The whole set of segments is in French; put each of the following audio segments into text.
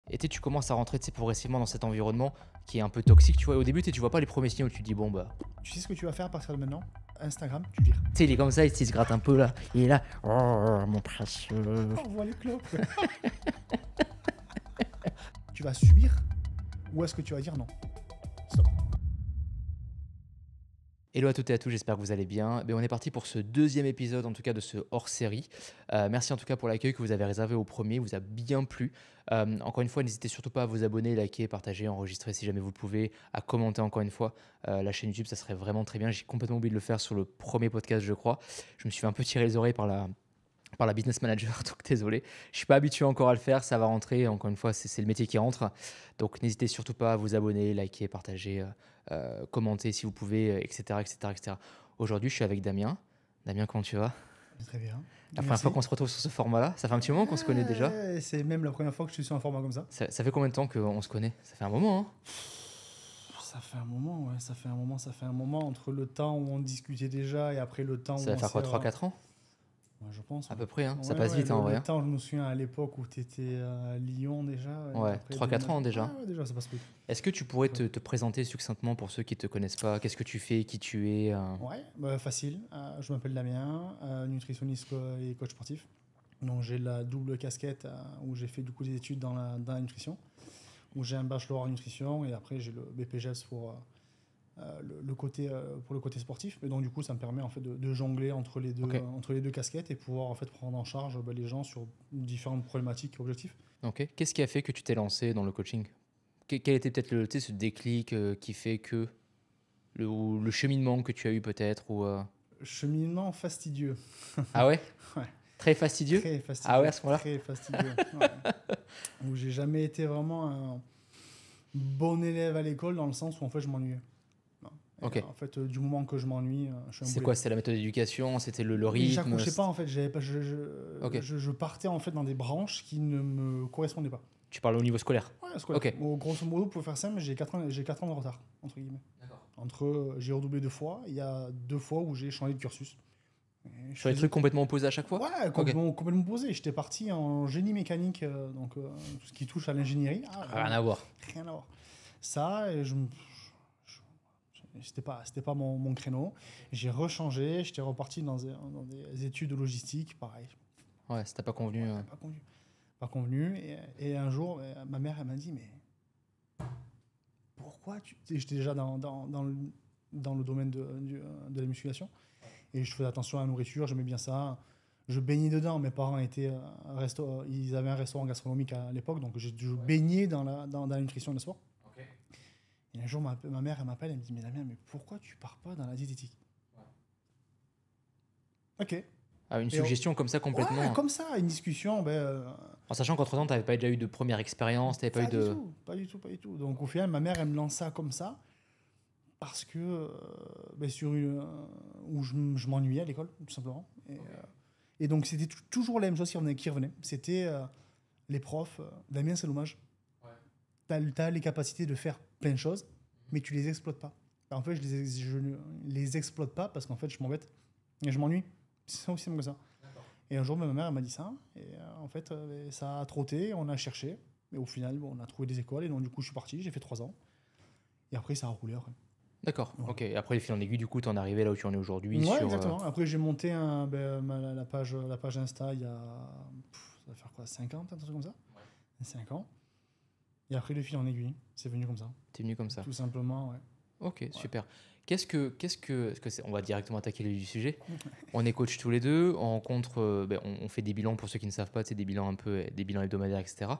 Et tu commences à rentrer progressivement dans cet environnement qui est un peu toxique, tu vois. Et au début, tu vois pas les premiers signaux où tu te dis, bon, bah. Tu sais ce que tu vas faire à partir de maintenant? Instagram, tu vires. Tu sais, il est comme ça, il se gratte un peu là. Il est là. Oh, mon précieux. On voit les clopes. Tu vas subir ou est-ce que tu vas dire non? Stop. Hello à toutes et à tous, j'espère que vous allez bien. On est parti pour ce deuxième épisode, en tout cas de ce hors-série. Merci en tout cas pour l'accueil que vous avez réservé au premier, il vous a bien plu. Encore une fois, n'hésitez surtout pas à vous abonner, liker, partager, enregistrer si jamais vous le pouvez, à commenter encore une fois. La chaîne YouTube, ça serait vraiment très bien. J'ai complètement oublié de le faire sur le premier podcast, je crois. Je me suis fait un peu tirer les oreilles par la business manager, donc désolé. Je ne suis pas habitué encore à le faire, ça va rentrer. Encore une fois, c'est le métier qui rentre. Donc n'hésitez surtout pas à vous abonner, liker, partager, commenter si vous pouvez, etc. etc., etc. Aujourd'hui, je suis avec Damien. Damien, comment tu vas? Très bien. La première fois qu'on se retrouve sur ce format-là, ça fait un petit moment qu'on se connaît déjà. C'est même la première fois que je suis sur un format comme ça. Ça fait combien de temps qu'on se connaît? Ça fait un moment, hein? Ça fait un moment, ouais. Ça fait un moment entre le temps où on discutait déjà et après le temps où Ça va faire quoi, 3-4 ans? Ouais, je pense. À peu près, hein. Ouais, Ça passe vite, en vrai. Le temps, je me souviens à l'époque où tu étais à Lyon déjà. Ouais, 3-4 ans déjà. Ouais, déjà, ça passe vite. Est-ce que tu pourrais te présenter succinctement pour ceux qui ne te connaissent pas? Qu'est-ce que tu fais? Qui tu es? Ouais, facile. Je m'appelle Damien, nutritionniste et coach sportif. Donc j'ai la double casquette où j'ai fait du coup des études dans la nutrition, où j'ai un bachelor en nutrition et après j'ai le BPGEPS pour le côté sportif. Et donc du coup ça me permet en fait de jongler entre les deux casquettes et pouvoir en fait prendre en charge les gens sur différentes problématiques et objectifs. Ok. Qu'est-ce qui a fait que tu t'es lancé dans le coaching? Quel était peut-être ce déclic qui fait que le cheminement que tu as eu peut-être ou Cheminement fastidieux. Ah ouais? Ouais. Très fastidieux? Très fastidieux. Ah ouais, à ce moment-là? Très fastidieux. Ouais. Où j'ai jamais été vraiment un bon élève à l'école dans le sens où en fait je m'ennuyais. Ok. En fait, du moment que je m'ennuie, je suis un C'est boulet. quoi? C'était la méthode d'éducation? C'était le Mais rythme? j'accrochais pas en fait. Ok. Je partais en fait dans des branches qui ne me correspondaient pas. Tu parles au niveau scolaire? Ouais, scolaire. Ok. Bon, grosso modo, pour faire simple, j'ai 4 ans de retard entre guillemets. D'accord. J'ai redoublé 2 fois. Il y a 2 fois où j'ai changé de cursus. Sur des trucs complètement opposés à chaque fois? Ouais, complètement posé. J'étais parti en génie mécanique, donc tout ce qui touche à l'ingénierie. Rien à voir. Rien à voir. Ça, et c'était pas mon créneau. J'ai rechangé, j'étais reparti dans des études de logistique, pareil. Ouais, ça t'a pas convenu. Ouais, pas convenu. Et un jour, ma mère, elle m'a dit, mais pourquoi tu... J'étais déjà dans le domaine de la musculation. Et je faisais attention à la nourriture, j'aimais bien ça. Je baignais dedans. Mes parents étaient ils avaient un restaurant gastronomique à l'époque, donc je baignais dans la nutrition et le sport. Okay. Et un jour, ma mère elle m'appelle, elle me dit, mais Damien, mais pourquoi tu pars pas dans la diététique? Ok. Ah, une suggestion comme ça complètement. Ouais, comme ça, une discussion. En sachant qu'entre-temps, tu n'avais pas déjà eu de première expérience, tu n'avais pas eu de... Pas du tout. Donc au final, ma mère, elle me lance ça comme ça, parce que où je m'ennuyais à l'école, tout simplement. Et donc c'était toujours la même chose qui revenait. C'était les profs, Damien, c'est dommage. Ouais. Tu as les capacités de faire plein de choses, mais tu les exploites pas. En fait, je ne les exploite pas parce qu'en fait, je m'embête et je m'ennuie. C'est aussi simple que ça. D'accord. Et un jour, ma mère elle m'a dit ça. Et en fait, ça a trotté, on a cherché. Et au final, on a trouvé des écoles. Et donc, du coup, je suis parti, j'ai fait 3 ans. Et après, ça a roulé. Après. D'accord, ouais. Ok. Après, les fil en aiguille, du coup, tu en es arrivé là où tu en es aujourd'hui. Ouais, exactement. Après, j'ai monté la page Insta il y a... ça va faire quoi, 5 ans, peut-être un truc comme ça. Ouais. 5 ans. Et après, le fil en aiguille, c'est venu comme ça. C'est venu comme ça. Tout simplement, ouais. Ok, ouais. Super. On va directement attaquer le sujet. On est coach tous les deux, on rencontre, on fait des bilans pour ceux qui ne savent pas, c'est des bilans des bilans hebdomadaires, etc.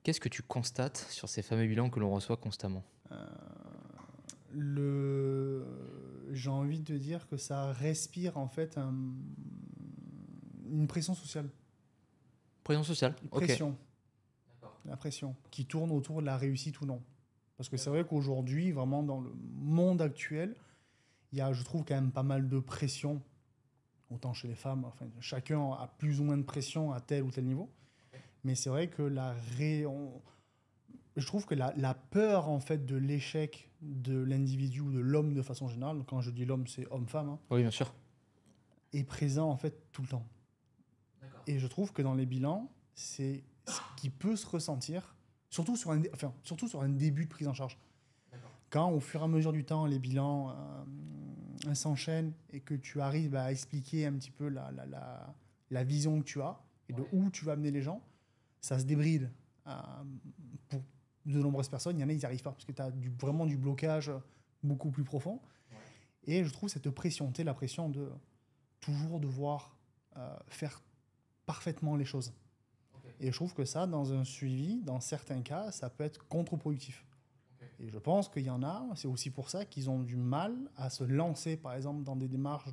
Qu'est-ce que tu constates sur ces fameux bilans que l'on reçoit constamment? J'ai envie de dire que ça respire en fait une pression sociale. Pression sociale. Pression. Okay. D'accord. La pression qui tourne autour de la réussite ou non. Parce que c'est vrai qu'aujourd'hui, vraiment dans le monde actuel, il y a, je trouve, quand même pas mal de pression, autant chez les femmes, enfin, chacun a plus ou moins de pression à tel ou tel niveau. Mais c'est vrai que je trouve que la peur en fait, de l'échec de l'individu ou de l'homme de façon générale, quand je dis l'homme, c'est homme-femme, hein, oui, bien sûr, est présent en fait tout le temps. D'accord. Et je trouve que dans les bilans, c'est ce qui peut se ressentir surtout sur un début de prise en charge. Quand, au fur et à mesure du temps, les bilans s'enchaînent et que tu arrives à expliquer un petit peu la vision que tu as et de où tu vas amener les gens, ça se débride. Pour de nombreuses personnes, il y en a, ils n'y arrivent pas parce que tu as vraiment du blocage beaucoup plus profond. Et je trouve cette pression, tu sais, la pression de toujours devoir faire parfaitement les choses. Et je trouve que ça, dans un suivi, dans certains cas, ça peut être contre-productif. Et je pense qu'il y en a, c'est aussi pour ça qu'ils ont du mal à se lancer, par exemple, dans des démarches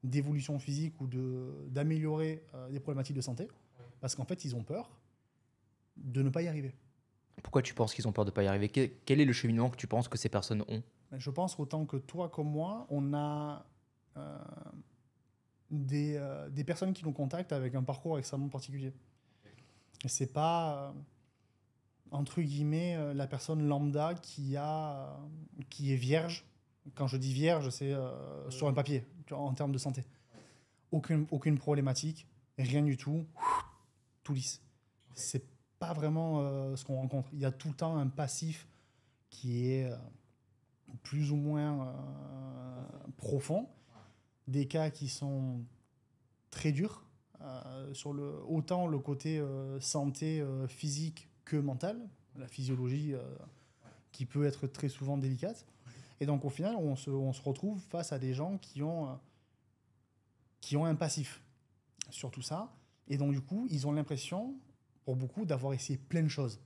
d'évolution physique ou d'améliorer des problématiques de santé, parce qu'en fait, ils ont peur de ne pas y arriver. Pourquoi tu penses qu'ils ont peur de ne pas y arriver? Quel est le cheminement que tu penses que ces personnes ont? Je pense autant que toi comme moi, on a des personnes qui nous contactent avec un parcours extrêmement particulier. Et c'est pas, entre guillemets, la personne lambda qui est vierge. Quand je dis vierge, c'est sur un papier, en termes de santé. Aucune problématique, rien du tout, tout lisse. C'est pas vraiment ce qu'on rencontre. Il y a tout le temps un passif qui est plus ou moins profond, des cas qui sont très durs, sur autant le côté santé physique que mentale, la physiologie qui peut être très souvent délicate. Et donc au final, on se retrouve face à des gens qui ont un passif sur tout ça. Et donc du coup, ils ont l'impression, pour beaucoup, d'avoir essayé plein de choses.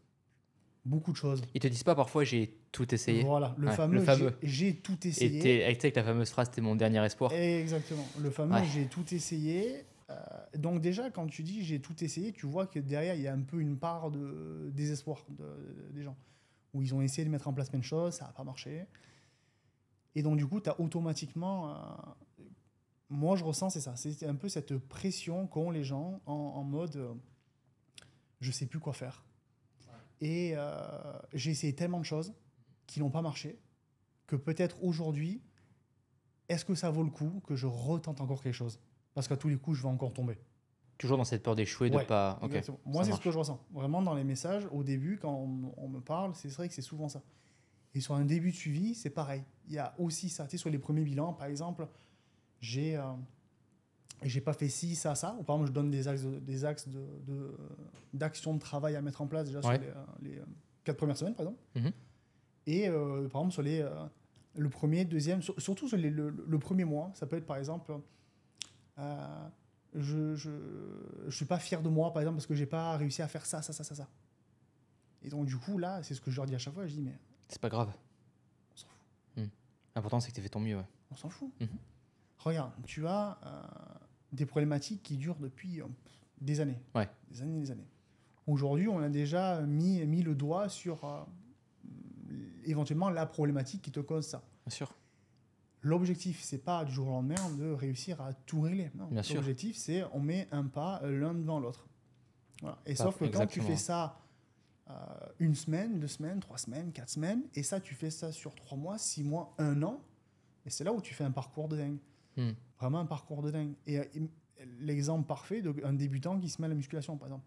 Beaucoup de choses. Ils te disent pas parfois j'ai tout essayé? Voilà, le fameux. J'ai tout essayé. Et avec la fameuse phrase, t'es mon dernier espoir. Exactement, le fameux j'ai tout essayé. Donc déjà, quand tu dis j'ai tout essayé, tu vois que derrière, il y a un peu une part de désespoir des gens, où ils ont essayé de mettre en place plein de choses, ça n'a pas marché. Et donc du coup, tu as automatiquement... moi, je ressens, c'est ça, c'est un peu cette pression qu'ont les gens en mode je sais plus quoi faire. Et j'ai essayé tellement de choses qui n'ont pas marché, que peut-être aujourd'hui, est-ce que ça vaut le coup que je retente encore quelque chose? Parce qu'à tous les coups, je vais encore tomber. Toujours dans cette peur d'échouer, de pas... Okay, moi, c'est ce que je ressens. Vraiment, dans les messages, au début, quand on me parle, c'est vrai que c'est souvent ça. Et sur un début de suivi, c'est pareil. Il y a aussi ça. Tu sais, sur les premiers bilans, par exemple, j'ai pas fait ci, ça, ça. Ou par exemple, je donne des axes d'action de travail à mettre en place déjà sur les 4 premières semaines, par exemple. Mm-hmm. Et par exemple, sur le premier, deuxième, surtout sur le premier mois, ça peut être par exemple, je suis pas fier de moi, par exemple, parce que j'ai pas réussi à faire ça. Et donc, du coup, là, c'est ce que je leur dis à chaque fois. Je dis, mais. C'est pas grave. On s'en fout. L'important, c'est que tu as fait ton mieux. Ouais. On s'en fout. Mm-hmm. Regarde, tu as des problématiques qui durent depuis des années. Ouais. Des années. Aujourd'hui, on a déjà mis le doigt sur éventuellement la problématique qui te cause ça. Bien sûr. L'objectif, c'est pas du jour au lendemain de réussir à tout régler. Non. Bien sûr. L'objectif, c'est on met un pas l'un devant l'autre. Voilà. Et sauf que exactement. quand tu fais ça 1 semaine, 2 semaines, 3 semaines, 4 semaines, et ça, tu fais ça sur 3 mois, 6 mois, 1 an, et c'est là où tu fais un parcours de dingue. Vraiment un parcours de dingue. Et l'exemple parfait d'un débutant qui se met à la musculation, par exemple.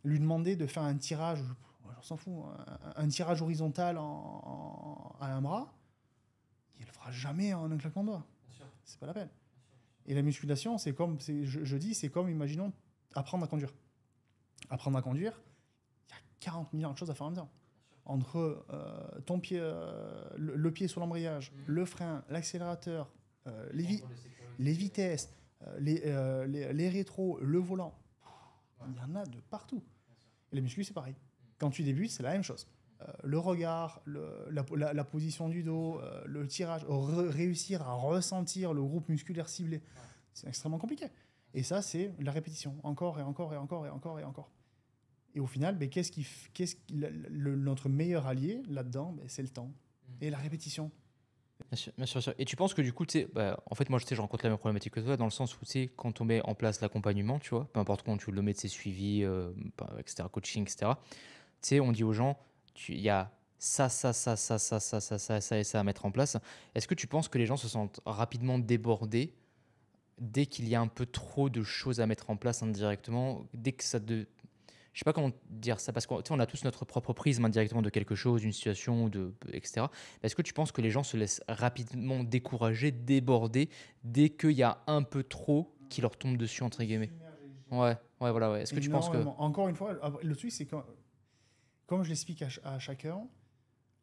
Lui demander de faire un tirage, on s'en fout, un tirage horizontal à un bras, il le fera jamais en un claquement de doigts. C'est pas la peine. Et la musculation, c'est comme, je dis, c'est comme, imaginons, apprendre à conduire. Apprendre à conduire, il y a 40 millions de choses à faire en même temps. Entre ton pied, le pied sur l'embrayage, le frein, l'accélérateur, les vitesses, les rétros, le volant, il y en a de partout. Et la muscu, c'est pareil. Quand tu débutes, c'est la même chose. Le regard, la position du dos, le tirage, réussir à ressentir le groupe musculaire ciblé, c'est extrêmement compliqué. Et ça, c'est la répétition, encore et encore et encore et encore et encore. Et au final, notre meilleur allié là-dedans, c'est le temps et la répétition. Bien sûr. Et tu penses que du coup, en fait, moi, je rencontre la même problématique que toi, dans le sens où, quand on met en place l'accompagnement, tu vois, peu importe comment tu le mets de ses suivis, etc., coaching, etc., on dit aux gens, il y a ça et ça à mettre en place. Est-ce que tu penses que les gens se sentent rapidement débordés dès qu'il y a un peu trop de choses à mettre en place indirectement, dès que je sais pas comment dire ça, parce qu'on a tous notre propre prisme indirectement de quelque chose, d'une situation, etc. Est-ce que tu penses que les gens se laissent rapidement décourager, déborder, dès qu'il y a un peu trop qui leur tombe dessus, entre guillemets? Ouais, ouais, voilà, ouais. Est-ce que tu penses que... Énormément. Encore une fois, le truc, c'est que, comme je l'explique à chacun,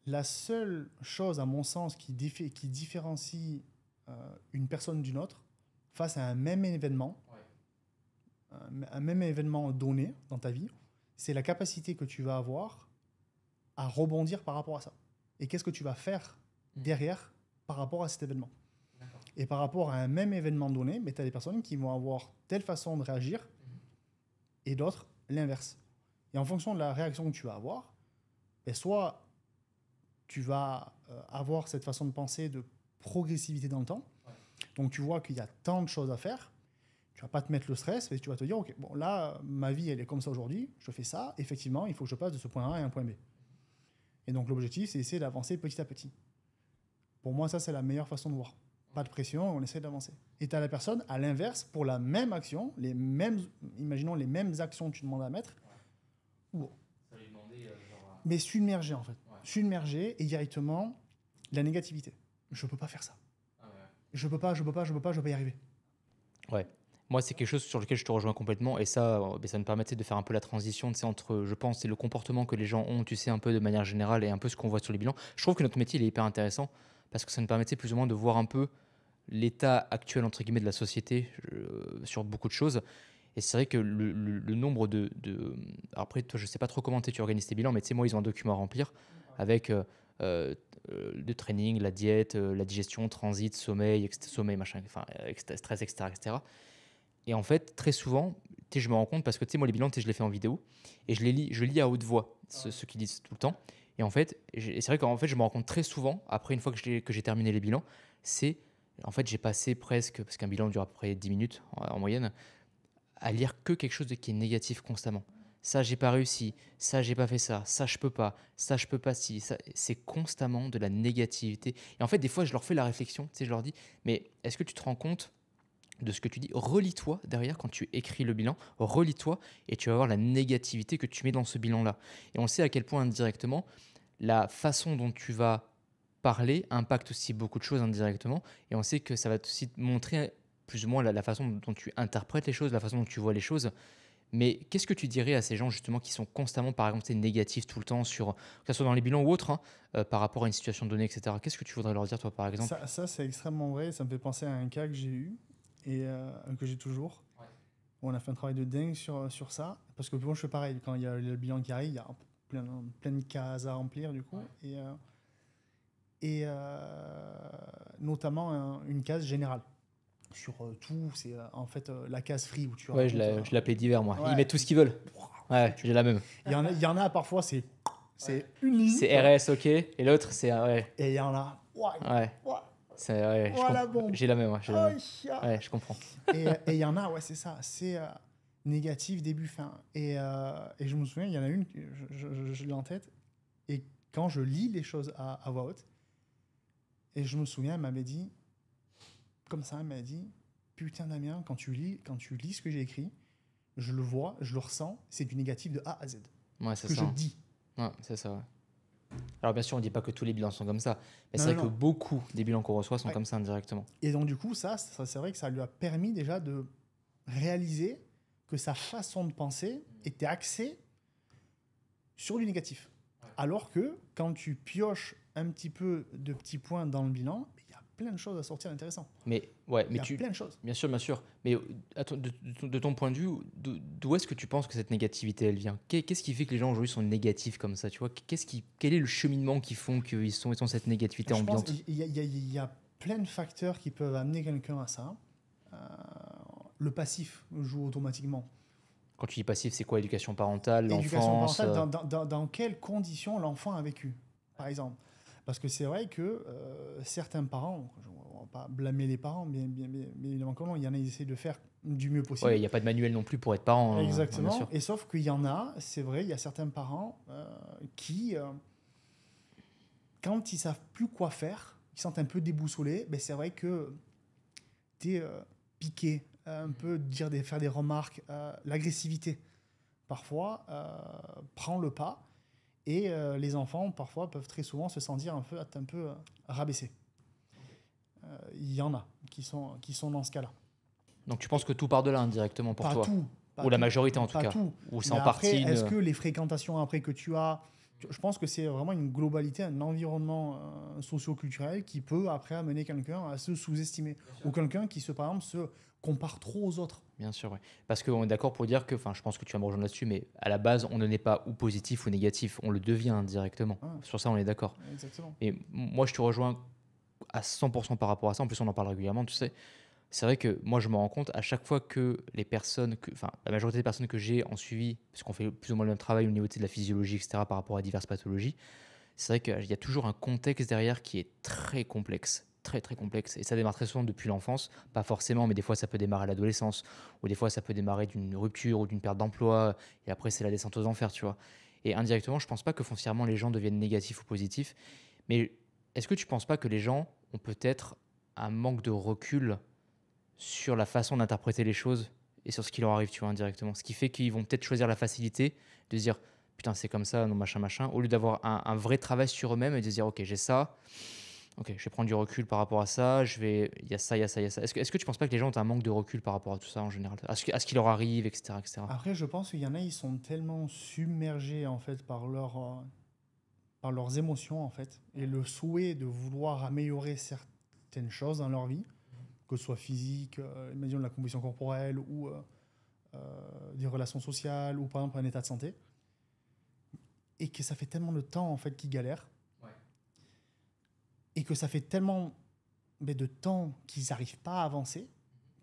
la seule chose, à mon sens, qui différencie une personne d'une autre face à un même événement, un même événement donné dans ta vie, c'est la capacité que tu vas avoir à rebondir par rapport à ça. Et qu'est-ce que tu vas faire derrière par rapport à cet événement. Et par rapport à un même événement donné, mais tu as des personnes qui vont avoir telle façon de réagir et d'autres l'inverse. Et en fonction de la réaction que tu vas avoir, ben soit tu vas avoir cette façon de penser de progressivité dans le temps. Donc tu vois qu'il y a tant de choses à faire, tu vas pas te mettre le stress, mais tu vas te dire, ok, bon là, ma vie elle est comme ça aujourd'hui, je fais ça, effectivement, il faut que je passe de ce point A à un point B. Et donc l'objectif, c'est essayer d'avancer petit à petit. Pour moi, ça c'est la meilleure façon de voir. Pas de pression, on essaie d'avancer. Et tu as la personne, à l'inverse, pour la même action, imaginons les mêmes actions que tu demandes à mettre, bon. Mais submerger en fait. Submerger et directement la négativité. Je peux pas faire ça. Je peux pas y arriver. Ouais. Moi, c'est quelque chose sur lequel je te rejoins complètement. Et ça me permettait de faire un peu la transition, tu sais, entre, je pense, c'est le comportement que les gens ont, tu sais, un peu de manière générale et un peu ce qu'on voit sur les bilans. Je trouve que notre métier, il est hyper intéressant parce que ça nous permettait plus ou moins de voir un peu l'état actuel, entre guillemets, de la société sur beaucoup de choses. Et c'est vrai que le nombre après, toi, je sais pas trop comment tu organises tes bilans, mais tu sais, moi, ils ont un document à remplir avec le training, la diète, la digestion, transit, sommeil, sommeil, machin, enfin, stress, etc., etc. Et en fait, très souvent, tu sais, je me rends compte parce que tu sais, moi, les bilans, tu sais, je les fais en vidéo et je lis à haute voix ceux qui disent tout le temps. Et en fait, c'est vrai qu'en fait, je me rends compte très souvent, après une fois que j'ai terminé les bilans, c'est en fait, j'ai passé presque, parce qu'un bilan dure à peu près 10 minutes en moyenne, à lire que quelque chose qui est négatif constamment. Ça, j'ai pas réussi, ça, j'ai pas fait ça je peux pas, ça, je peux pas si, ça, c'est constamment de la négativité. Et en fait, des fois, je leur fais la réflexion, tu sais, je leur dis, mais est-ce que tu te rends compte de ce que tu dis? Relis-toi derrière quand tu écris le bilan, relis-toi et tu vas voir la négativité que tu mets dans ce bilan-là. Et on sait à quel point indirectement, la façon dont tu vas parler impacte aussi beaucoup de choses indirectement. Et on sait que ça va aussi te montrer plus ou moins la façon dont tu interprètes les choses, la façon dont tu vois les choses. Mais qu'est-ce que tu dirais à ces gens justement qui sont constamment, par exemple, négatifs tout le temps, que ce soit dans les bilans ou autre, hein, par rapport à une situation donnée, etc. Qu'est-ce que tu voudrais leur dire, toi, par exemple? Ça c'est extrêmement vrai. Ça me fait penser à un cas que j'ai eu et que j'ai toujours. Ouais. On a fait un travail de dingue sur ça. Parce que moi, je fais pareil. Quand il y a le bilan qui arrive, il y a plein de cases à remplir, du coup. Ouais. Et notamment une case générale. Sur tout, c'est en fait la case free où tu Ouais, racontes, je l'appelais divers, moi. ouais, Ils mettent tout ce qu'ils veulent. Ouais, j'ai la même. Il y en a parfois, c'est une ligne. C'est RS, ok. Et l'autre, c'est. Ouais. Et il y en a. Ouais. Ouais, Voilà, bon. J'ai la même, ouais. Ouais, je comprends. Et il y en a, ouais, c'est ça. C'est négatif, début, fin. Et je me souviens, il y en a une, je l'ai en tête. Et quand je lis les choses à voix haute, et je me souviens, elle m'avait dit, comme ça, elle m'a dit, putain Damien, quand tu lis ce que j'ai écrit, je le vois, je le ressens, c'est du négatif de A à Z. Ouais, c'est que ça. je dis. Ouais, c'est ça, ouais. Alors bien sûr, on ne dit pas que tous les bilans sont comme ça, mais c'est vrai que beaucoup des bilans qu'on reçoit sont comme ça indirectement. Et donc du coup, ça c'est vrai que ça lui a permis déjà de réaliser que sa façon de penser était axée sur du négatif. Ouais. Alors que quand tu pioches un petit peu de petits points dans le bilan, il y a plein de choses à sortir intéressantes. Mais ouais, il y a plein de choses. Bien sûr. Mais de ton point de vue, d'où est-ce que tu penses que cette négativité elle vient? Qu'est-ce qui fait que les gens aujourd'hui sont négatifs comme ça? Tu vois, quel est le cheminement qui font qu'ils ont cette négativité ambiante? Il y a plein de facteurs qui peuvent amener quelqu'un à ça. Le passif joue automatiquement. Quand tu dis passif, c'est quoi? Éducation parentale, l'enfance? Dans quelles conditions l'enfant a vécu, par exemple? Parce que c'est vrai que certains parents, on ne va pas blâmer les parents, bien évidemment que non, il y en a qui essaient de faire du mieux possible. Oui, il n'y a pas de manuel non plus pour être parent. Exactement. Hein, et sauf qu'il y en a, c'est vrai, il y a certains parents qui, quand ils ne savent plus quoi faire, ils se sentent un peu déboussolés, ben c'est vrai que tu es piqué, un peu faire des remarques, l'agressivité parfois, prend le pas. Et les enfants, parfois, peuvent très souvent se sentir un peu rabaissés. Il y en a qui sont dans ce cas-là. Donc tu penses que tout part de là indirectement pour Pas toi? tout. Pas Ou la tout, majorité en tout pas cas? tout. Ou c'est Mais en après, partie est-ce que les fréquentations après que tu as... Je pense que c'est vraiment une globalité, un environnement socio-culturel qui peut après amener quelqu'un à se sous-estimer. Ou quelqu'un qui, par exemple, se compare trop aux autres. Bien sûr, ouais. Parce qu'on est d'accord pour dire que, enfin, je pense que tu vas me rejoindre là-dessus, mais à la base, on ne n'est pas ou positif ou négatif, on le devient indirectement. Ah, Sur ça, on est d'accord. exactement. Et moi, je te rejoins à 100% par rapport à ça. En plus, on en parle régulièrement, tu sais. C'est vrai que moi, je me rends compte à chaque fois que les personnes, enfin, la majorité des personnes que j'ai en suivi, parce qu'on fait plus ou moins le même travail au niveau de la physiologie, etc., par rapport à diverses pathologies, c'est vrai qu'il y a toujours un contexte derrière qui est très complexe. Très très complexe. Et ça démarre très souvent depuis l'enfance. Pas forcément, mais des fois ça peut démarrer à l'adolescence. Ou des fois ça peut démarrer d'une rupture ou d'une perte d'emploi. Et après, c'est la descente aux enfers, tu vois. Et indirectement, je pense pas que foncièrement les gens deviennent négatifs ou positifs. Mais est-ce que tu penses pas que les gens ont peut-être un manque de recul sur la façon d'interpréter les choses et sur ce qui leur arrive, tu vois, indirectement. Ce qui fait qu'ils vont peut-être choisir la facilité de se dire putain, c'est comme ça, non, machin, machin, au lieu d'avoir un vrai travail sur eux-mêmes et de se dire ok, j'ai ça, ok, je vais prendre du recul par rapport à ça, il y a ça, il y a ça, il y a ça. Est-ce que tu penses pas que les gens ont un manque de recul par rapport à tout ça en général, à ce qui leur arrive, etc., etc. Après, je pense qu'il y en a, ils sont tellement submergés en fait par leurs émotions en fait et le souhait de vouloir améliorer certaines choses dans leur vie, que ce soit physique, imagine la composition corporelle ou des relations sociales ou par exemple un état de santé, et que ça fait tellement de temps en fait qu'ils galèrent et que ça fait tellement de temps qu'ils n'arrivent pas à avancer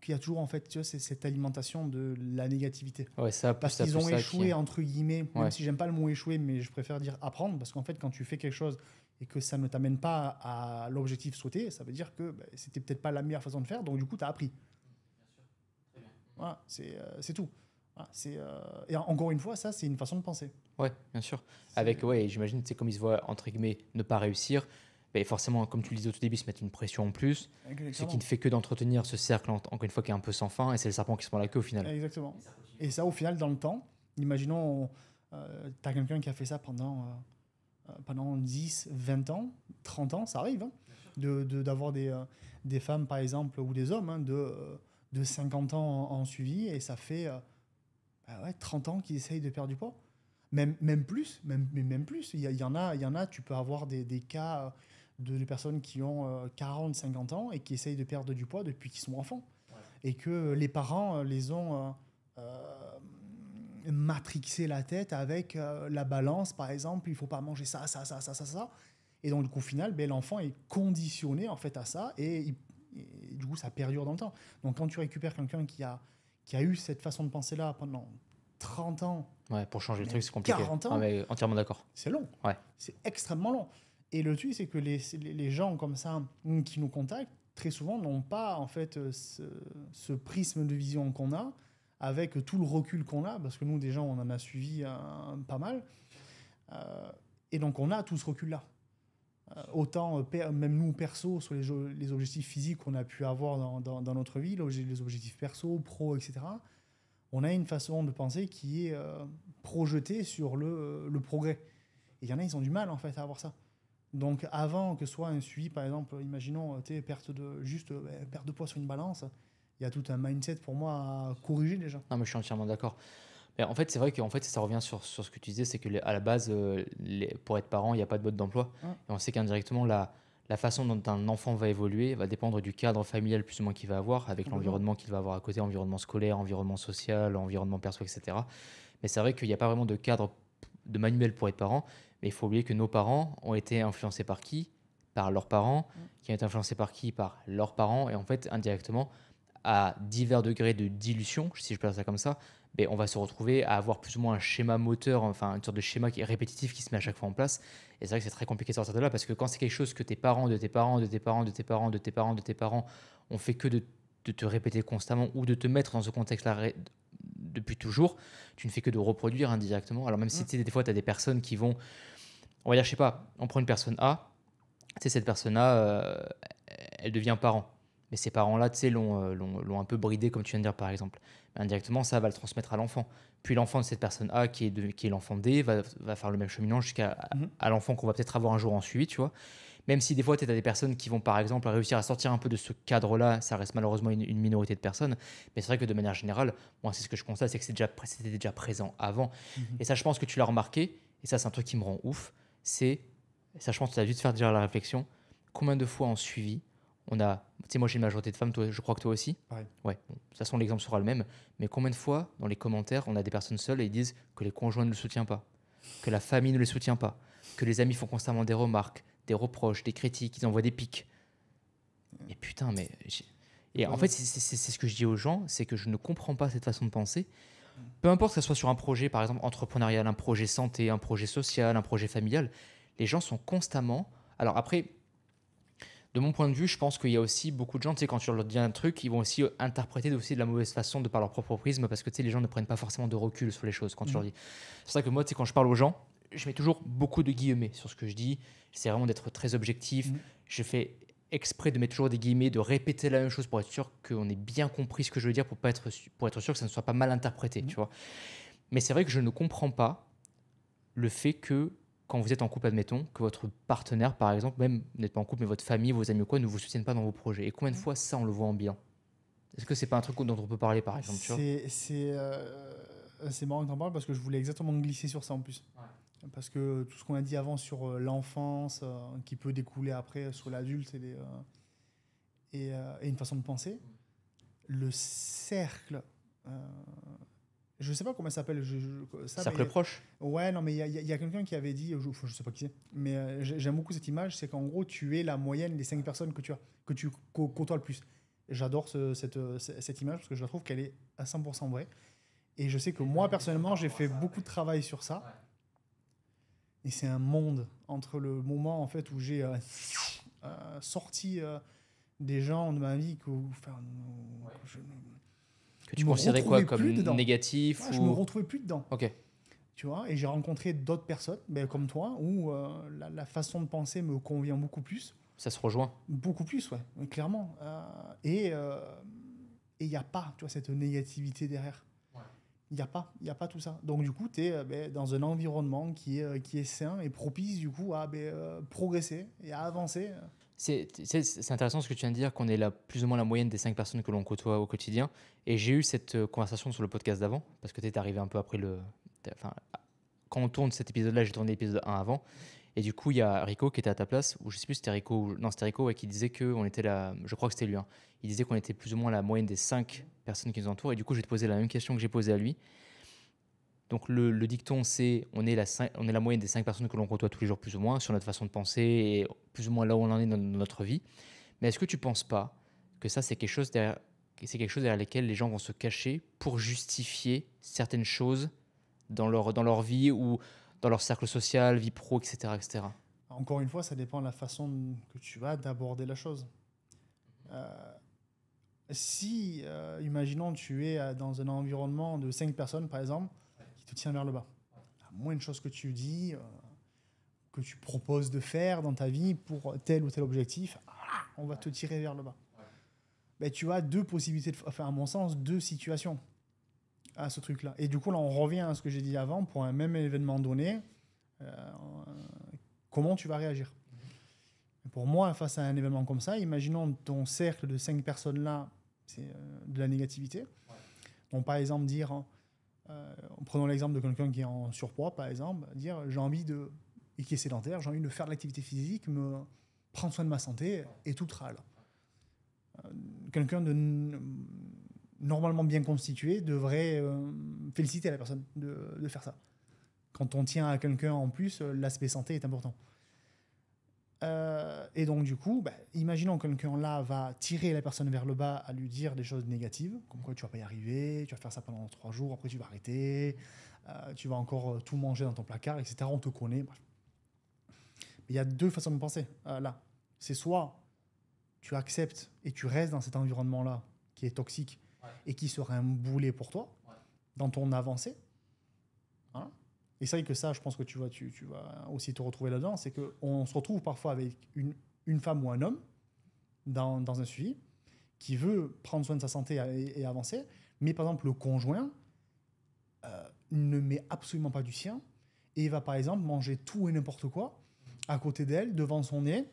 qu'il y a toujours en fait tu vois, cette alimentation de la négativité. Ouais, ça, Parce ça, qu'ils ont ça échoué, entre guillemets, même Ouais. si j'aime pas le mot échouer, mais je préfère dire apprendre, parce qu'en fait, quand tu fais quelque chose et que ça ne t'amène pas à l'objectif souhaité, ça veut dire que c'était peut-être pas la meilleure façon de faire, donc du coup, tu as appris. Voilà, c'est tout. Voilà, et encore une fois, ça, c'est une façon de penser. Ouais, bien sûr. C'est- Avec, ouais, j'imagine, c'est comme ils se voient, entre guillemets, ne pas réussir, ben forcément, comme tu le disais au tout début, ils se mettent une pression en plus, ce Exactement. qui ne fait que d'entretenir ce cercle, encore une fois, qui est un peu sans fin, et c'est le serpent qui se prend la queue au final. Exactement. Et ça, au final, dans le temps, imaginons, tu as quelqu'un qui a fait ça pendant 10, 20 ans, 30 ans, ça arrive, hein, d'avoir des femmes, par exemple, ou des hommes, hein, de 50 ans en suivi, et ça fait 30 ans qu'ils essayent de perdre du poids. Même plus, même plus. Il y en a, tu peux avoir des cas de personnes qui ont 40, 50 ans et qui essayent de perdre du poids depuis qu'ils sont enfants. Ouais. Et que les parents les ont matrixé la tête avec la balance, par exemple, il ne faut pas manger ça, ça, ça, ça, ça, ça. Et donc, du coup, au final, l'enfant est conditionné en fait à ça et du coup, ça perdure dans le temps. Donc, quand tu récupères quelqu'un qui a eu cette façon de penser-là pendant 30 ans, Ouais, pour changer le truc, c'est compliqué. 40 ans, Ah, mais entièrement d'accord. c'est long. Ouais. C'est extrêmement long. Et le truc, c'est que les gens comme ça qui nous contactent, très souvent, n'ont pas en fait ce prisme de vision qu'on a, avec tout le recul qu'on a, parce que nous, déjà, on en a suivi pas mal. Et donc, on a tout ce recul-là. Autant, même nous, perso, sur les objectifs physiques qu'on a pu avoir dans notre vie, les objectifs perso, pro, etc., on a une façon de penser qui est projetée sur le progrès. Et il y en a, ils ont du mal, en fait, à avoir ça. Donc, avant que ce soit un suivi, par exemple, imaginons, perte de poids sur une balance, il y a tout un mindset pour moi à corriger déjà. Non, mais je suis entièrement d'accord. Mais en fait, c'est vrai que en fait, ça revient sur ce que tu disais, c'est que à la base, pour être parent, il n'y a pas de mode d'emploi. Ouais. Et on sait qu'indirectement, la façon dont un enfant va évoluer va dépendre du cadre familial plus ou moins qu'il va avoir, avec l'environnement qu'il va avoir à côté, environnement scolaire, environnement social, environnement perso, etc. Mais c'est vrai qu'il n'y a pas vraiment de cadre de manuel pour être parent. Mais il faut oublier que nos parents ont été influencés par qui? Par leurs parents, qui ont été influencés par qui? Par leurs parents. Et en fait, indirectement, à divers degrés de dilution, si je peux dire ça comme ça, ben, on va se retrouver à avoir plus ou moins un schéma moteur, enfin une sorte de schéma qui est répétitif qui se met à chaque fois en place. Et c'est vrai que c'est très compliqué de sortir de là parce que quand c'est quelque chose que tes parents, de tes parents, de tes parents, de tes parents, de tes parents, de tes parents ont fait que de te répéter constamment ou de te mettre dans ce contexte-là depuis toujours, tu ne fais que de reproduire indirectement. Alors même si des fois tu as des personnes qui vont, on va dire, je sais pas, on prend une personne A, tu sais, cette personne-là, elle devient parent. mais ces parents-là, tu sais, l'ont un peu bridé, comme tu viens de dire, par exemple. Mais indirectement, ça va le transmettre à l'enfant. Puis l'enfant de cette personne A, qui est l'enfant D, va faire le même cheminement jusqu'à Mhm. à l'enfant qu'on va peut-être avoir un jour en suivi, tu vois. Même si des fois, tu as des personnes qui vont, par exemple, réussir à sortir un peu de ce cadre-là, ça reste malheureusement une minorité de personnes. Mais c'est vrai que de manière générale, moi, c'est ce que je constate, c'est que c'était déjà présent avant. Mhm. Et ça, je pense que tu l'as remarqué, et ça, c'est un truc qui me rend ouf, c'est, et ça, je pense que tu as dû te faire déjà la réflexion, combien de fois en suivi, on a, tu sais, moi j'ai une majorité de femmes, toi, je crois que toi aussi. Pareil. Ouais, bon, de toute façon, l'exemple sera le même, mais combien de fois, dans les commentaires, on a des personnes seules et ils disent que les conjoints ne le soutiennent pas, que la famille ne les soutient pas, que les amis font constamment des remarques, des reproches, des critiques, ils envoient des pics. Mais putain, mais. Et en fait, c'est ce que je dis aux gens, c'est que je ne comprends pas cette façon de penser. Peu importe que ce soit sur un projet, par exemple, entrepreneurial, un projet santé, un projet social, un projet familial, les gens sont constamment. Alors après, de mon point de vue, je pense qu'il y a aussi beaucoup de gens, tu sais, quand tu leur dis un truc, ils vont aussi interpréter aussi de la mauvaise façon de par leur propre prisme, parce que tu sais, les gens ne prennent pas forcément de recul sur les choses quand tu leur Mhm. dis. C'est pour ça que moi, tu sais, quand je parle aux gens, je mets toujours beaucoup de guillemets sur ce que je dis. J'essaie vraiment d'être très objectif. Mhm. Je fais exprès de mettre toujours des guillemets, de répéter la même chose pour être sûr qu'on ait bien compris ce que je veux dire, pour être sûr que ça ne soit pas mal interprété, Mhm. tu vois. Mais c'est vrai que je ne comprends pas le fait que quand vous êtes en couple, admettons, que votre partenaire, par exemple, même vous n'êtes pas en couple, mais votre famille, vos amis ou quoi, ne vous soutiennent pas dans vos projets. Et combien de fois ça, on le voit en bilan? Est-ce que c'est pas un truc dont on peut parler, par exemple, tu vois? C'est marrant que tu en parles parce que je voulais exactement glisser sur ça en plus. Parce que tout ce qu'on a dit avant sur l'enfance qui peut découler après sur l'adulte et une façon de penser, le cercle, euh, je sais pas comment ça s'appelle, ça, Cercle mais proche? ouais, non, mais il y a quelqu'un qui avait dit, je sais pas qui c'est, mais j'aime beaucoup cette image, c'est qu'en gros, tu es la moyenne des 5 personnes que tu côtoies le plus. J'adore cette image parce que je la trouve qu'elle est à 100% vraie. Et je sais que moi, personnellement, j'ai fait beaucoup de travail sur ça. Et c'est un monde entre le moment en fait où j'ai sorti des gens de ma vie enfin, que Que je tu me considérais quoi retrouvais plus comme dedans. négatif Ouais, je me ou... retrouvais plus dedans. Ok. Tu vois, et j'ai rencontré d'autres personnes comme toi où la façon de penser me convient beaucoup plus. Ça se rejoint. Beaucoup plus, ouais, clairement. Et il n'y a pas, tu vois, cette négativité derrière. Il y a pas tout ça. Donc, du coup, tu es dans un environnement qui est sain et propice, du coup, à progresser et à avancer. C'est intéressant ce que tu viens de dire, qu'on est plus ou moins la moyenne des 5 personnes que l'on côtoie au quotidien. Et j'ai eu cette conversation sur le podcast d'avant, parce que tu es arrivé un peu après enfin, quand on tourne cet épisode-là, j'ai tourné l'épisode 1 avant. Et du coup, il y a Rico qui était à ta place, ou je sais plus si c'était Rico, non, c'était Rico, ouais, qui disait qu'on était je crois que c'était lui, hein. Il disait qu'on était plus ou moins la moyenne des 5 personnes qui nous entourent. Et du coup, je vais te poser la même question que j'ai posée à lui. Donc, le dicton, c'est on est la moyenne des 5 personnes que l'on côtoie tous les jours, plus ou moins, sur notre façon de penser et plus ou moins là où on en est dans notre vie. Mais est-ce que tu ne penses pas que ça, c'est quelque chose derrière lesquels les gens vont se cacher pour justifier certaines choses dans leur vie ou dans leur cercle social, vie pro, etc., etc. Encore une fois, ça dépend de la façon que tu vas d'aborder la chose. Euh, Si, imaginons, tu es dans un environnement de 5 personnes, par exemple, qui te tient vers le bas. La moindre chose que tu dis, que tu proposes de faire dans ta vie pour tel ou tel objectif, on va te tirer vers le bas. Ben, tu as deux possibilités, enfin, à mon sens, deux situations à ce truc-là. Et du coup, là, on revient à ce que j'ai dit avant, pour un même événement donné, euh, comment tu vas réagir. Pour moi, face à un événement comme ça, imaginons ton cercle de 5 personnes-là, c'est de la négativité. Donc, par exemple, dire, prenons l'exemple de quelqu'un qui est en surpoids, par exemple, dire j'ai envie de, et qui est sédentaire, j'ai envie de faire de l'activité physique, me prendre soin de ma santé et tout tralala. Quelqu'un de normalement bien constitué devrait féliciter la personne de faire ça. Quand on tient à quelqu'un en plus, l'aspect santé est important. Et donc, du coup, imaginons que quelqu'un là va tirer la personne vers le bas à lui dire des choses négatives, comme quoi tu vas pas y arriver, tu vas faire ça pendant 3 jours, après tu vas arrêter, tu vas encore tout manger dans ton placard, etc. On te connaît. Bref. Il y a deux façons de penser là. C'est soit tu acceptes et tu restes dans cet environnement-là qui est toxique et qui serait un boulet pour toi dans ton avancée. Hein. Et c'est vrai que ça, je pense que tu vas aussi te retrouver là-dedans, c'est qu'on se retrouve parfois avec une femme ou un homme dans un suivi, qui veut prendre soin de sa santé et avancer, mais par exemple, le conjoint ne met absolument pas du sien et il va par exemple manger tout et n'importe quoi à côté d'elle, devant son nez.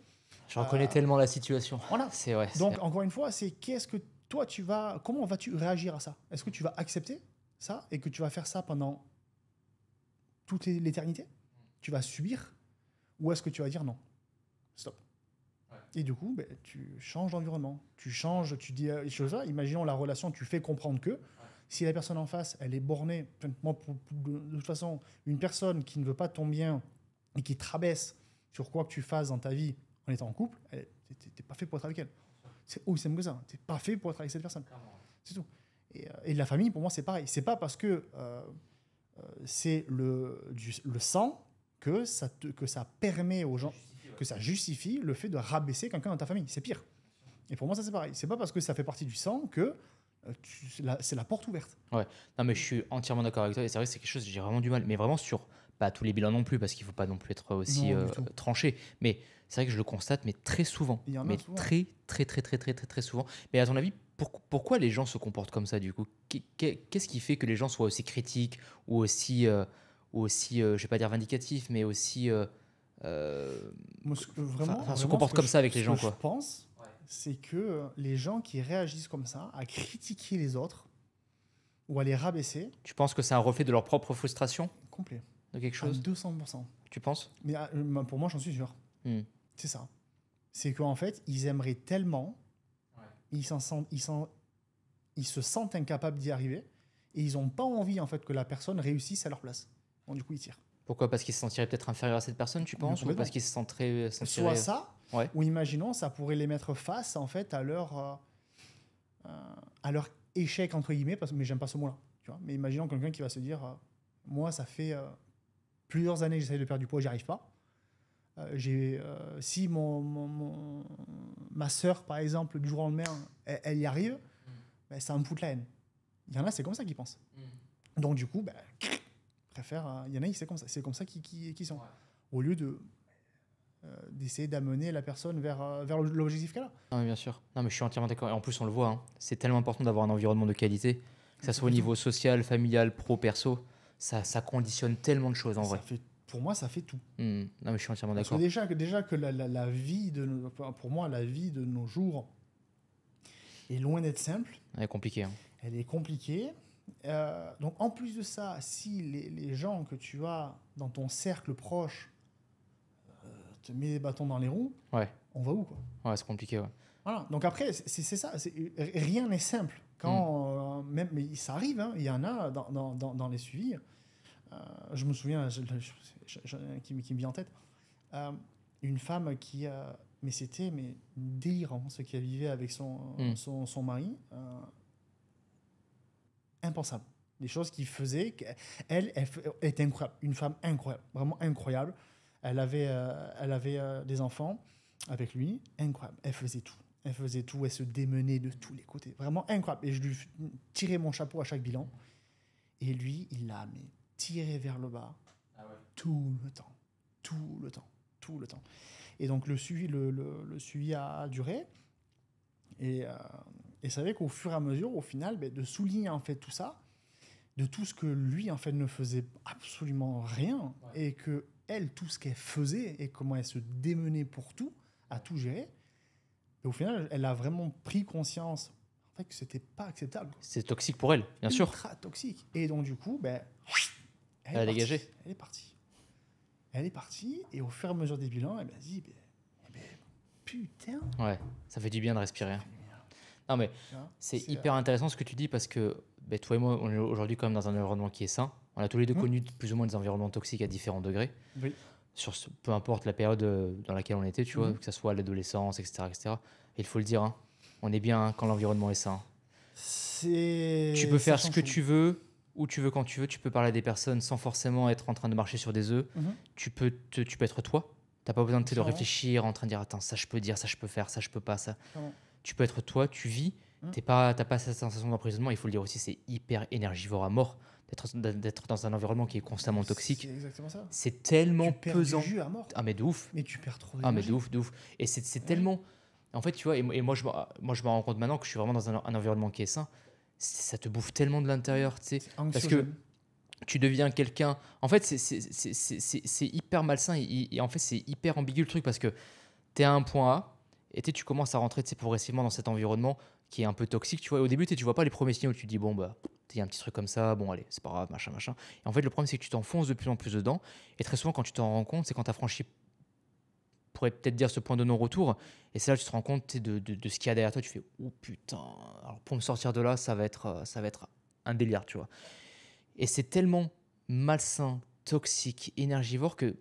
Je reconnais tellement la situation. Voilà. C'est vrai. Donc, encore une fois, c'est qu'est-ce que toi, comment vas-tu réagir à ça? Est-ce que tu vas accepter ça et que tu vas faire ça pendant toute l'éternité? Tu vas subir? Ou est-ce que tu vas dire non? Stop. Ouais. Et du coup, tu changes d'environnement. Tu changes, tu dis les choses là. Imaginons la relation, tu fais comprendre que si la personne en face, elle est bornée, moi, de toute façon, une personne qui ne veut pas ton bien et qui te rabaisse sur quoi que tu fasses dans ta vie en étant en couple, t'es pas fait pour être avec elle. C'est aussi simple que ça. T'es pas fait pour être avec cette personne. C'est tout. Et la famille, pour moi, c'est pareil. C'est pas parce que c'est le sang que ça permet aux gens, que ça justifie le fait de rabaisser quelqu'un dans ta famille. C'est pire. Et pour moi, ça, c'est pareil. C'est pas parce que ça fait partie du sang que c'est la porte ouverte. Ouais, non, mais je suis entièrement d'accord avec toi. Et c'est vrai que c'est quelque chose que j'ai vraiment du mal. Mais vraiment sur pas tous les bilans non plus, parce qu'il ne faut pas non plus être aussi tranché. Mais c'est vrai que je le constate, mais très souvent. Mais souvent. Très souvent. Mais à ton avis, pourquoi les gens se comportent comme ça du coup? Qu'est-ce qui fait que les gens soient aussi critiques ou aussi, je ne vais pas dire vindicatifs, mais aussi Moi, se comportent comme ça avec les gens, quoi. Je pense, c'est que les gens qui réagissent comme ça, à critiquer les autres ou à les rabaisser. Tu penses que c'est un reflet de leur propre frustration? Complet. De quelque chose? À 200%. Tu penses? Mais pour moi, j'en suis sûr. C'est ça. C'est qu'en fait, ils aimeraient tellement, ils se sentent incapables d'y arriver et ils n'ont pas envie en fait que la personne réussisse à leur place. Donc du coup, ils tirent. Pourquoi? Parce qu'ils se sentiraient peut-être inférieurs à cette personne, tu penses? Ou parce qu'ils se sentiraient... Soit ça, ou imaginons, ça pourrait les mettre face en fait à leur échec entre guillemets, mais j'aime pas ce mot-là. Tu vois, mais imaginons quelqu'un qui va se dire, moi, ça fait plusieurs années que j'essaie de perdre du poids, j'y arrive pas. Si ma sœur, par exemple, du jour au lendemain, elle y arrive, ça me fout la haine. Il y en a, c'est comme ça qu'ils pensent. Donc du coup, il y en a, c'est comme ça qu'ils sont. Au lieu d'essayer d'amener la personne vers l'objectif qu'elle a. Non, mais bien sûr. Non, mais je suis entièrement d'accord. Et en plus, on le voit, hein, c'est tellement important d'avoir un environnement de qualité, que ça soit au niveau social, familial, pro, perso. Ça conditionne tellement de choses en vrai. Pour moi, ça fait tout. Non, mais je suis entièrement d'accord. Parce que déjà que la vie pour moi, la vie de nos jours est loin d'être simple. Elle est compliquée. Hein. Elle est compliquée. Donc, en plus de ça, si les gens que tu as dans ton cercle proche te mettent des bâtons dans les roues, on va où, quoi? Ouais, c'est compliqué. Ouais. Voilà. Donc après, c'est ça. Rien n'est simple. Même, mais ça arrive. Hein, il y en a dans les suivis. Je me souviens, qui me vient en tête, une femme qui mais c'était délirant, ce qu'elle vivait avec son mari. Impensable. Des choses qu'il faisait. Elle était incroyable. Une femme incroyable. Vraiment incroyable. Elle avait des enfants avec lui. Incroyable. Elle faisait tout. Elle se démenait de tous les côtés. Vraiment incroyable. Et je lui tirais mon chapeau à chaque bilan. Et lui, il l'a tiré vers le bas tout le temps. Et donc, le suivi a duré. Et c'est vrai qu'au fur et à mesure, au final, de souligner en fait tout ça, de tout ce que lui en fait ne faisait absolument rien, et que elle, tout ce qu'elle faisait et comment elle se démenait pour tout, à tout gérer, et au final, elle a vraiment pris conscience en fait que c'était pas acceptable. C'est toxique pour elle, bien sûr. Ultra toxique. Et donc du coup, elle a dégagé. Elle est partie, et au fur et à mesure des bilans, elle m'a dit, putain. Ouais, ça fait du bien de respirer. Non, mais c'est hyper intéressant ce que tu dis, parce que toi et moi, on est aujourd'hui quand même dans un environnement qui est sain. On a tous les deux connu plus ou moins des environnements toxiques à différents degrés. Oui. Peu importe la période dans laquelle on était, tu vois, que ce soit l'adolescence, etc. Et il faut le dire, hein, on est bien quand l'environnement est sain. Tu peux faire ce que tu veux, où tu veux, quand tu veux. Tu peux parler à des personnes sans forcément être en train de marcher sur des œufs. Tu peux être toi. Tu n'as pas besoin de réfléchir, en train de dire, attends, ça je peux dire, ça je peux faire, ça je peux pas, ça. Tu peux être toi, tu vis. T'as pas cette sensation d'emprisonnement. Il faut le dire aussi, c'est hyper énergivore à mort d'être dans un environnement qui est constamment toxique. C'est exactement ça. C'est tellement tu perds pesant. Du jus à mort. Ah mais de ouf. Mais tu perds trop d'énergie. Ah mais de ouf. Et c'est tellement... En fait, tu vois, et moi, je me rends compte maintenant que je suis vraiment dans un environnement qui est sain. Ça te bouffe tellement de l'intérieur, tu sais. C'est Parce que anxiogène. tu deviens quelqu'un. En fait, c'est hyper malsain et en fait, c'est hyper ambigu le truc parce que tu es à un point A et tu commences à rentrer tu sais, progressivement dans cet environnement qui est un peu toxique. Tu vois, et au début, tu vois pas les premiers signaux. Tu te dis, bon, bah, il y a un petit truc comme ça, bon, allez, c'est pas grave, machin, machin. Et en fait, le problème, c'est que tu t'enfonces de plus en plus dedans. Et très souvent, quand tu t'en rends compte, c'est quand tu as franchi, pourrait peut-être dire ce point de non-retour. Et c'est là que tu te rends compte tu sais, de ce qu'il y a derrière toi. Tu fais, oh putain, alors pour me sortir de là, ça va être un délire, tu vois. Et c'est tellement malsain, toxique, énergivore que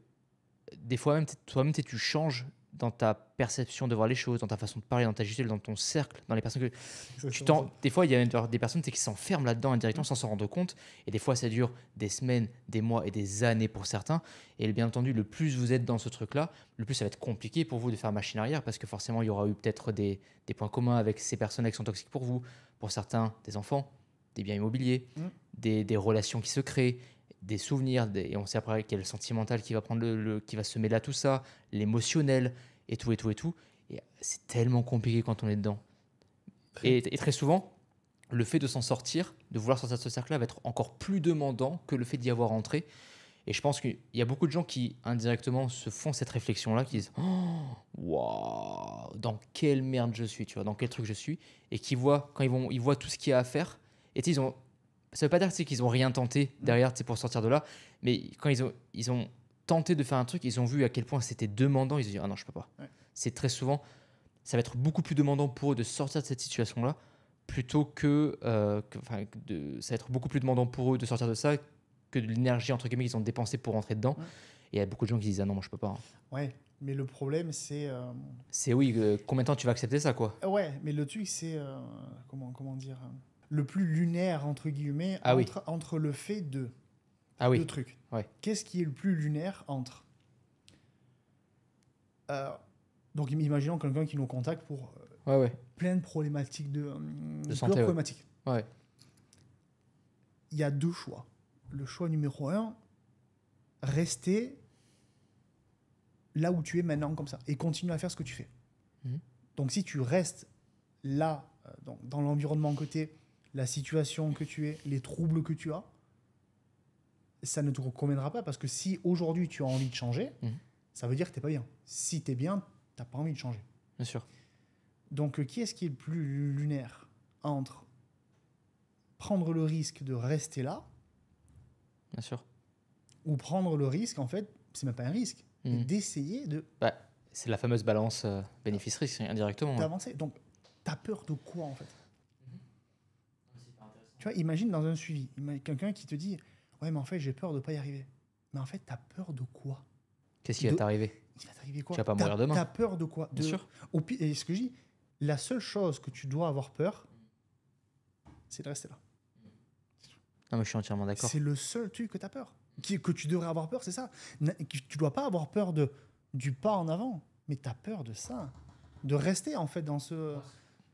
des fois même, toi-même, tu changes dans ta perception de voir les choses, dans ta façon de parler, dans ta gestuelle, dans ton cercle, dans les personnes que Exactement ça. des fois, il y a des personnes tu sais, qui s'enferment là-dedans indirectement sans s'en rendre compte. Et des fois, ça dure des semaines, des mois et des années pour certains. Et bien entendu, le plus vous êtes dans ce truc-là, le plus ça va être compliqué pour vous de faire machine arrière parce que forcément, il y aura eu peut-être des points communs avec ces personnes qui sont toxiques pour vous. Pour certains, des enfants, des biens immobiliers, Mm. des relations qui se créent, des souvenirs. Et on sait après qu'il y a le sentimental qui va, prendre qui va se mêler à tout ça, l'émotionnel et tout, et tout, et tout. Et c'est tellement compliqué quand on est dedans. Et très souvent, le fait de s'en sortir, de vouloir sortir de ce cercle-là, va être encore plus demandant que le fait d'y avoir entré. Et je pense qu'il y a beaucoup de gens qui, indirectement, se font cette réflexion-là, qui disent oh, waouh, dans quelle merde je suis, tu vois, dans quel truc je suis, et qui voient, quand ils voient tout ce qu'il y a à faire, et tu sais, ça veut pas dire tu sais, qu'ils ont rien tenté derrière tu sais, pour sortir de là, mais quand ils ont tenté de faire un truc, ils ont vu à quel point c'était demandant, ils se disent ah non, je peux pas. Ouais. C'est très souvent, ça va être beaucoup plus demandant pour eux de sortir de cette situation-là plutôt ça va être beaucoup plus demandant pour eux de sortir de ça que de l'énergie entre guillemets qu'ils ont dépensé pour rentrer dedans. Ouais. Et il y a beaucoup de gens qui disent ah non, moi je peux pas, hein. Ouais, mais le problème, c'est. C'est oui, combien de temps tu vas accepter ça quoi? Ouais, mais le truc, c'est. Comment dire le plus lunaire, entre guillemets, Ah oui. entre le fait de. Ah oui. Deux trucs. Ouais. Qu'est-ce qui est le plus lunaire entre. Donc, imaginons quelqu'un qui nous contacte pour Ouais. plein de problématiques de santé, plusieurs ouais. problématiques. Ouais. Il y a deux choix. Le choix numéro 1, rester là où tu es maintenant, comme ça, et continuer à faire ce que tu fais. Mhm. Donc, si tu restes là, dans l'environnement que tu es, la situation que tu es, les troubles que tu as, ça ne te conviendra pas, parce que si aujourd'hui tu as envie de changer, ça veut dire que tu n'es pas bien. Si tu es bien, tu n'as pas envie de changer. Bien sûr. Donc, qui est-ce qui est le plus lunaire entre prendre le risque de rester là, Bien sûr. ou prendre le risque, en fait, c'est même pas un risque, mais d'essayer Bah, c'est la fameuse balance bénéfice-risque indirectement. Ouais. d'avancer. Donc, tu as peur de quoi, en fait? Tu vois, imagine dans un suivi, quelqu'un qui te dit ouais, mais en fait, j'ai peur de pas y arriver. Mais en fait, tu as peur de quoi? Qu'est-ce qui va t'arriver? Il va t'arriver quoi? Tu vas pas mourir demain. Tu as peur de quoi? Bien sûr. Et ce que je dis, la seule chose que tu dois avoir peur, c'est de rester là. Non, mais je suis entièrement d'accord. C'est le seul truc que tu as peur. Que tu devrais avoir peur, c'est ça. Tu dois pas avoir peur du pas en avant, mais tu as peur de ça. De rester, en fait, dans ce...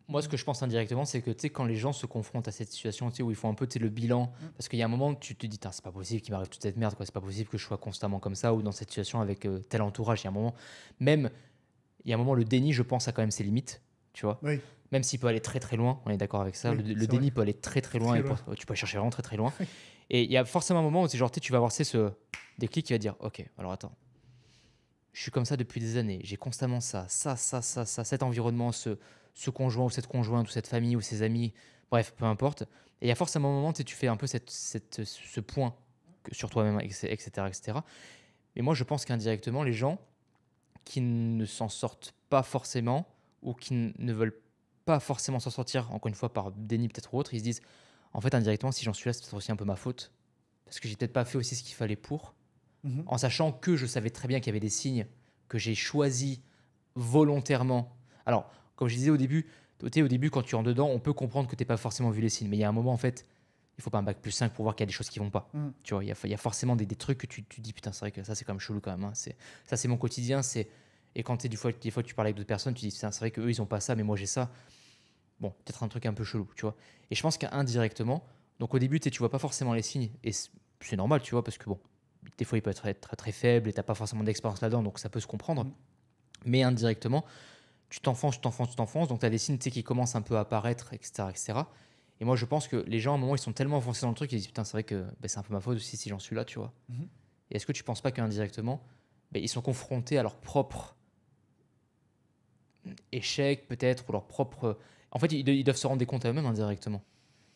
Moi, ce que je pense indirectement, c'est que tu sais, quand les gens se confrontent à cette situation tu sais, où ils font un peu tu sais, le bilan, parce qu'il y a un moment où tu te dis, c'est pas possible qu'il m'arrive toute cette merde, quoi. C'est pas possible que je sois constamment comme ça ou dans cette situation avec tel entourage. Il y a un moment, le déni, je pense, a quand même ses limites, tu vois. Oui. Même s'il peut aller très très loin, on est d'accord avec ça. Oui, le c'est déni vrai. peut aller très très loin. Très loin. Tu peux aller chercher vraiment très très loin. Et il y a forcément un moment où genre, tu vas avoir ce déclic qui va dire, ok, alors attends. Je suis comme ça depuis des années. J'ai constamment ça, cet environnement, ce conjoint ou cette conjointe ou cette famille ou ses amis, bref, peu importe. Et il y a forcément un moment où tu fais un peu ce point sur toi-même, etc., etc. Mais moi, je pense qu'indirectement, les gens qui ne s'en sortent pas forcément ou qui ne veulent pas forcément s'en sortir, encore une fois, par déni peut-être ou autre, ils se disent, en fait, indirectement, si j'en suis là, c'est peut-être aussi un peu ma faute. Parce que j'ai peut-être pas fait aussi ce qu'il fallait pour. En sachant que je savais très bien qu'il y avait des signes que j'ai choisis volontairement. Alors, comme je disais au début, quand tu es en dedans, on peut comprendre que tu n'as pas forcément vu les signes. Mais il y a un moment, en fait, il faut pas un bac plus 5 pour voir qu'il y a des choses qui vont pas. Tu vois, il y a forcément des trucs que tu dis, putain, c'est vrai que ça, c'est quand même chelou quand même. Hein. Ça, c'est mon quotidien. Et quand des fois tu parles avec d'autres personnes, tu dis, putain, c'est vrai qu'eux, ils ont pas ça, mais moi, j'ai ça. Bon, peut-être un truc un peu chelou, tu vois. Et je pense qu'indirectement, donc au début, tu vois pas forcément les signes. Et c'est normal, tu vois, parce que bon, des fois, il peut être très, très, très faible et tu n'as pas forcément d'expérience là-dedans, donc ça peut se comprendre. Mais indirectement, tu t'enfonces, donc tu as des signes, tu sais, qui commencent un peu à apparaître, etc., etc. Et moi, je pense que les gens, à un moment, ils sont tellement enfoncés dans le truc, ils disent putain, c'est vrai que c'est un peu ma faute aussi si j'en suis là, tu vois. Mhm. Et est-ce que tu penses pas qu'indirectement, ils sont confrontés à leur propre échec, peut-être, ou leur propre. En fait, ils doivent se rendre des comptes à eux-mêmes indirectement.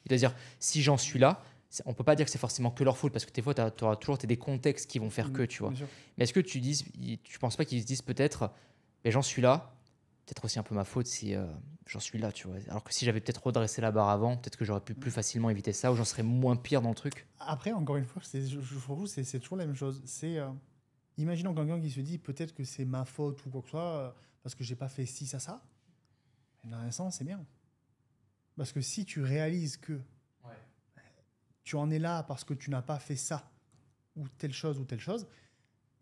C'est-à-dire, si j'en suis là, on peut pas dire que c'est forcément que leur faute, parce que des fois, tu auras toujours des contextes qui vont faire que, tu vois. Bien sûr. Mais est-ce que tu penses pas qu'ils se disent peut-être, j'en suis là, peut-être aussi un peu ma faute si j'en suis là, tu vois. Alors que si j'avais peut-être redressé la barre avant, peut-être que j'aurais pu plus facilement éviter ça, ou j'en serais moins pire dans le truc. Après, encore une fois, c'est toujours la même chose. Imaginons quelqu'un qui se dit peut-être que c'est ma faute ou quoi que ce soit, parce que j'ai pas fait ci, ça. Et dans un sens, c'est bien. Parce que si tu réalises que tu en es là parce que tu n'as pas fait ça, ou telle chose,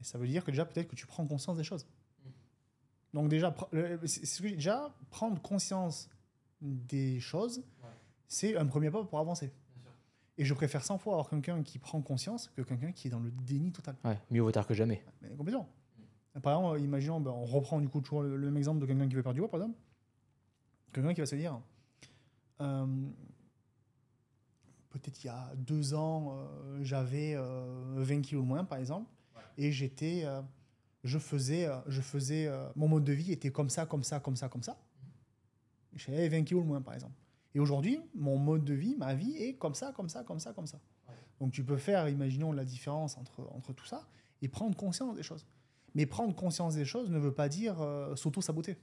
et ça veut dire que déjà, peut-être que tu prends conscience des choses. Donc déjà, déjà prendre conscience des choses, c'est un premier pas pour avancer. Et je préfère 100 fois avoir quelqu'un qui prend conscience que quelqu'un qui est dans le déni total. Ouais, mieux vaut tard que jamais. Mais complètement. Par exemple, imaginons, on reprend du coup toujours le même exemple de quelqu'un qui veut perdre du poids, par exemple. Quelqu'un qui va se dire, peut-être il y a 2 ans, j'avais 20 kilos de moins, par exemple, et mon mode de vie était comme ça. J'avais 20 kilos de moins, par exemple. Et aujourd'hui, mon mode de vie, ma vie est comme ça. Donc tu peux faire, imaginons, la différence entre tout ça et prendre conscience des choses. Mais prendre conscience des choses ne veut pas dire s'auto-saboter.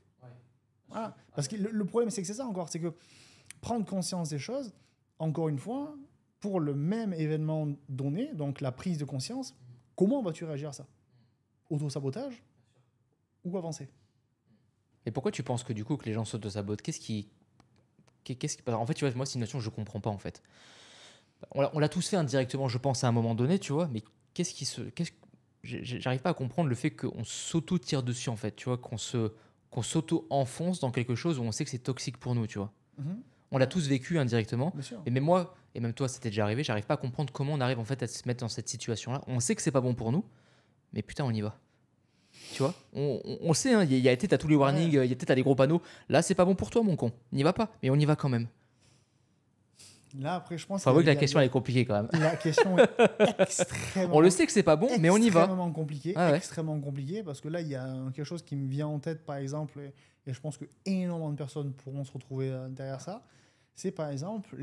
Voilà. Parce que le problème, c'est que c'est ça encore, c'est que prendre conscience des choses, encore une fois, pour le même événement donné, donc la prise de conscience, comment vas-tu réagir à ça? Auto-sabotage ou avancer? Et pourquoi tu penses que du coup que les gens s'auto-sabotent? En fait, tu vois, moi, c'est une notion que je comprends pas, en fait. On l'a tous fait indirectement, je pense, à un moment donné, tu vois, mais j'arrive pas à comprendre le fait qu'on s'auto-tire dessus, en fait, tu vois, qu'on s'auto-enfonce dans quelque chose où on sait que c'est toxique pour nous, tu vois. Mhm. On l'a tous vécu indirectement. Bien sûr. Et même moi, et même toi, c'était déjà arrivé, j'arrive pas à comprendre comment on arrive en fait à se mettre dans cette situation-là. On sait que c'est pas bon pour nous, mais putain, on y va. Tu vois, on sait, hein, t'as tous les warnings, t'as des gros panneaux. Là, c'est pas bon pour toi, mon con. N'y va pas, mais on y va quand même. Là, après, je pense Faut avouer que la question, elle est compliquée quand même. La question est extrêmement... On le sait que c'est pas bon, mais on y va. Extrêmement compliqué, parce que là, il y a quelque chose qui me vient en tête, par exemple, et je pense que énormément de personnes pourront se retrouver derrière ça. C'est par exemple,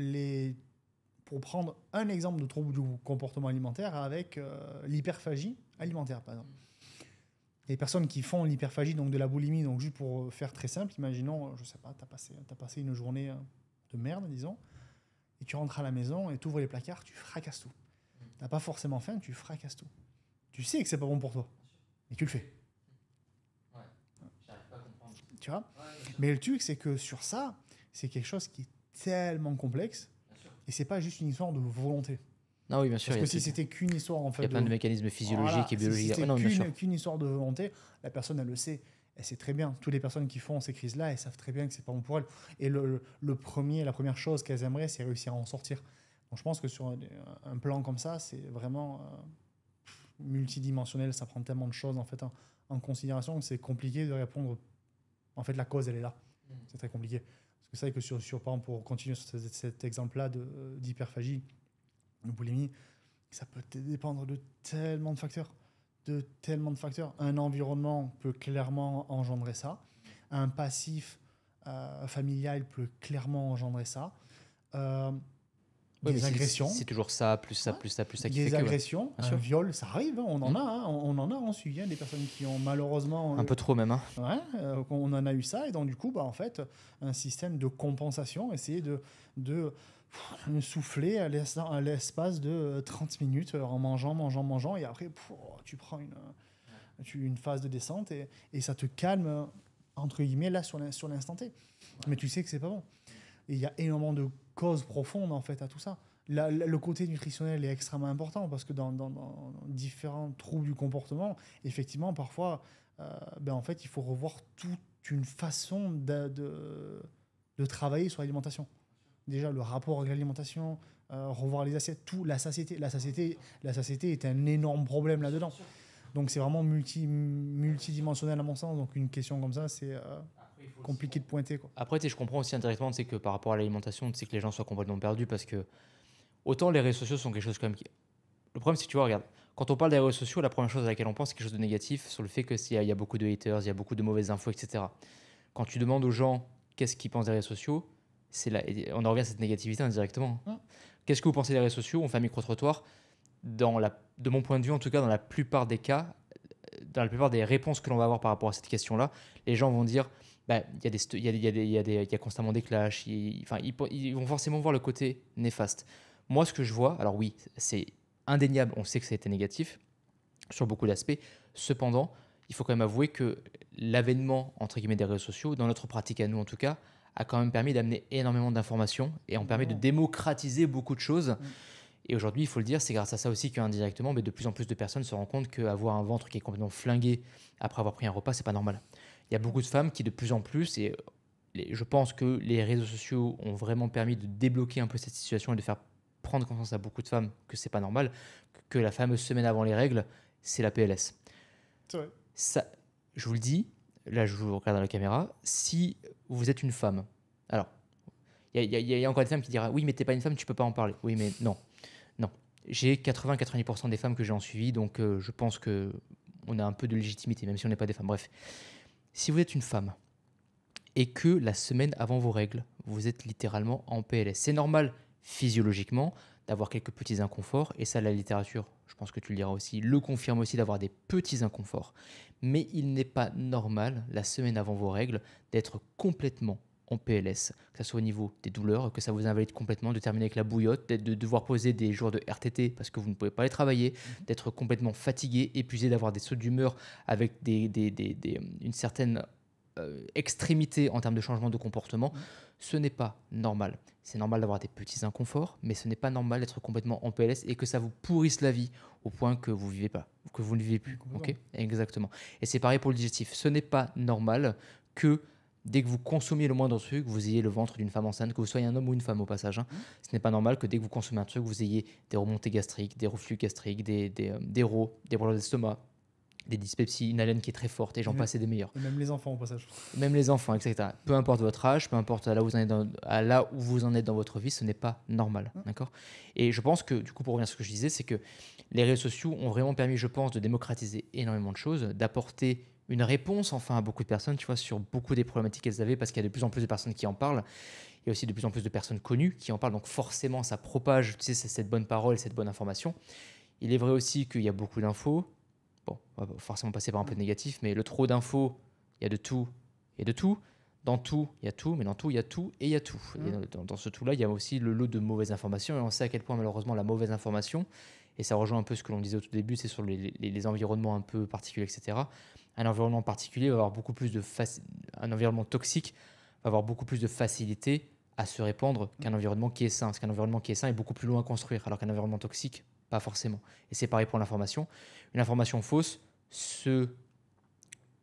pour prendre un exemple de trouble du comportement alimentaire avec l'hyperphagie alimentaire, par exemple. Les personnes qui font l'hyperphagie, donc de la boulimie, donc juste pour faire très simple, imaginons, je sais pas, t'as passé une journée de merde, disons, et tu rentres à la maison et tu ouvres les placards, tu fracasses tout. T'as pas forcément faim, tu fracasses tout. Tu sais que c'est pas bon pour toi, mais tu le fais. Ouais. J'arrive pas à comprendre. Tu vois ? Mais le truc, c'est que sur ça, c'est quelque chose qui est tellement complexe, et c'est pas juste une histoire de volonté. Non, oui, bien sûr. Parce que si c'était qu'une histoire, en fait, il y a plein de mécanismes physiologiques et biologiques. Si c'était qu'une histoire de volonté, la personne, elle le sait. Elle sait très bien. Toutes les personnes qui font ces crises-là, elles savent très bien que c'est pas bon pour elles. Et la première chose qu'elles aimeraient, c'est réussir à en sortir. Donc je pense que sur un plan comme ça, c'est vraiment multidimensionnel. Ça prend tellement de choses en fait en considération que c'est compliqué de répondre. En fait, la cause, elle est là. C'est très compliqué. Parce que c'est vrai que par exemple, pour continuer sur cet exemple-là d'hyperphagie, de boulimie, ça peut dépendre de tellement de facteurs. Un environnement peut clairement engendrer ça. Un passif familial peut clairement engendrer ça. Des agressions. C'est toujours ça, plus ça, plus ça, plus ça qui fait que... Des agressions, un viol, ça arrive. On en a. On en a en suivi des personnes qui ont malheureusement... un peu trop même. On en a eu ça. Et donc du coup, en fait, un système de compensation, essayer de souffler à l'espace de 30 minutes en mangeant. Et après, tu prends une phase de descente et ça te calme, entre guillemets, là, sur l'instant T. Mais tu sais que c'est pas bon. Et il y a énormément de causes profondes, en fait, à tout ça. Le côté nutritionnel est extrêmement important parce que dans différents troubles du comportement, effectivement, parfois, en fait, il faut revoir toute une façon de travailler sur l'alimentation. Déjà, le rapport avec l'alimentation, revoir les assiettes, la satiété. La satiété est un énorme problème là-dedans. Donc, c'est vraiment multidimensionnel à mon sens. Donc, une question comme ça, c'est... compliqué de pointer, quoi. Après, tu sais, je comprends aussi indirectement, tu sais, que par rapport à l'alimentation, tu sais, que les gens soient complètement perdus parce que autant les réseaux sociaux sont quelque chose quand même qui... Le problème, c'est que tu vois, regarde, quand on parle des réseaux sociaux, la première chose à laquelle on pense, c'est quelque chose de négatif sur le fait qu'il y a beaucoup de haters, il y a beaucoup de mauvaises infos, etc. Quand tu demandes aux gens qu'est-ce qu'ils pensent des réseaux sociaux, on en revient à cette négativité indirectement. Hum. Qu'est-ce que vous pensez des réseaux sociaux? On fait un micro-trottoir. De mon point de vue, en tout cas, dans la plupart des cas, dans la plupart des réponses que l'on va avoir par rapport à cette question-là, les gens vont dire bah, il y a constamment des clashs, ils vont forcément voir le côté néfaste. Moi, ce que je vois, alors oui, c'est indéniable, on sait que ça a été négatif sur beaucoup d'aspects. Cependant, il faut quand même avouer que l'avènement entre guillemets des réseaux sociaux, dans notre pratique à nous en tout cas, a quand même permis d'amener énormément d'informations et on permet de démocratiser beaucoup de choses. Et aujourd'hui, il faut le dire, c'est grâce à ça aussi qu'indirectement, mais de plus en plus de personnes se rendent compte qu'avoir un ventre qui est complètement flingué après avoir pris un repas, c'est pas normal. Il y a beaucoup de femmes qui de plus en plus, et je pense que les réseaux sociaux ont vraiment permis de débloquer un peu cette situation et de faire prendre conscience à beaucoup de femmes que c'est pas normal, que la fameuse semaine avant les règles, c'est la PLS. C'est vrai. Ça, je vous le dis, là je vous regarde dans la caméra, si vous êtes une femme, alors il y a encore des femmes qui diront oui mais t'es pas une femme, tu peux pas en parler. Oui mais non. J'ai 80-90% des femmes que j'ai en suivi, donc je pense qu'on a un peu de légitimité, même si on n'est pas des femmes. Bref, si vous êtes une femme et que la semaine avant vos règles, vous êtes littéralement en PLS, c'est normal physiologiquement d'avoir quelques petits inconforts, et ça la littérature, je pense que tu le diras aussi, le confirme aussi d'avoir des petits inconforts. Mais il n'est pas normal, la semaine avant vos règles, d'être complètement en PLS, que ce soit au niveau des douleurs, que ça vous invalide complètement, de terminer avec la bouillotte, de devoir poser des jours de RTT parce que vous ne pouvez pas les travailler, d'être complètement fatigué, épuisé, d'avoir des sauts d'humeur avec une certaine extrémité en termes de changement de comportement. Ce n'est pas normal. C'est normal d'avoir des petits inconforts, mais ce n'est pas normal d'être complètement en PLS et que ça vous pourrisse la vie au point que vous vivez pas, que vous ne vivez plus. Ok, exactement. Et c'est pareil pour le digestif. Ce n'est pas normal que dès que vous consommiez le moindre truc, vous ayez le ventre d'une femme enceinte, que vous soyez un homme ou une femme au passage. Hein. Ce n'est pas normal que dès que vous consommez un truc, vous ayez des remontées gastriques, des reflux gastriques, des RO, des problèmes d'estomac, des dyspepsies, une haleine qui est très forte, et j'en passe et des meilleurs. Et même les enfants au passage. Même les enfants, etc. Peu importe votre âge, peu importe là où vous en êtes dans votre vie, ce n'est pas normal. D'accord ? Et je pense que, du coup, pour revenir à ce que je disais, c'est que les réseaux sociaux ont vraiment permis, je pense, de démocratiser énormément de choses, d'apporter une réponse enfin à beaucoup de personnes, tu vois, sur beaucoup des problématiques qu'elles avaient, parce qu'il y a de plus en plus de personnes qui en parlent. Il y a aussi de plus en plus de personnes connues qui en parlent, donc forcément ça propage, tu sais, cette bonne parole, cette bonne information. Il est vrai aussi qu'il y a beaucoup d'infos. Bon, on va forcément passer par un peu de négatif, mais le trop d'infos, il y a de tout et de tout. Dans tout, il y a tout, mais dans tout, il y a tout et il y a tout. Et dans ce tout-là, il y a aussi le lot de mauvaises informations, et on sait à quel point malheureusement la mauvaise information, et ça rejoint un peu ce que l'on disait au tout début, c'est sur les environnements un peu particuliers, etc. Un environnement particulier va avoir beaucoup plus un environnement toxique va avoir beaucoup plus de facilité à se répandre qu'un environnement qui est sain. Parce qu'un environnement qui est sain est beaucoup plus long à construire, alors qu'un environnement toxique, pas forcément. Et c'est pareil pour l'information. Une information fausse se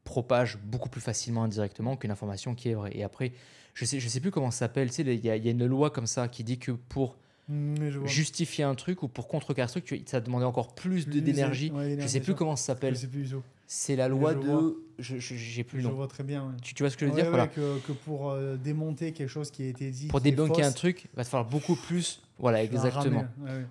propage beaucoup plus facilement indirectement qu'une information qui est vraie. Et après, je sais plus comment ça s'appelle. Tu sais, il y a une loi comme ça qui dit que pour justifier un truc ou pour contrecarrer un truc, ça demandait encore plus d'énergie. Je sais plus comment ça s'appelle. C'est la loi de... J'ai plus le nom. Je vois très bien. Ouais. Tu vois ce que je veux dire, voilà. Que pour démonter quelque chose qui a été dit... Pour débunker un truc, il va te falloir beaucoup plus... Voilà, exactement.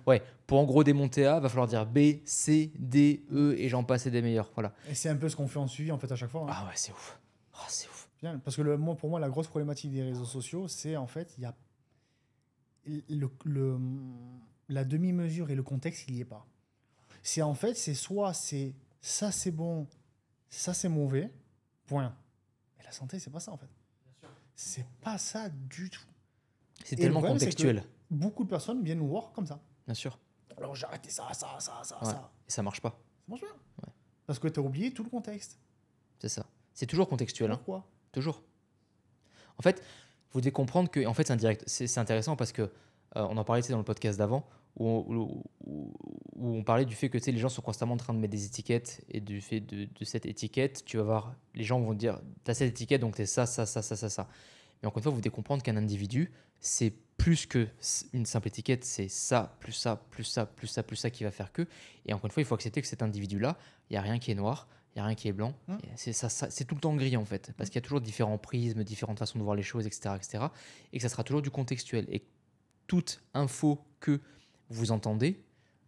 Ouais, pour en gros démonter A, il va falloir dire B, C, D, E et j'en passe et des meilleurs. Voilà. Et c'est un peu ce qu'on fait en suivi en fait à chaque fois. Hein. Ah ouais, c'est ouf. Oh, c'est ouf. Bien, parce que pour moi, la grosse problématique des réseaux sociaux, c'est en fait, il y a la demi-mesure et le contexte, il n'y est pas. C'est en fait, c'est soit c'est ça c'est bon, ça c'est mauvais, point. Mais la santé, c'est pas ça en fait. C'est pas ça du tout. C'est tellement contextuel. Beaucoup de personnes viennent nous voir comme ça. Bien sûr. Alors j'ai arrêté ça. Et ça marche pas. Ça marche pas. Ouais. Parce que tu as oublié tout le contexte. C'est ça. C'est toujours contextuel. Pourquoi hein. Toujours. En fait, vous devez comprendre que en fait, c'est intéressant parce que on en parlait dans le podcast d'avant où on parlait du fait que les gens sont constamment en train de mettre des étiquettes et du fait de cette étiquette, tu vas voir, les gens vont dire tu as cette étiquette donc tu es ça. Mais encore une fois, vous devez comprendre qu'un individu, c'est plus qu'une simple étiquette, c'est ça, plus ça qui va faire que. Et encore une fois, il faut accepter que cet individu-là, il n'y a rien qui est noir, il n'y a rien qui est blanc. Et c'est tout le temps gris en fait, parce qu'il y a toujours différents prismes, différentes façons de voir les choses, etc., etc. Et que ça sera toujours du contextuel. Et toute info que vous entendez,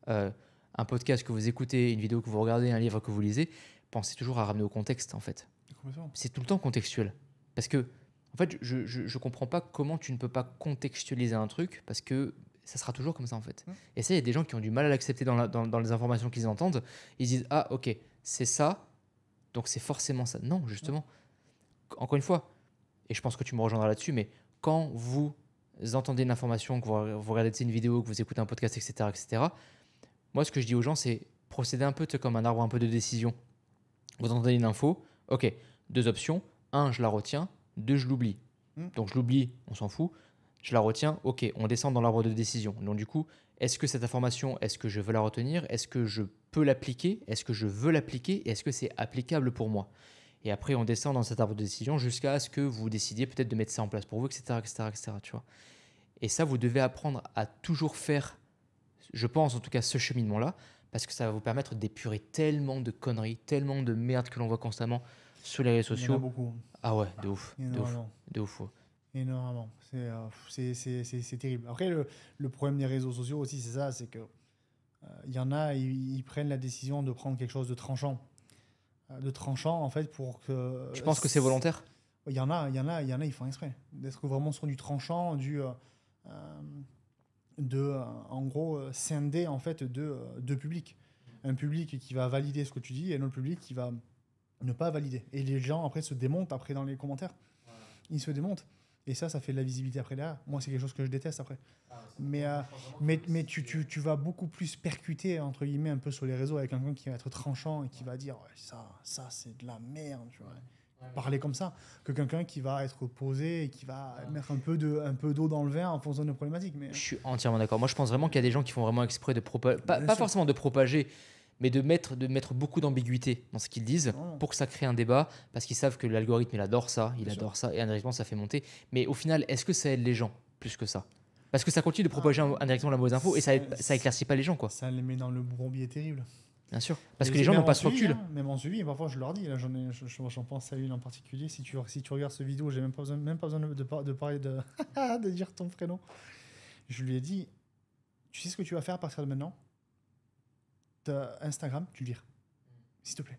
un podcast que vous écoutez, une vidéo que vous regardez, un livre que vous lisez, pensez toujours à ramener au contexte en fait. C'est tout le temps contextuel. Parce que, en fait, je comprends pas comment tu ne peux pas contextualiser un truc, parce que ça sera toujours comme ça en fait. Et ça, il y a des gens qui ont du mal à l'accepter dans les informations qu'ils entendent. Ils disent, ah ok, c'est ça, donc c'est forcément ça. Non, justement. Encore une fois, et je pense que tu me rejoindras là-dessus, mais quand vous entendez une information, que vous regardez une vidéo, que vous écoutez un podcast, etc., moi, ce que je dis aux gens, c'est procéder un peu comme un arbre un peu de décision. Vous entendez une info, ok, 2 options. 1, je la retiens. 2, je l'oublie. Donc je l'oublie, on s'en fout. Je la retiens, ok, on descend dans l'arbre de décision. Donc du coup, est-ce que cette information, est-ce que je veux la retenir? Est-ce que je peux l'appliquer? Est-ce que je veux l'appliquer? Est-ce que c'est applicable pour moi? Et après, on descend dans cet arbre de décision jusqu'à ce que vous décidiez peut-être de mettre ça en place pour vous, etc., etc., etc., tu vois. Et ça, vous devez apprendre à toujours faire, je pense en tout cas, ce cheminement-là, parce que ça va vous permettre d'épurer tellement de conneries, tellement de merde que l'on voit constamment sur les réseaux sociaux. Il y en a beaucoup. Ah ouais, de ouf. Énormément. De ouf. Ouais. Énormément. C'est terrible. Après, le problème des réseaux sociaux aussi, c'est ça, c'est que y en a, ils prennent la décision de prendre quelque chose de tranchant. En fait, pour que... Tu penses que c'est volontaire? Il y en a, ils font exprès. D'être vraiment sur du tranchant, en gros, scinder en fait deux publics. Un public qui va valider ce que tu dis et un autre public qui va ne pas valider. Et les gens, après, se démontent après dans les commentaires. Ils se démontent. Et ça fait de la visibilité après derrière. Moi, c'est quelque chose que je déteste après. Mais tu vas beaucoup plus percuter, entre guillemets, un peu sur les réseaux avec quelqu'un qui va être tranchant et qui va dire ouais, ça c'est de la merde, tu vois. Parler comme ça, que quelqu'un qui va être posé et qui va mettre un peu d'eau dans le vin en fonction de problématiques. Mais... Je suis entièrement d'accord. Moi, je pense vraiment qu'il y a des gens qui font vraiment exprès de propager, pas forcément de propager, mais de mettre beaucoup d'ambiguïté dans ce qu'ils disent pour que ça crée un débat, parce qu'ils savent que l'algorithme, il adore ça, et indirectement, ça fait monter. Mais au final, est-ce que ça aide les gens plus que ça? Parce que ça continue de propager indirectement la mauvaise info et ça éclaircit pas les gens, quoi. Ça les met dans le bourbier terrible. Bien sûr, parce que les gens n'ont pas ce recul. Même en suivi, parfois je leur dis, là, j'en pense à une en particulier, si tu regardes ce vidéo, j'ai même pas besoin de parler de dire ton prénom. Je lui ai dit, tu sais ce que tu vas faire à partir de maintenant? Instagram, tu le vires. S'il te plaît,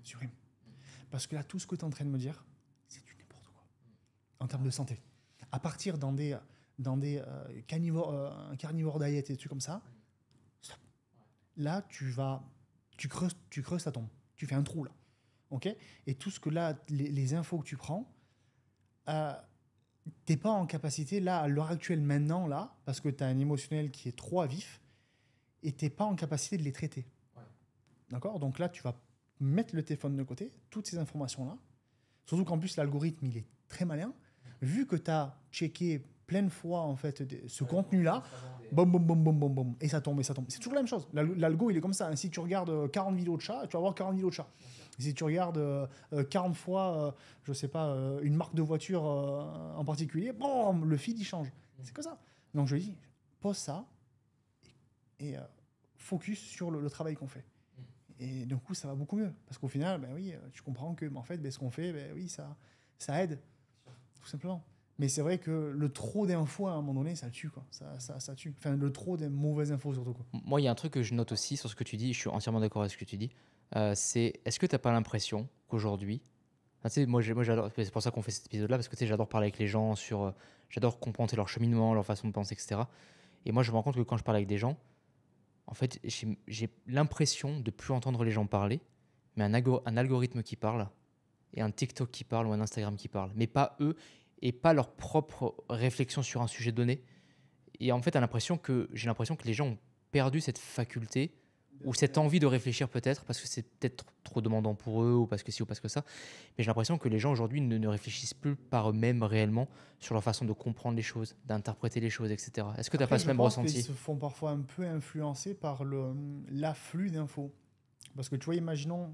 supprime. Parce que là, tout ce que tu es en train de me dire, c'est du n'importe quoi. En termes de santé. À partir dans des carnivores diet et des trucs comme ça, stop. Là, tu creuses ta tombe. Tu fais un trou là. Ok? Et tout ce que là, les infos que tu prends, t'es pas en capacité, là, à l'heure actuelle, maintenant, là, parce que tu as un émotionnel qui est trop à vif, et t'es pas en capacité de les traiter. D'accord? Donc là, tu vas mettre le téléphone de côté, toutes ces informations-là. Surtout qu'en plus, l'algorithme, il est très malin. Vu que tu as checké plein de fois, en fait, ce contenu-là, boum, boum, boum, boum, boum, boum, et ça tombe. C'est toujours la même chose. L'algo, il est comme ça. Si tu regardes 40 vidéos de chats, tu vas avoir 40 vidéos de chats. Si tu regardes 40 fois, je sais pas, une marque de voiture en particulier, boum, le feed, il change. C'est comme ça. Donc, je dis, pose ça et focus sur le travail qu'on fait. Et du coup, ça va beaucoup mieux. Parce qu'au final, ben oui, tu comprends que en fait, ben, ce qu'on fait, ben oui, ça aide. Tout simplement. Mais c'est vrai que le trop d'infos, à un moment donné, ça tue, quoi. Ça tue. Enfin, le trop de mauvaises infos, surtout, quoi. Moi, il y a un truc que je note aussi sur ce que tu dis, je suis entièrement d'accord avec ce que tu dis, c'est est-ce que tu n'as pas l'impression qu'aujourd'hui, enfin, tu sais, moi j'adore, c'est pour ça qu'on fait cet épisode-là, parce que tu sais, j'adore parler avec les gens, j'adore comprendre leur cheminement, leur façon de penser, etc. Et moi, je me rends compte que quand je parle avec des gens, en fait, j'ai l'impression de plus entendre les gens parler, mais un algorithme qui parle, et un TikTok qui parle, ou un Instagram qui parle, mais pas eux, et pas leur propre réflexion sur un sujet donné. Et en fait, j'ai l'impression que les gens ont perdu cette faculté, ou cette envie de réfléchir peut-être, parce que c'est peut-être trop demandant pour eux, ou parce que ci, ou parce que ça. Mais j'ai l'impression que les gens aujourd'hui ne réfléchissent plus par eux-mêmes réellement sur leur façon de comprendre les choses, d'interpréter les choses, etc. Est-ce que tu n'as pas ce même ressenti? Ils se font parfois un peu influencer par l'afflux d'infos. Parce que tu vois, imaginons,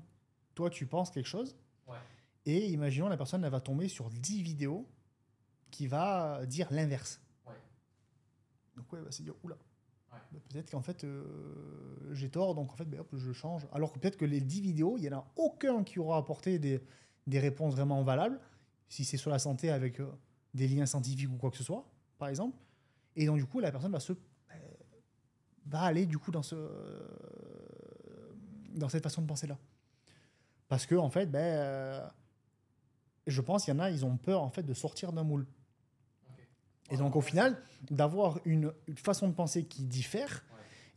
toi tu penses quelque chose, et imaginons la personne elle va tomber sur 10 vidéos qui va dire l'inverse. Donc ouais, elle va se dire, oula, Peut-être qu'en fait, j'ai tort, donc en fait, hop, je change. Alors que peut-être que les 10 vidéos, il n'y en a aucun qui aura apporté des réponses vraiment valables, si c'est sur la santé avec des liens scientifiques ou quoi que ce soit, par exemple. Et donc, du coup, la personne va aller du coup dans cette façon de penser-là. Parce que, en fait, je pense qu'il y en a, ils ont peur en fait, de sortir d'un moule. Et donc, au final, d'avoir une façon de penser qui diffère,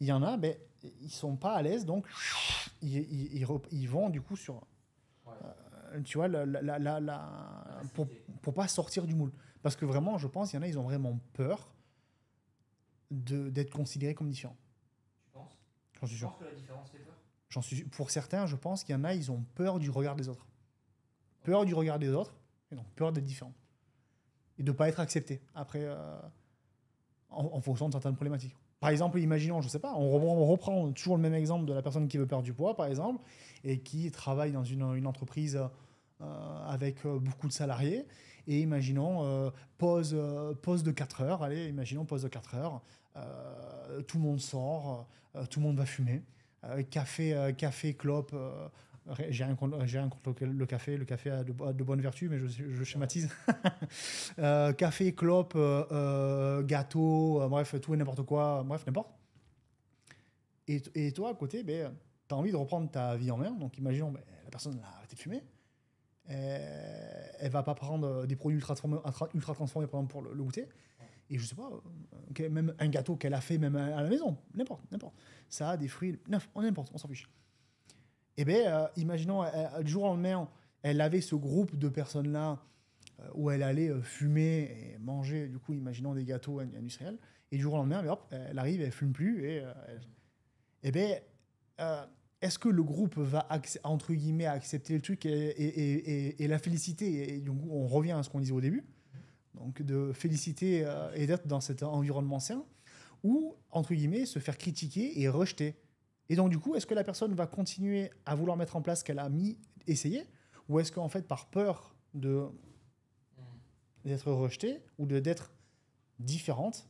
il y en a, ils ne sont pas à l'aise, donc ils vont du coup sur. Tu vois, pour pas sortir du moule. Parce que vraiment, je pense qu'il y en a, ils ont vraiment peur d'être considérés comme différents. Tu penses? J'en suis sûr. Tu penses que la différence fait peur? Pour certains, je pense qu'il y en a, ils ont peur du regard des autres. Peur du regard des autres, et donc peur d'être différent. Et de ne pas être accepté après, en fonction de certaines problématiques. Par exemple, imaginons, je ne sais pas, on reprend toujours le même exemple de la personne qui veut perdre du poids, par exemple, et qui travaille dans une entreprise avec beaucoup de salariés. Et imaginons, pause de 4 heures, allez, imaginons pause de 4 heures, tout le monde sort, tout le monde va fumer, café, clope, j'ai rien contre le café. Le café a de bonnes vertus, mais je schématise. Café, clope, gâteau, bref, tout et n'importe quoi, bref, n'importe. Et toi, à côté, tu as envie de reprendre ta vie en main. Donc, imaginons, la personne a arrêté de fumer. Elle va pas prendre des produits ultra transformés par exemple, pour le goûter. Et je sais pas, même un gâteau qu'elle a fait même à la maison, n'importe. Ça a des fruits, n'importe, on s'en fiche. Et imaginons, du jour au lendemain, elle avait ce groupe de personnes-là où elle allait fumer et manger, du coup, imaginons des gâteaux industriels. Et du jour au lendemain, hop, elle arrive, elle fume plus. Est-ce que le groupe va, entre guillemets, accepter le truc et la féliciter? Et du coup, on revient à ce qu'on disait au début. Donc, de féliciter et d'être dans cet environnement sain. Ou, entre guillemets, se faire critiquer et rejeter. Et donc, du coup, est-ce que la personne va continuer à vouloir mettre en place ce qu'elle a essayé, ou est-ce qu'en fait, par peur d'être rejetée ou d'être différente,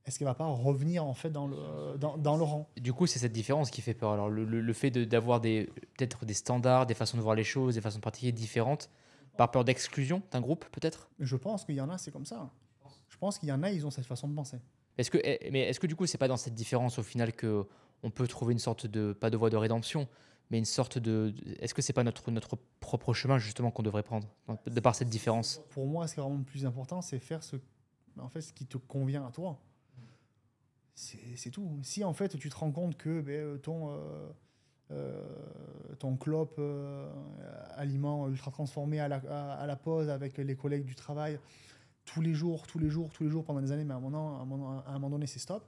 est-ce qu'elle va pas revenir en fait dans le rang? Du coup, c'est cette différence qui fait peur. Alors, le fait d'avoir peut-être des standards, des façons de voir les choses, des façons de pratiquer différentes, par peur d'exclusion d'un groupe, peut-être? Je pense qu'il y en a, c'est comme ça. Je pense qu'il y en a, ils ont cette façon de penser. Est-ce que du coup, c'est pas dans cette différence au final que on peut trouver une sorte de, pas de voie de rédemption, mais une sorte est-ce que c'est pas notre propre chemin justement qu'on devrait prendre, de par cette différence? Pour moi, ce qui est vraiment le plus important, c'est faire ce qui te convient à toi. C'est tout. Si en fait tu te rends compte que ton clope aliment ultra transformé à la pause avec les collègues du travail tous les jours pendant des années, mais à un moment donné c'est stop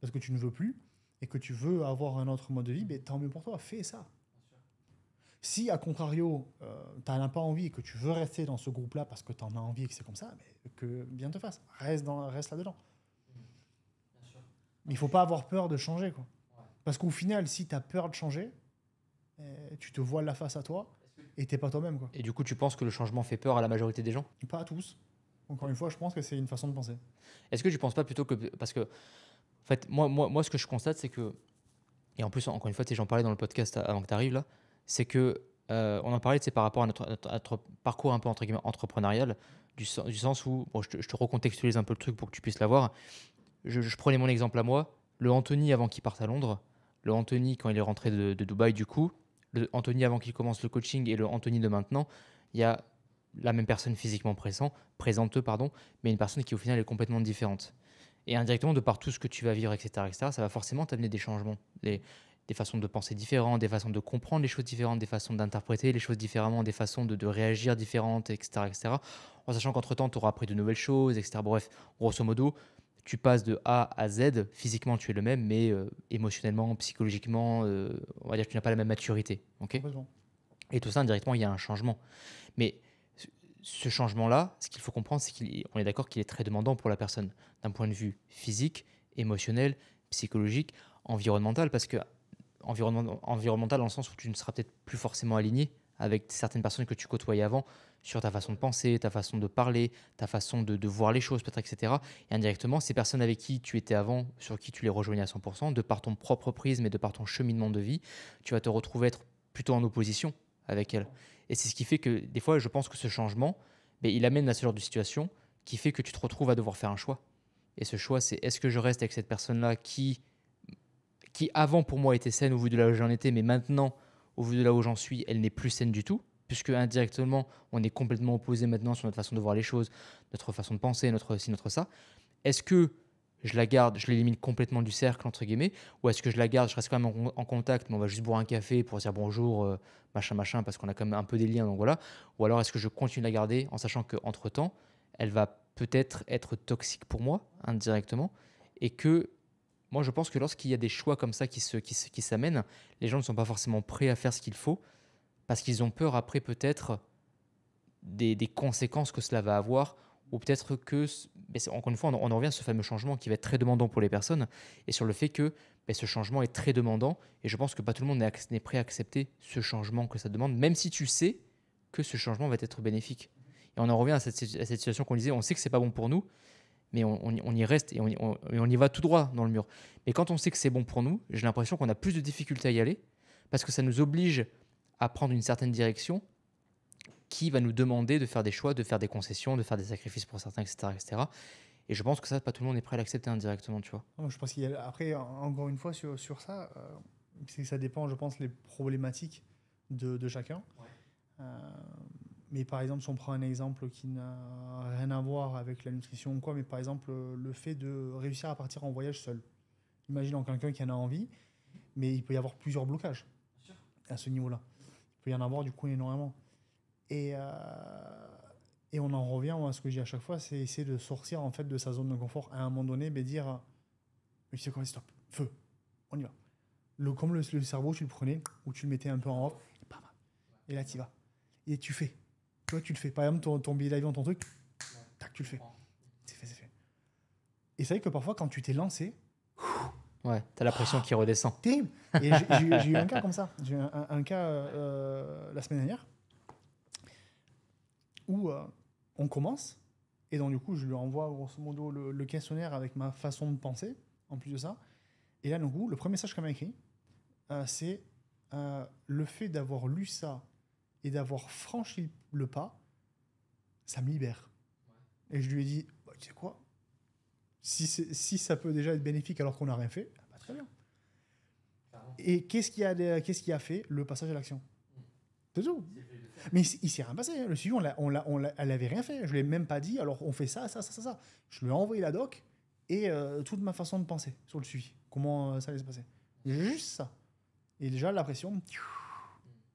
parce que tu ne veux plus et que tu veux avoir un autre mode de vie, tant mieux pour toi, fais ça. Si, à contrario, tu n'en as pas envie et que tu veux rester dans ce groupe-là parce que tu en as envie et que c'est comme ça, que bien te fasse. Reste là-dedans. Mais il ne faut pas avoir peur de changer, quoi. Parce qu'au final, si tu as peur de changer, tu te voiles la face à toi et tu n'es pas toi-même, quoi. Et du coup, tu penses que le changement fait peur à la majorité des gens? Pas à tous. Encore une fois, je pense que c'est une façon de penser. Est-ce que tu ne penses pas plutôt que... Parce que, en fait, moi, ce que je constate, c'est que... Et en plus, encore une fois, j'en parlais dans le podcast avant que tu arrives là, c'est que on en parlait, c'est par rapport à notre parcours un peu entre guillemets entrepreneurial, du sens où, bon, je te recontextualise un peu le truc pour que tu puisses l'avoir. Je prenais mon exemple à moi, le Anthony avant qu'il parte à Londres, le Anthony quand il est rentré de Dubaï du coup, le Anthony avant qu'il commence le coaching et le Anthony de maintenant, il y a la même personne physiquement présente, mais une personne qui au final est complètement différente. Et indirectement, de par tout ce que tu vas vivre, etc., ça va forcément t'amener des changements. Des façons de penser différentes, des façons de comprendre les choses différentes, des façons d'interpréter les choses différemment, des façons de réagir différentes, etc. En sachant qu'entre-temps, tu auras appris de nouvelles choses, etc. Bref, grosso modo, tu passes de A à Z. Physiquement, tu es le même, mais émotionnellement, psychologiquement, on va dire que tu n'as pas la même maturité. Okay, et tout ça, indirectement, il y a un changement. Mais ce changement-là, ce qu'il faut comprendre, c'est qu'on est d'accord qu'il est très demandant pour la personne, d'un point de vue physique, émotionnel, psychologique, environnemental, parce que environnemental dans le sens où tu ne seras peut-être plus forcément aligné avec certaines personnes que tu côtoyais avant sur ta façon de penser, ta façon de parler, ta façon de voir les choses, peut-être, etc. Et indirectement, ces personnes avec qui tu étais avant, sur qui tu les rejoignais à 100%, de par ton propre prisme et de par ton cheminement de vie, tu vas te retrouver être plutôt en opposition avec elles. Et c'est ce qui fait que des fois, je pense que ce changement, ben, il amène à ce genre de situation qui fait que tu te retrouves à devoir faire un choix. Et ce choix, c'est est-ce que je reste avec cette personne-là qui avant pour moi était saine au vu de là où j'en étais, mais maintenant, au vu de là où j'en suis, elle n'est plus saine du tout, puisque indirectement, on est complètement opposés maintenant sur notre façon de voir les choses, notre façon de penser, notre ci, notre ça. Est-ce que je la garde, je l'élimine complètement du cercle, entre guillemets, ou est-ce que je la garde, je reste quand même en contact, mais on va juste boire un café pour dire bonjour, machin, machin, parce qu'on a quand même un peu des liens, donc voilà. Ou alors est-ce que je continue de la garder en sachant qu'entre-temps, elle va peut-être être toxique pour moi, indirectement, et que moi, je pense que lorsqu'il y a des choix comme ça qui s'amènent, les gens ne sont pas forcément prêts à faire ce qu'il faut parce qu'ils ont peur après peut-être des conséquences que cela va avoir ou peut-être que, mais encore une fois, on en revient à ce fameux changement qui va être très demandant pour les personnes et sur le fait que ce changement est très demandant et je pense que pas tout le monde n'est prêt à accepter ce changement que ça demande, même si tu sais que ce changement va être bénéfique. Et on en revient à cette situation qu'on disait, on sait que c'est pas bon pour nous, mais on y reste et on y va tout droit dans le mur. Mais quand on sait que c'est bon pour nous, j'ai l'impression qu'on a plus de difficultés à y aller parce que ça nous oblige à prendre une certaine direction qui va nous demander de faire des choix, de faire des concessions, de faire des sacrifices pour certains, etc. etc. Et je pense que ça, pas tout le monde est prêt à l'accepter indirectement, tu vois. Non, je pense qu'il y a, après, encore une fois, sur ça, c'est que ça dépend, je pense, les problématiques de chacun. Euh, mais par exemple, si on prend un exemple qui n'a rien à voir avec la nutrition ou quoi, mais par exemple, le fait de réussir à partir en voyage seul. Imaginons quelqu'un qui en a envie, mais il peut y avoir plusieurs blocages à ce niveau-là. Il peut y en avoir du coup énormément. Et, et on en revient à ce que je dis à chaque fois, c'est essayer de sortir en fait de sa zone de confort à un moment donné, mais dire, mais tu sais quoi, stop, feu, on y va. Comme le cerveau, tu le prenais, ou tu le mettais un peu en off, et là tu y vas. Et tu fais. Toi, tu le fais. Par exemple, ton billet d'avion, ton truc, tac, tu le fais. C'est fait, c'est fait. Et c'est vrai que parfois, quand tu t'es lancé, ouais, t'as la pression qui redescend. Terrible. Et j'ai eu un cas comme ça. J'ai eu un cas la semaine dernière où on commence et donc du coup je lui envoie grosso modo le questionnaire avec ma façon de penser en plus de ça. Et là, du coup, le premier message qu'elle m'a écrit, c'est le fait d'avoir lu ça et d'avoir franchi le pas, ça me libère. Et je lui ai dit, bah, tu sais quoi, si ça peut déjà être bénéfique alors qu'on n'a rien fait, bah, très bien. Et qu'est-ce qui a fait le passage à l'action? C'est tout. Mais il s'est rien passé. Le suivi, elle n'avait rien fait. Je lui ai même pas dit, alors on fait ça, ça, ça, ça, ça. Je lui ai envoyé la doc et toute ma façon de penser sur le suivi. Comment ça allait se passer. Juste ça. Et déjà, la pression,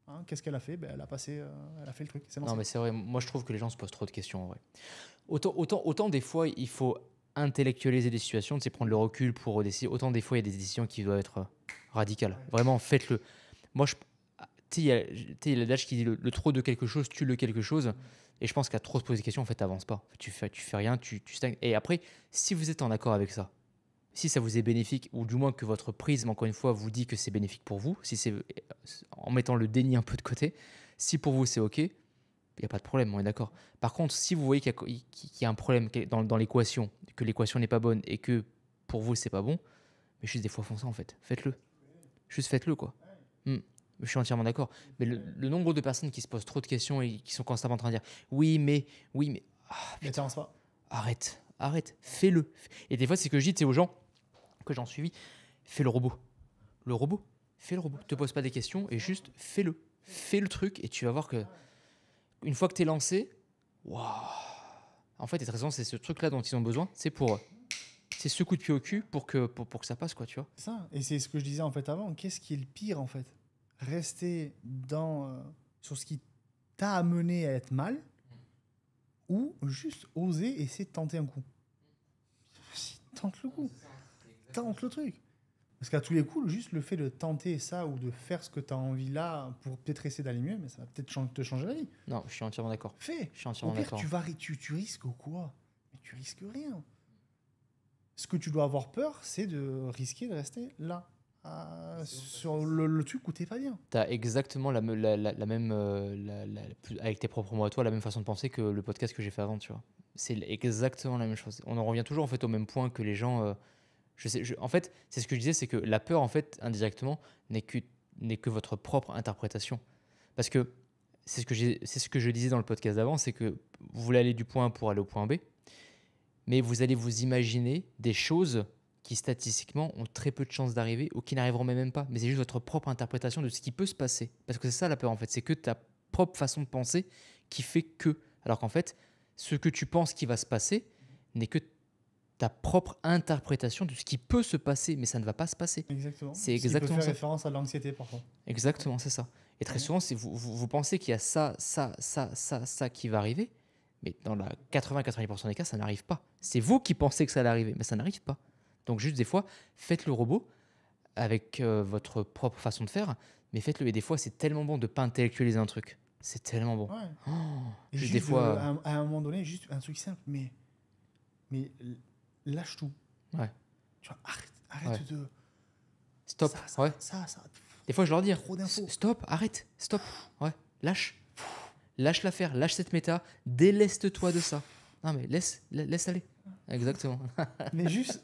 hein, qu'est-ce qu'elle a fait? Ben, elle a fait le truc. C'est non, mais c'est vrai. Moi, je trouve que les gens se posent trop de questions en vrai. Autant des fois, il faut intellectualiser des situations, c'est prendre le recul pour décider. Autant des fois, il y a des décisions qui doivent être radicales. Vraiment, faites-le. Moi, tu sais, il y a l'adage qui dit le trop de quelque chose tue le quelque chose. Et je pense qu'à trop se poser des questions, en fait, t'avances pas. Tu fais rien, tu stagnes. Et après, si vous êtes en accord avec ça, si ça vous est bénéfique, ou du moins que votre prisme, encore une fois, vous dit que c'est bénéfique pour vous, si c'est en mettant le déni un peu de côté, si pour vous c'est OK, il n'y a pas de problème, on est d'accord. Par contre, si vous voyez qu'il y a un problème dans l'équation, que l'équation n'est pas bonne et que pour vous c'est pas bon, mais juste des fois foncez en fait. Faites-le. Juste faites-le quoi. Je suis entièrement d'accord. Mais le nombre de personnes qui se posent trop de questions et qui sont constamment en train de dire oui, mais. Ah, mais t'avances pas. Arrête, fais-le. Et des fois, c'est ce que je dis aux gens que j'en suivi, fais le robot. Fais le robot. Te pose pas des questions et juste fais-le. Fais le truc et tu vas voir que une fois que tu es lancé, waouh. En fait, les raisons, c'est ce truc-là dont ils ont besoin. C'est ce coup de pied au cul pour que ça passe, quoi, tu vois. C'est ça. Et c'est ce que je disais en fait avant. Qu'est-ce qui est le pire en fait? Rester sur ce qui t'a amené à être mal ou juste oser essayer de tenter un coup. Tente le coup. Tente le truc. Parce qu'à tous les coups, juste le fait de tenter ça ou de faire ce que tu as envie là pour peut-être essayer d'aller mieux, mais ça va peut-être te changer la vie. Non, je suis entièrement d'accord. Fais. Je suis entièrement Au pire, d'accord. tu risques quoi? Mais tu risques rien. Ce que tu dois avoir peur, c'est de risquer de rester là, sur le truc où t'es pas bien. Tu as exactement la même, avec tes propres mots à toi, la même façon de penser que le podcast que j'ai fait avant, tu vois. C'est exactement la même chose. On en revient toujours en fait au même point que les gens. En fait, c'est ce que je disais, c'est que la peur, en fait, indirectement, n'est que votre propre interprétation. Parce que c'est ce que je disais dans le podcast d'avant, c'est que vous voulez aller du point A pour aller au point B, mais vous allez vous imaginer des choses qui statistiquement ont très peu de chances d'arriver ou qui n'arriveront même pas. Mais c'est juste votre propre interprétation de ce qui peut se passer. Parce que c'est ça la peur en fait, c'est que ta propre façon de penser qui fait que. Alors qu'en fait, ce que tu penses qui va se passer n'est que ta propre interprétation de ce qui peut se passer, mais ça ne va pas se passer. Exactement. C'est Ce qui peut exactement faire ça. référence à l'anxiété parfois. Exactement, c'est ça. Et très souvent, vous pensez qu'il y a ça qui va arriver, mais dans la 80-90% des cas, ça n'arrive pas. C'est vous qui pensez que ça va arriver, mais ça n'arrive pas. Donc juste des fois, faites le robot avec votre propre façon de faire, mais faites-le. Et des fois, c'est tellement bon de ne pas intellectualiser un truc. C'est tellement bon. Ouais. Oh, Et juste juste des fois... à un moment donné, juste un truc simple, mais lâche tout. Ouais. Tu vois, arrête Ouais. de. Stop. Ça. Ouais. Des fois, je leur dis, Trop d'infos. stop, arrête, stop. Ouais. Lâche. Lâche l'affaire, lâche cette méta, déleste-toi de ça. Non, mais laisse aller. Exactement. Mais juste.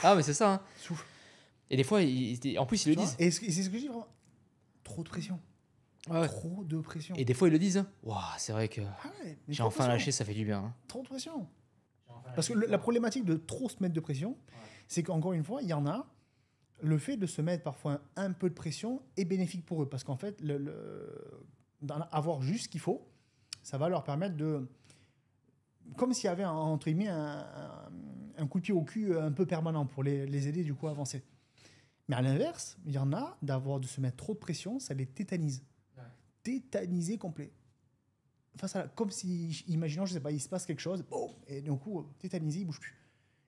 Ah, mais c'est ça. Hein. Souffle. Et des fois, en plus, ils le Tu vois, disent. et c'est ce que je dis vraiment. Trop de pression. Ouais. Trop de pression. Et des fois, ils le disent. Hein. Waouh, c'est vrai que Ah ouais, mais j'ai trop de enfin pression. lâché, ça fait du bien. Hein. Trop de pression. Parce que la problématique de trop se mettre de pression, c'est qu'encore une fois, il y en a, le fait de se mettre parfois un peu de pression est bénéfique pour eux. Parce qu'en fait, avoir juste ce qu'il faut, ça va leur permettre de. Comme s'il y avait, entre guillemets, un coup de pied au cul un peu permanent pour les aider du coup à avancer. Mais à l'inverse, il y en a, de se mettre trop de pression, ça les tétanise. Ouais. Tétanisé complet. Face à comme si, imaginons, je sais pas, il se passe quelque chose, boum, et d'un coup, tétanisé, ils bougent plus.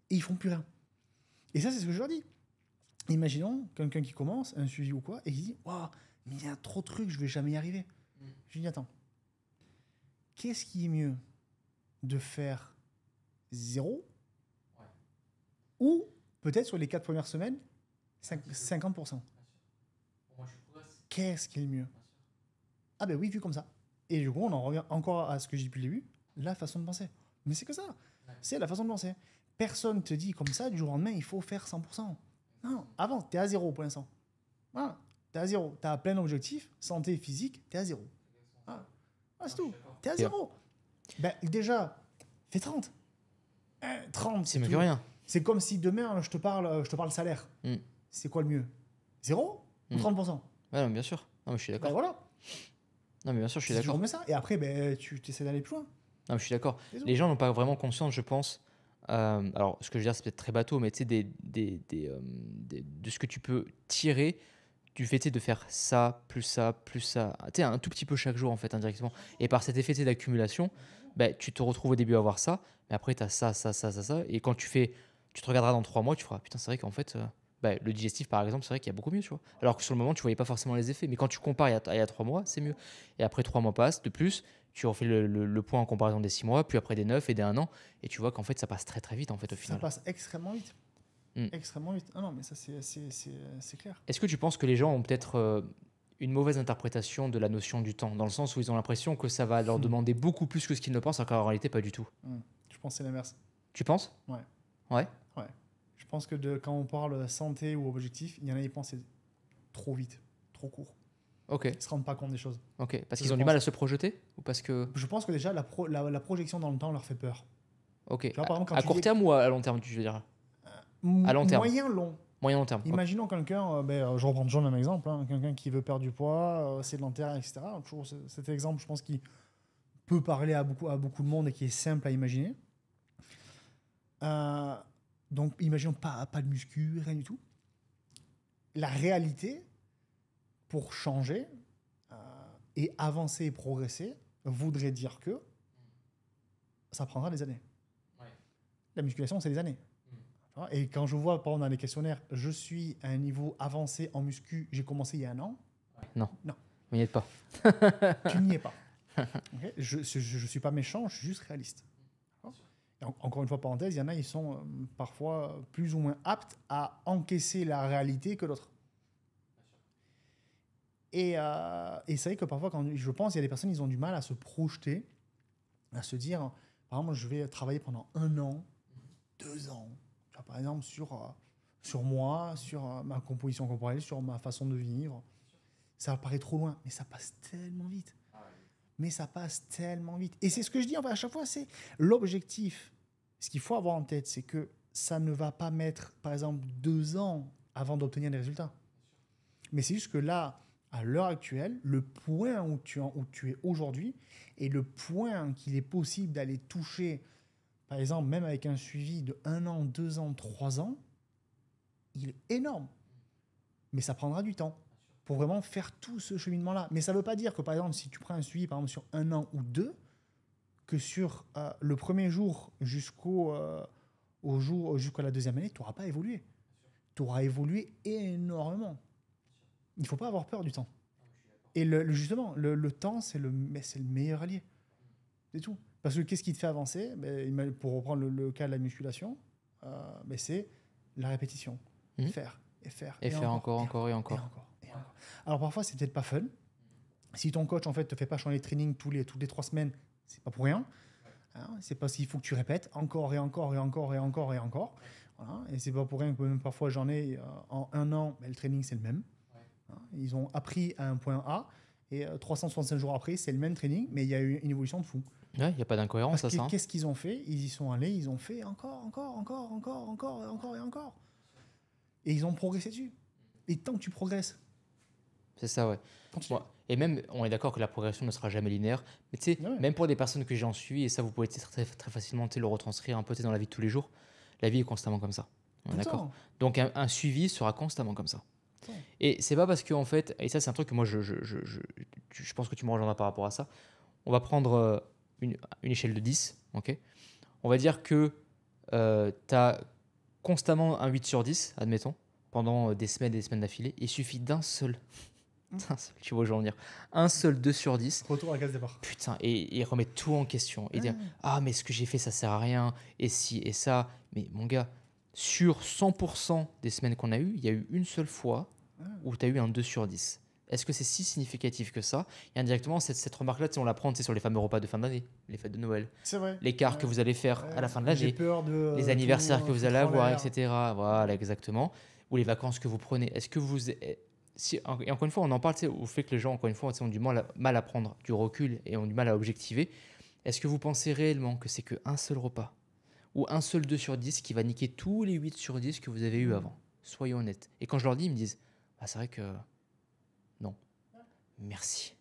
Et ils font plus rien. Et ça, c'est ce que je leur dis. Imaginons quelqu'un qui commence, un suivi ou quoi, et qui dit, waouh, mais il y a trop de trucs, je vais jamais y arriver. Je lui dis, attends, qu'est-ce qui est mieux de faire 0 ou peut-être sur les 4 premières semaines, 50%. Qu'est-ce qui est le mieux? Ah ben oui, vu comme ça. Et du coup, on en revient encore à ce que j'ai dit depuis le début, la façon de penser. Mais c'est que ça. C'est la façon de penser. Personne te dit comme ça, du jour au lendemain, il faut faire 100%. Non, avant, tu es à 0 pour l'instant. Voilà, tu es à 0. Tu as plein d'objectifs, santé, physique, tu es à 0. Voilà, c'est tout. Tu es à 0. Ben, déjà, fais 30. 30, c'est mieux que rien. C'est comme si demain, je te parle salaire. C'est quoi le mieux? 0 ou 30%? Ouais, non, bien sûr. Non, mais je suis d'accord. Ben voilà. Non, mais bien sûr, je suis C'est d'accord. toujours ça. Et après, ben, tu essaies d'aller plus loin. Non, mais je suis d'accord. Les gens n'ont pas vraiment conscience, je pense. Alors, ce que je veux dire, c'est peut-être très bateau, mais tu sais, de ce que tu peux tirer du fait de faire ça, plus ça, plus ça. Tu sais, un tout petit peu chaque jour, en fait, indirectement. Et par cet effet d'accumulation, ben, tu te retrouves au début à avoir ça, mais après, tu as ça. Et quand tu te regarderas dans 3 mois, tu feras, putain, c'est vrai qu'en fait, le digestif, par exemple, c'est vrai qu'il y a beaucoup mieux, tu vois. Alors que sur le moment, tu voyais pas forcément les effets. Mais quand tu compares il y a 3 mois, c'est mieux. Et après, 3 mois passent, de plus, tu refais le point en comparaison des 6 mois, puis après des 9 et des 1 an, et tu vois qu'en fait, ça passe très très vite, en fait, au final. Ça passe extrêmement vite. Extrêmement vite. Ah non, mais ça, c'est clair. Est-ce que tu penses que les gens ont peut-être une mauvaise interprétation de la notion du temps, dans le sens où ils ont l'impression que ça va leur demander beaucoup plus que ce qu'ils ne pensent, alors qu'en réalité, pas du tout? Je pense que c'est l'inverse. Tu penses? Ouais. Ouais. Ouais. Je pense que quand on parle santé ou objectif, il y en a qui pensent trop vite, trop court. Ok. Ils ne se rendent pas compte des choses. Ok. Parce qu'ils ont du mal à se projeter, ou parce que... Je pense que déjà, la projection dans le temps leur fait peur. Ok. Tu vois, par exemple, quand à tu court terme ou à long terme, tu veux dire? À long terme. Moyen, long. Moyen long terme. Imaginons quelqu'un, je reprends toujours le même exemple, hein, quelqu'un qui veut perdre du poids, sédentaire, etc. Toujours cet exemple, je pense, qui peut parler à beaucoup de monde et qui est simple à imaginer. Donc, imaginons pas de muscu, rien du tout. La réalité, pour changer et avancer et progresser, voudrait dire que ça prendra des années. Ouais. La musculation, c'est des années. Et quand je vois, par exemple, dans les questionnaires, je suis à un niveau avancé en muscu, j'ai commencé il y a 1 an. Non. Non. Vous n'y êtes pas. Tu n'y es pas. Okay, je ne suis pas méchant, je suis juste réaliste. Encore une fois, parenthèse, il y en a, ils sont parfois plus ou moins aptes à encaisser la réalité que d'autres. Et c'est vrai que parfois, quand je pense, il y a des personnes, ils ont du mal à se projeter, à se dire, par exemple, je vais travailler pendant 1 an, 2 ans, tu vois, par exemple, sur moi, sur ma composition corporelle, sur ma façon de vivre. Ça paraît trop loin, mais ça passe tellement vite. Mais ça passe tellement vite. Et c'est ce que je dis en fait, à chaque fois, c'est l'objectif. Ce qu'il faut avoir en tête, c'est que ça ne va pas mettre, par exemple, 2 ans avant d'obtenir des résultats. Mais c'est juste que là, à l'heure actuelle, le point où tu es aujourd'hui et le point qu'il est possible d'aller toucher, par exemple, même avec un suivi de 1 an, 2 ans, 3 ans, il est énorme. Mais ça prendra du temps pour vraiment faire tout ce cheminement-là. Mais ça ne veut pas dire que, par exemple, si tu prends un suivi par exemple, sur 1 an ou 2, que sur le premier jour jusqu'à la deuxième année, tu n'auras pas évolué. Tu auras évolué énormément. Il ne faut pas avoir peur du temps. Et justement, le temps, c'est le meilleur allié. C'est tout. Parce que qu'est-ce qui te fait avancer? Pour reprendre le cas de la musculation, c'est la répétition. Faire et faire. Et faire encore. Alors parfois, c'est peut-être pas fun. Si ton coach en fait te fait pas changer de training toutes les 3 semaines, c'est pas pour rien. Hein, c'est parce qu'il faut que tu répètes encore. Voilà. Et c'est pas pour rien que même parfois j'en ai en 1 an, le training c'est le même. Hein, ils ont appris à un point A et 365 jours après, c'est le même training, mais il y a eu une évolution de fou. Ouais, il n'y a pas d'incohérence à ça. Qu'est-ce qu'ils ont fait? Ils y sont allés, ils ont fait encore. Et ils ont progressé dessus. Et tant que tu progresses. C'est ça, ouais. Bon, et même, on est d'accord que la progression ne sera jamais linéaire. Mais tu sais, même pour des personnes que j'en suis, et ça, vous pouvez très, très facilement le retranscrire un peu dans la vie de tous les jours, la vie est constamment comme ça. D'accord. Donc, un suivi sera constamment comme ça. Et c'est pas parce que, en fait, et ça, c'est un truc que moi, je pense que tu me rejoindras par rapport à ça. On va prendre une échelle de 10, ok. On va dire que tu as constamment un 8 sur 10, admettons, pendant des semaines et des semaines d'affilée. Il suffit d'un seul, tu vois où je veux en venir, un seul 2 sur 10. Retour à la case départ. Putain, et remettre tout en question. Et dire, ah, mais ce que j'ai fait, ça sert à rien. Et si, et ça. Mais mon gars, sur 100% des semaines qu'on a eues, il y a eu une seule fois où tu as eu un 2 sur 10. Est-ce que c'est si significatif que ça? Et indirectement, cette remarque-là, on la prend sur les fameux repas de fin d'année, les fêtes de Noël. C'est vrai. L'écart que vous allez faire à la fin de l'année. J'ai peur de les anniversaires que vous allez avoir, etc. Voilà, exactement. Ou les vacances que vous prenez. Est-ce que vous... et encore une fois, on en parle au fait que les gens, encore une fois, ont du mal à prendre du recul et ont du mal à objectiver. Est-ce que vous pensez réellement que c'est qu'un seul repas ou un seul 2 sur 10 qui va niquer tous les 8 sur 10 que vous avez eu avant? Soyons honnêtes. Et quand je leur dis, ils me disent, c'est vrai que non. Merci.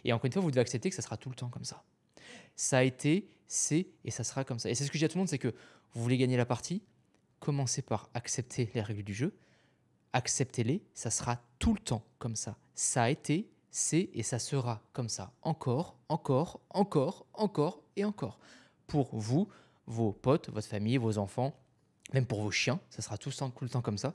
Et encore une fois, vous devez accepter que ça sera tout le temps comme ça. Ça a été, c'est et ça sera comme ça. Et c'est ce que je dis à tout le monde, c'est que vous voulez gagner la partie, commencez par accepter les règles du jeu. Acceptez-les, ça sera tout le temps comme ça. Ça a été, c'est et ça sera comme ça. Encore. Pour vous, vos potes, votre famille, vos enfants, même pour vos chiens, ça sera tout le temps comme ça.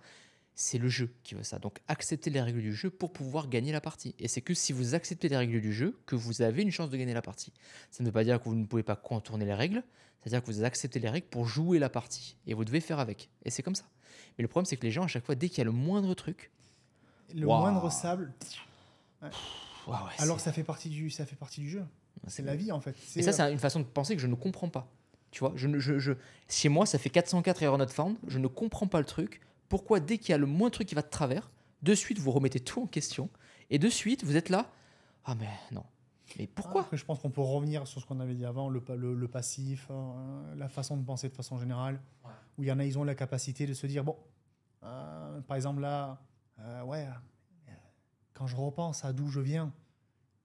C'est le jeu qui veut ça. Donc acceptez les règles du jeu pour pouvoir gagner la partie. Et c'est que si vous acceptez les règles du jeu que vous avez une chance de gagner la partie. Ça ne veut pas dire que vous ne pouvez pas contourner les règles, c'est-à-dire que vous acceptez les règles pour jouer la partie. Et vous devez faire avec. Et c'est comme ça. Mais le problème, c'est que les gens, à chaque fois, dès qu'il y a le moindre truc... moindre sable... Alors ça fait partie du jeu. C'est la vie, en fait. Et ça, c'est une façon de penser que je ne comprends pas. Tu vois, chez moi, ça fait 404 erreurs not found. Je ne comprends pas le truc. Pourquoi, dès qu'il y a le moindre truc qui va de travers, de suite, vous remettez tout en question. Et de suite, vous êtes là. Ah, mais non. Mais pourquoi? Je pense qu'on peut revenir sur ce qu'on avait dit avant, le passif, la façon de penser de façon générale. Où il y en a, ils ont la capacité de se dire, bon, par exemple là, quand je repense à d'où je viens,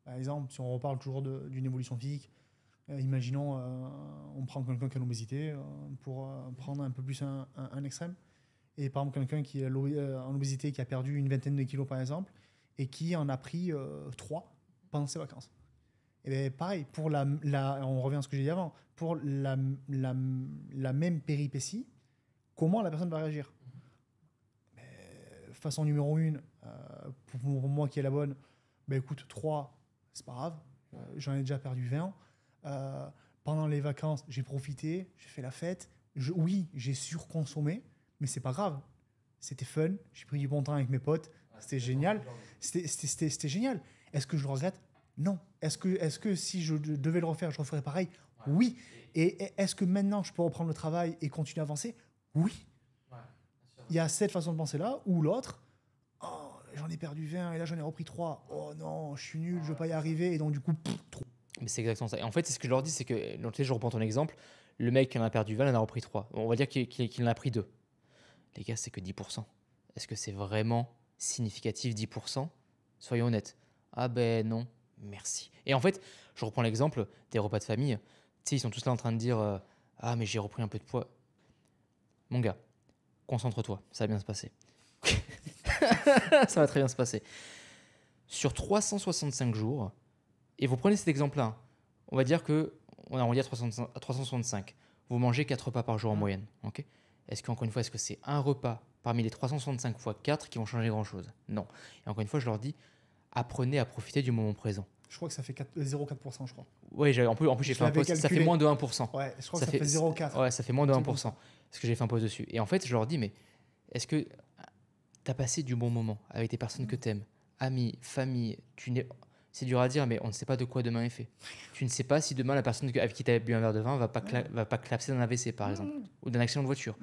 par exemple, si on reparle toujours d'une évolution physique, imaginons, on prend quelqu'un qui a l'obésité, pour prendre un peu plus un extrême. Et par exemple, quelqu'un qui est en obésité, qui a perdu une vingtaine de kilos, par exemple, et qui en a pris 3 pendant ses vacances. Et bien, pareil, on revient à ce que j'ai dit avant, pour la même péripétie, comment la personne va réagir? Façon numéro 1, pour moi qui est la bonne, écoute, 3, c'est pas grave, j'en ai déjà perdu 20. pendant les vacances, j'ai profité, j'ai fait la fête. Oui, j'ai surconsommé, mais c'est pas grave. C'était fun, j'ai pris du bon temps avec mes potes, c'était génial. C'était génial. Est-ce que je le regrette? Non. Est-ce que si je devais le refaire, je referais pareil? Oui. Et est-ce que maintenant, je peux reprendre le travail et continuer à avancer? Oui. Il y a cette façon de penser là, ou l'autre, oh, j'en ai perdu 20 et là j'en ai repris 3. Oh non, je suis nul, je ne vais pas y arriver. Et donc du coup, trop. Mais c'est exactement ça. Et en fait, c'est ce que je leur dis, c'est que, donc, tu sais, je reprends ton exemple, le mec qui en a perdu 20, il en a repris 3. On va dire qu'il en a pris 2. Les gars, c'est que 10%. Est-ce que c'est vraiment significatif 10%? Soyons honnêtes. Ah ben non, merci. Et en fait, je reprends l'exemple des repas de famille. Tu sais, ils sont tous là en train de dire ah, mais j'ai repris un peu de poids. Mon gars, concentre-toi, ça va bien se passer. Ça va très bien se passer. Sur 365 jours, et vous prenez cet exemple-là, hein, on va dire que on arrondit à 365. Vous mangez 4 repas par jour en moyenne. Okay, est-ce qu'encore une fois, est-ce que c'est un repas parmi les 365 fois 4 qui vont changer grand-chose? Non. Et encore une fois, je leur dis, apprenez à profiter du moment présent. Je crois que ça fait 0,4%, je crois. Oui, en plus j'ai fait un post, ça fait moins de 1%. Ouais, je crois que ça fait 0,4%. Ouais, ça fait moins de 1%. Parce que j'ai fait un post dessus. Et en fait, je leur dis, mais est-ce que tu as passé du bon moment avec des personnes que tu aimes, amis, famille, c'est dur à dire, mais on ne sait pas de quoi demain est fait. Tu ne sais pas si demain, la personne avec qui tu as bu un verre de vin va pas clapser d'un AVC, par exemple, ou d'un accident de voiture.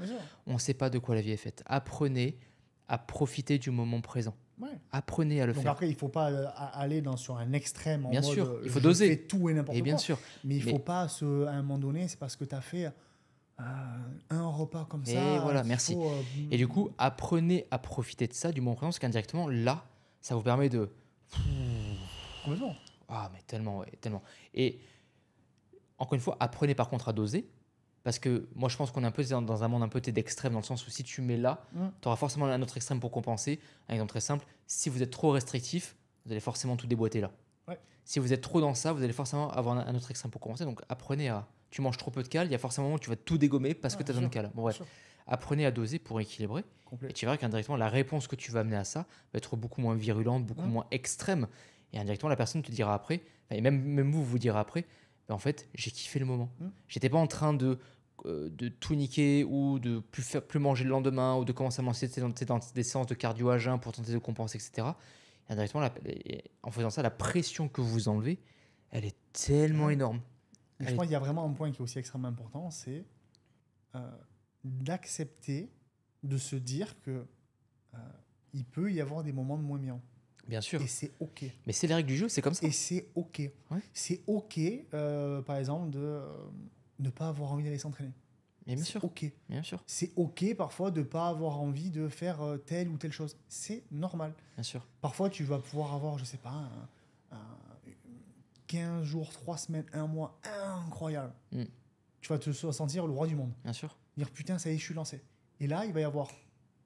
On ne sait pas de quoi la vie est faite. Apprenez à profiter du moment présent. Ouais. Apprenez à le faire. Donc après, il ne faut pas aller sur un extrême en bien mode sûr, il faut doser. Fais tout et n'importe quoi. Bien sûr. Mais il ne faut pas, à un moment donné, c'est parce que tu as fait un repas comme ça. Et voilà, merci. Et du coup, apprenez à profiter de ça, du moment présent, parce qu'indirectement, là, ça vous permet de... Complètement. Ah, mais tellement, ouais, tellement. Et encore une fois, apprenez par contre à doser. Parce que moi, je pense qu'on est un peu dans un monde un peu d'extrême, dans le sens où si tu mets là, tu auras forcément un autre extrême pour compenser. Un exemple très simple, si vous êtes trop restrictif, vous allez forcément tout déboîter là. Ouais. Si vous êtes trop dans ça, vous allez forcément avoir un autre extrême pour compenser. Donc apprenez à... Tu manges trop peu de cales, il y a forcément un moment où tu vas tout dégommer parce que tu as besoin de cales. Bon, bref, apprenez à doser pour équilibrer. Complet. Et tu verras qu'indirectement, la réponse que tu vas amener à ça va être beaucoup moins virulente, beaucoup moins extrême. Et indirectement, la personne te dira après, et même vous direz après, ben en fait, j'ai kiffé le moment. J'étais pas en train de tout niquer ou de plus manger le lendemain ou de commencer à manger dans des séances de cardio à jeun pour tenter de compenser, etc. Et indirectement, en faisant ça, la pression que vous enlevez, elle est tellement énorme. Je pense qu'il y a vraiment un point qui est aussi extrêmement important, c'est d'accepter, de se dire que il peut y avoir des moments de moins bien. Bien sûr. Et c'est OK. Mais c'est les règles du jeu, c'est comme ça. Et c'est OK. Ouais. C'est OK, par exemple, de ne pas avoir envie d'aller s'entraîner. Mais bien sûr. OK. Bien sûr. C'est OK parfois de ne pas avoir envie de faire telle ou telle chose. C'est normal. Bien sûr. Parfois, tu vas pouvoir avoir, je sais pas, 15 jours, 3 semaines, 1 mois incroyable. Tu vas te sentir le roi du monde. Bien sûr. Dire putain, ça y est, je suis lancé. Et là, il va y avoir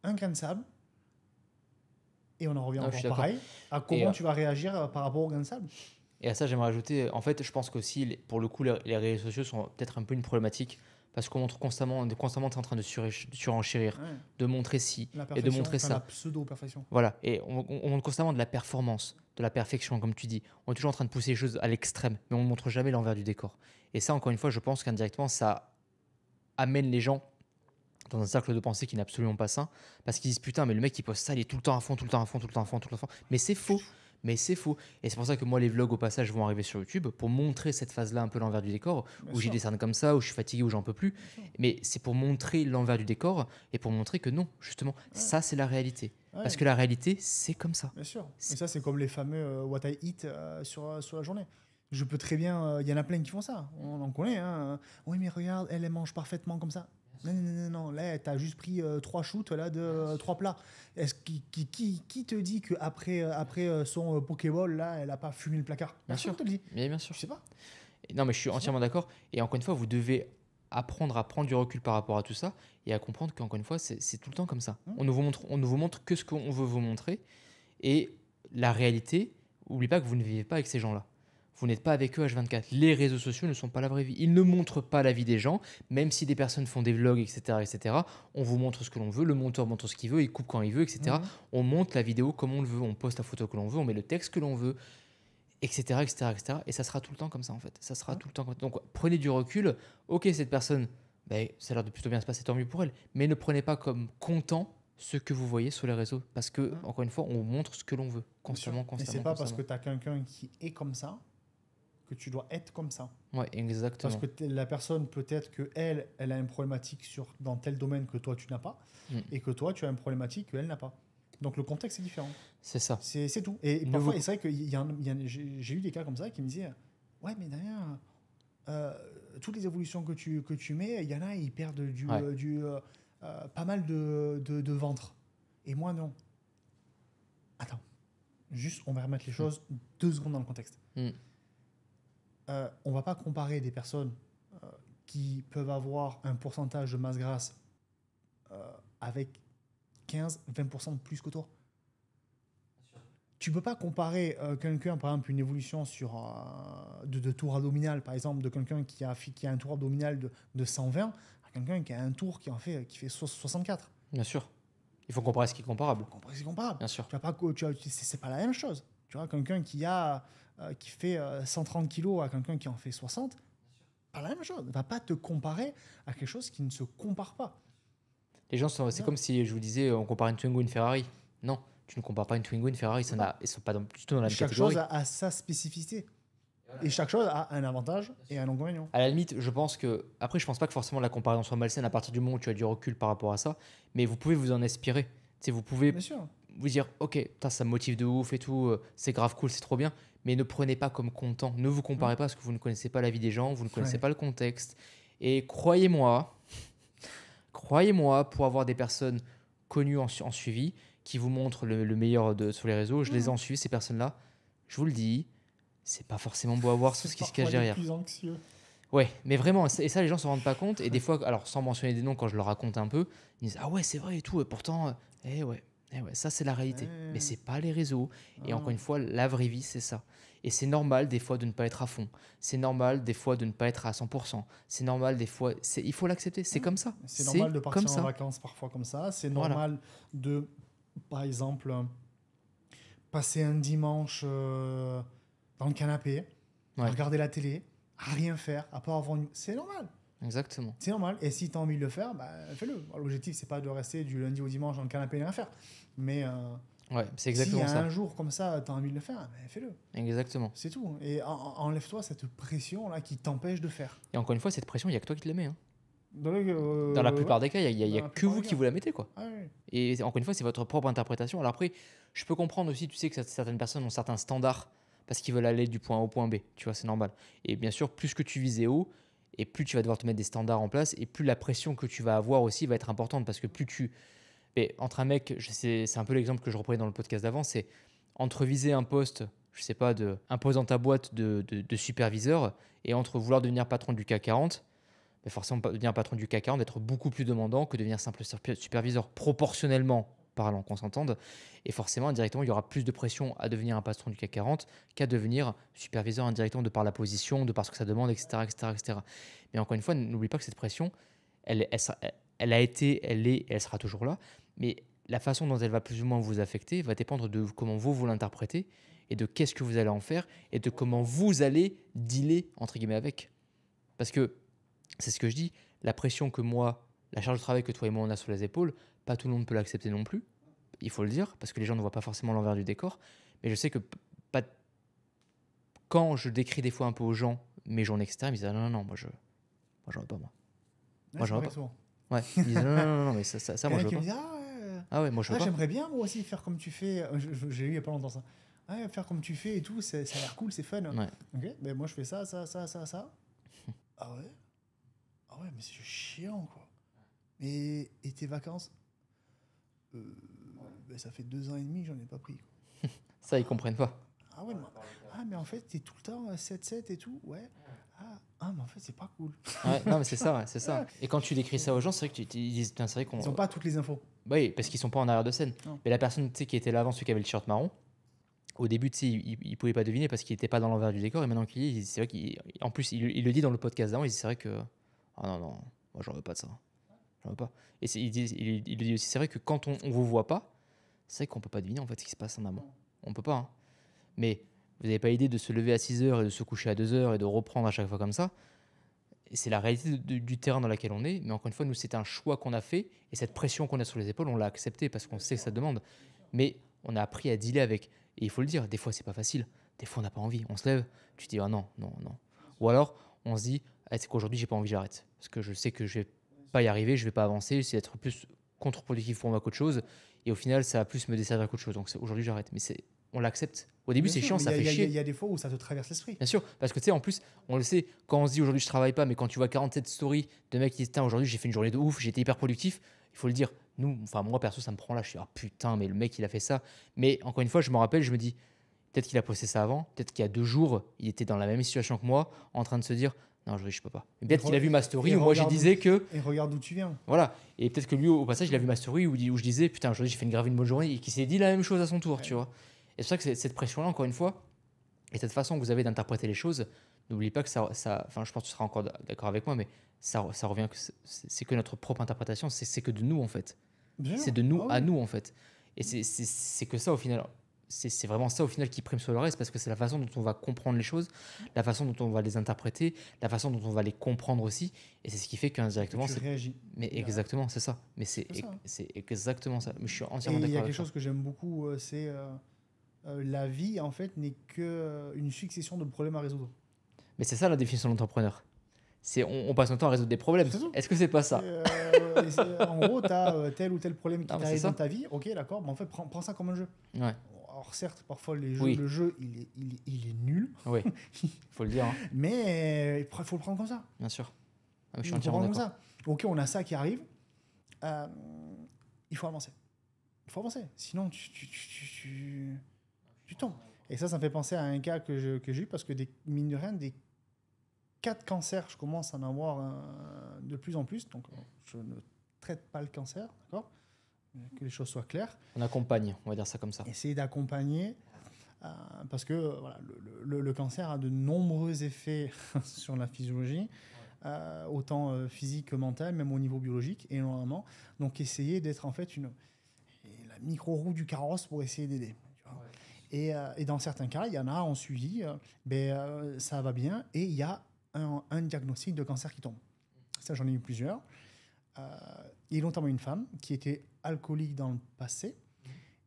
un grain de sable. Et on en revient encore pareil. À comment tu vas réagir par rapport au grain de sable. Et à ça, j'aimerais ajouter, en fait, je pense qu'aussi, pour le coup, les réseaux sociaux sont peut-être un peu une problématique parce qu'on montre constamment, on est constamment en train de surenchérir, de montrer ci et de montrer ça. La pseudo-perfection. Voilà, et on montre constamment de la performance, de la perfection, comme tu dis. On est toujours en train de pousser les choses à l'extrême, mais on ne montre jamais l'envers du décor. Et ça, encore une fois, je pense qu'indirectement, ça amène les gens dans un cercle de pensée qui n'est absolument pas sain, parce qu'ils disent putain, mais le mec il poste ça, il est tout le temps à fond, tout le temps à fond, tout le temps à fond, tout le temps à fond. Mais c'est faux. Mais c'est faux. Et c'est pour ça que moi, les vlogs au passage vont arriver sur YouTube pour montrer cette phase-là un peu l'envers du décor, où j'ai des scènes comme ça, où je suis fatigué, où j'en peux plus. Mais c'est pour montrer l'envers du décor et pour montrer que non, justement, ça c'est la réalité. Parce que la réalité, c'est comme ça. Bien sûr. Et ça, c'est comme les fameux What I Eat sur la journée. Je peux très bien. Il y en a plein qui font ça. On en connaît. Hein. Oui, mais regarde, elle mange parfaitement comme ça. Non. Là, tu as juste pris 3 shoots là, de 3 plats. Qui te dit qu'après son Pokéball, là, elle n'a pas fumé le placard? Bien sûr. Te le dit. Mais bien sûr. Je sais pas. Non, mais je suis entièrement d'accord. Et encore une fois, vous devez apprendre à prendre du recul par rapport à tout ça et à comprendre qu'encore une fois, c'est tout le temps comme ça. On ne vous montre que ce qu'on veut vous montrer. Et la réalité, n'oubliez pas que vous ne vivez pas avec ces gens-là. Vous n'êtes pas avec eux H24. Les réseaux sociaux ne sont pas la vraie vie. Ils ne montrent pas la vie des gens, même si des personnes font des vlogs, etc. On vous montre ce que l'on veut, le monteur montre ce qu'il veut, il coupe quand il veut, etc. On monte la vidéo comme on le veut, on poste la photo que l'on veut, on met le texte que l'on veut. etc., etc., etc. Et ça sera tout le temps comme ça, en fait. Ça sera tout le temps comme ça. Donc, prenez du recul. Ok, cette personne, ben, ça a l'air de plutôt bien se passer, tant mieux pour elle. Mais ne prenez pas comme content ce que vous voyez sur les réseaux. Parce que, encore une fois, on montre ce que l'on veut. Constamment, Et c'est constamment, pas parce constamment. que tu as quelqu'un qui est comme ça que tu dois être comme ça. Ouais, Parce exactement. que la personne, peut-être qu'elle, elle a une problématique dans tel domaine que toi, tu n'as pas, Mm. et que toi, tu as une problématique qu'elle n'a pas. Donc le contexte est différent. C'est ça. C'est tout. Et Ne parfois, vous- et c'est vrai que j'ai eu des cas comme ça qui me disaient ouais, mais Damien, toutes les évolutions que tu mets, il y en a, ils perdent Ouais. pas mal de ventre. Et moi, non. Attends. Juste, on va remettre les choses 2 secondes dans le contexte. Mm. On va pas comparer des personnes qui peuvent avoir un pourcentage de masse grasse avec 15-20% de plus que toi. Tu peux pas comparer quelqu'un, par exemple, une évolution de tour abdominal, par exemple, de quelqu'un qui a un tour abdominal de 120 à quelqu'un qui a un tour qui fait 64. Bien sûr. Il faut comparer ce qui est comparable. C'est comparable. Bien sûr. C'est pas la même chose. Tu vois, quelqu'un qui fait 130 kilos à quelqu'un qui en fait 60, pas la même chose. Ne va pas te comparer à quelque chose qui ne se compare pas. Les gens c'est comme si je vous disais, on compare une Twingo et une Ferrari. Non, tu ne compares pas une Twingo et une Ferrari. Ils sont pas du tout dans la même Chaque catégorie. chose a sa spécificité. Et chaque chose a un avantage et un inconvénient. À la limite, je pense que. Après, je pense pas que forcément la comparaison soit malsaine à partir du moment où tu as du recul par rapport à ça. Mais vous pouvez vous en inspirer. Tu sais, vous pouvez Bien sûr. vous dire, ok, putain, ça me motive de ouf et tout, c'est grave cool, c'est trop bien. Mais ne prenez pas comme content. Ne vous comparez pas parce que vous ne connaissez pas la vie des gens, vous ne connaissez Ouais. pas le contexte. Et croyez-moi, pour avoir des personnes connues en suivi qui vous montrent le meilleur sur les réseaux, je les ai en suivi, ces personnes-là. Je vous le dis, c'est pas forcément beau à voir ce qui se cache derrière. Plus anxieux. Ouais, mais vraiment, et ça, les gens s'en rendent pas compte. Et des fois, alors sans mentionner des noms, quand je leur raconte un peu, ils disent ah ouais, c'est vrai et tout. Et pourtant, ouais, ça c'est la réalité. Ouais. Mais c'est pas les réseaux. Et Ah. encore une fois, la vraie vie, c'est ça. Et c'est normal des fois de ne pas être à fond. C'est normal des fois de ne pas être à 100%. C'est normal des fois, il faut l'accepter. C'est comme ça. C'est normal de partir comme en ça. vacances parfois comme ça. C'est Voilà. normal de, par exemple, passer un dimanche dans le canapé, à Ouais. regarder la télé, à rien faire, à part avoir une... C'est normal. Exactement. C'est normal. Et si tu as envie de le faire, bah, fais-le. L'objectif, c'est pas de rester du lundi au dimanche dans le canapé et rien faire. Mais Ouais, c'est s'il y exactement a ça. un jour comme ça, tu as envie de le faire, bah, fais-le. Exactement. C'est tout. Et enlève-toi cette pression-là qui t'empêche de faire. Et encore une fois, cette pression, il n'y a que toi qui te la mets. Hein. Dans Dans la plupart des cas, il n'y Dans a la que plupart vous des qui cas. vous la mettez, quoi. Ah ouais. Et encore une fois, c'est votre propre interprétation. Alors après, je peux comprendre aussi, tu sais que certaines personnes ont certains standards parce qu'ils veulent aller du point A au point B. Tu vois, c'est normal. Et bien sûr, plus que tu vises haut, et plus tu vas devoir te mettre des standards en place, et plus la pression que tu vas avoir aussi va être importante parce que plus tu... Mais entre un mec, c'est un peu l'exemple que je reprenais dans le podcast d'avant, c'est entre viser un poste, je sais pas, un poste dans ta boîte de superviseur, et entre vouloir devenir patron du CAC 40, mais forcément, devenir patron du CAC 40 d'être beaucoup plus demandant que devenir simple superviseur, proportionnellement parlant, qu'on s'entende. Et forcément, indirectement, il y aura plus de pression à devenir un patron du CAC 40 qu'à devenir superviseur indirectement de par la position, de par ce que ça demande, etc. etc., etc. Mais encore une fois, n'oublie pas que cette pression, elle a été, elle est, elle sera toujours là. Mais la façon dont elle va plus ou moins vous affecter va dépendre de comment vous l'interprétez et de qu'est-ce que vous allez en faire et de comment vous allez dealer, entre guillemets, avec. Parce que c'est ce que je dis, la pression que moi, la charge de travail que toi et moi on a sur les épaules, pas tout le monde peut l'accepter non plus, il faut le dire, parce que les gens ne voient pas forcément l'envers du décor, mais je sais que pas... quand je décris des fois un peu aux gens mes journées externes, ils disent ah, non, moi j'en veux pas, moi. Ouais, Moi, c'est j'en veux vrai pas. souvent. Ouais, ils disent non, mais ça moi je veux Qui me pas. dit Ah ouais, moi je veux pas. j'aimerais bien moi aussi faire comme tu fais. J'ai eu il y a pas longtemps ça. Ouais, faire comme tu fais et tout, ça a l'air cool, c'est fun. Ouais. Ok, ben moi je fais ça. Ah ouais. Ah ouais, mais c'est chiant quoi. Et tes vacances ben, ça fait 2 ans et demi, j'en ai pas pris. Quoi. Ça, ils comprennent pas. Ah ouais, mais en fait, t'es tout le temps 7-7 et tout, ouais. Mais en fait, c'est pas cool. Ouais, non, mais c'est ça, c'est ça. Et quand tu décris ça aux gens, c'est vrai que ils disent, putain, c'est vrai qu'on. Ils ont pas toutes les infos. Oui, parce qu'ils sont pas en arrière de scène. Non. Mais la personne tu sais, qui était là avant, celui qui avait le t-shirt marron, au début, tu sais, il pouvait pas deviner parce qu'il était pas dans l'envers du décor. Et maintenant qu'il y est, c'est vrai qu'en plus, il le dit dans le podcast d'avant, il dit c'est vrai que. Ah non, moi j'en veux pas de ça. J'en veux pas. Et il le dit aussi, c'est vrai que quand on vous voit pas, c'est vrai qu'on peut pas deviner en fait ce qui se passe en amont. On peut pas. Hein. Mais Vous n'avez pas idée de se lever à 6 heures et de se coucher à 2 heures et de reprendre à chaque fois comme ça. Et c'est la réalité du terrain dans laquelle on est. Mais encore une fois, nous, c'est un choix qu'on a fait. Et cette pression qu'on a sur les épaules, on l'a accepté parce qu'on sait que ça demande. Mais on a appris à dealer avec. Et il faut le dire, des fois, c'est pas facile. Des fois, on n'a pas envie. On se lève, tu te dis, ah non, non, non. Ou alors, on se dit, ah, c'est qu'aujourd'hui, j'ai pas envie, j'arrête. Parce que je sais que je vais pas y arriver, je vais pas avancer, c'est être plus contre-productif pour moi qu'autre chose. Et au final, ça va plus me desservir qu'autre chose. Donc aujourd'hui, j'arrête. Mais on l'accepte. Au début, Bien c'est sûr, chiant, mais ça fait chier. il y a des fois où ça te traverse l'esprit. Bien sûr, parce que tu sais, en plus, on le sait, quand on se dit aujourd'hui je travaille pas, mais quand tu vois 47 stories de mecs qui disent, aujourd'hui j'ai fait une journée de ouf, j'ai été hyper productif, il faut le dire. Nous, enfin moi perso, ça me prend là, je suis ah putain, mais le mec il a fait ça. Mais encore une fois, je me rappelle, je me dis, peut-être qu'il a posté ça avant, peut-être qu'il y a 2 jours, il était dans la même situation que moi, en train de se dire, non, aujourd'hui je peux pas. Mais peut-être qu'il a vu ma story où moi je disais que. Et regarde d'où tu viens. Voilà. Et peut-être que lui, au passage, il a vu ma story où je disais, putain, aujourd'hui j'ai fait une bonne journée et qu'il s'est dit la même chose à son tour, tu vois. Et c'est pour ça que cette pression-là, encore une fois, et cette façon que vous avez d'interpréter les choses, n'oubliez pas que enfin, je pense que tu seras encore d'accord avec moi, mais ça revient que c'est que notre propre interprétation, c'est que de nous en fait. C'est de nous à nous en fait. Et c'est que ça au final. C'est vraiment ça au final qui prime sur le reste parce que c'est la façon dont on va comprendre les choses, la façon dont on va les interpréter, la façon dont on va les comprendre aussi. Et c'est ce qui fait qu'indirectement. Tu réagis. Mais exactement, c'est ça. Mais c'est exactement ça. Mais je suis entièrement d'accord. Il y a quelque chose que j'aime beaucoup, c'est la vie en fait n'est qu'une succession de problèmes à résoudre. Mais c'est ça la définition de l'entrepreneur. On passe notre temps à résoudre des problèmes. Est-ce que c'est pas ça? En gros, tu as tel ou tel problème qui t'arrive dans ta vie. Ok, d'accord, mais en fait, prends ça comme un jeu. Ouais. Alors certes, parfois le jeu, il est nul. Oui, il faut le dire. Hein. Mais il faut le prendre comme ça. Bien sûr. Ah, je suis entièrement d'accord. Comme ça. Ok, on a ça qui arrive. Il faut avancer. Il faut avancer. Sinon, tu tombes. Et ça me fait penser à un cas que j'ai eu parce que, mine de rien, des 4 cancers, je commence à en avoir de plus en plus. Donc, je ne traite pas le cancer, d'accord ? Que les choses soient claires. On accompagne, on va dire ça comme ça. Essayer d'accompagner, parce que voilà, le cancer a de nombreux effets sur la physiologie, autant physique que mental, même au niveau biologique, énormément. Donc, essayer d'être en fait la micro-roue du carrosse pour essayer d'aider. Et dans certains cas, il y en a en suivi, ça va bien, et il y a un diagnostic de cancer qui tombe. Ça, j'en ai eu plusieurs. Il y a notamment une femme qui était alcoolique dans le passé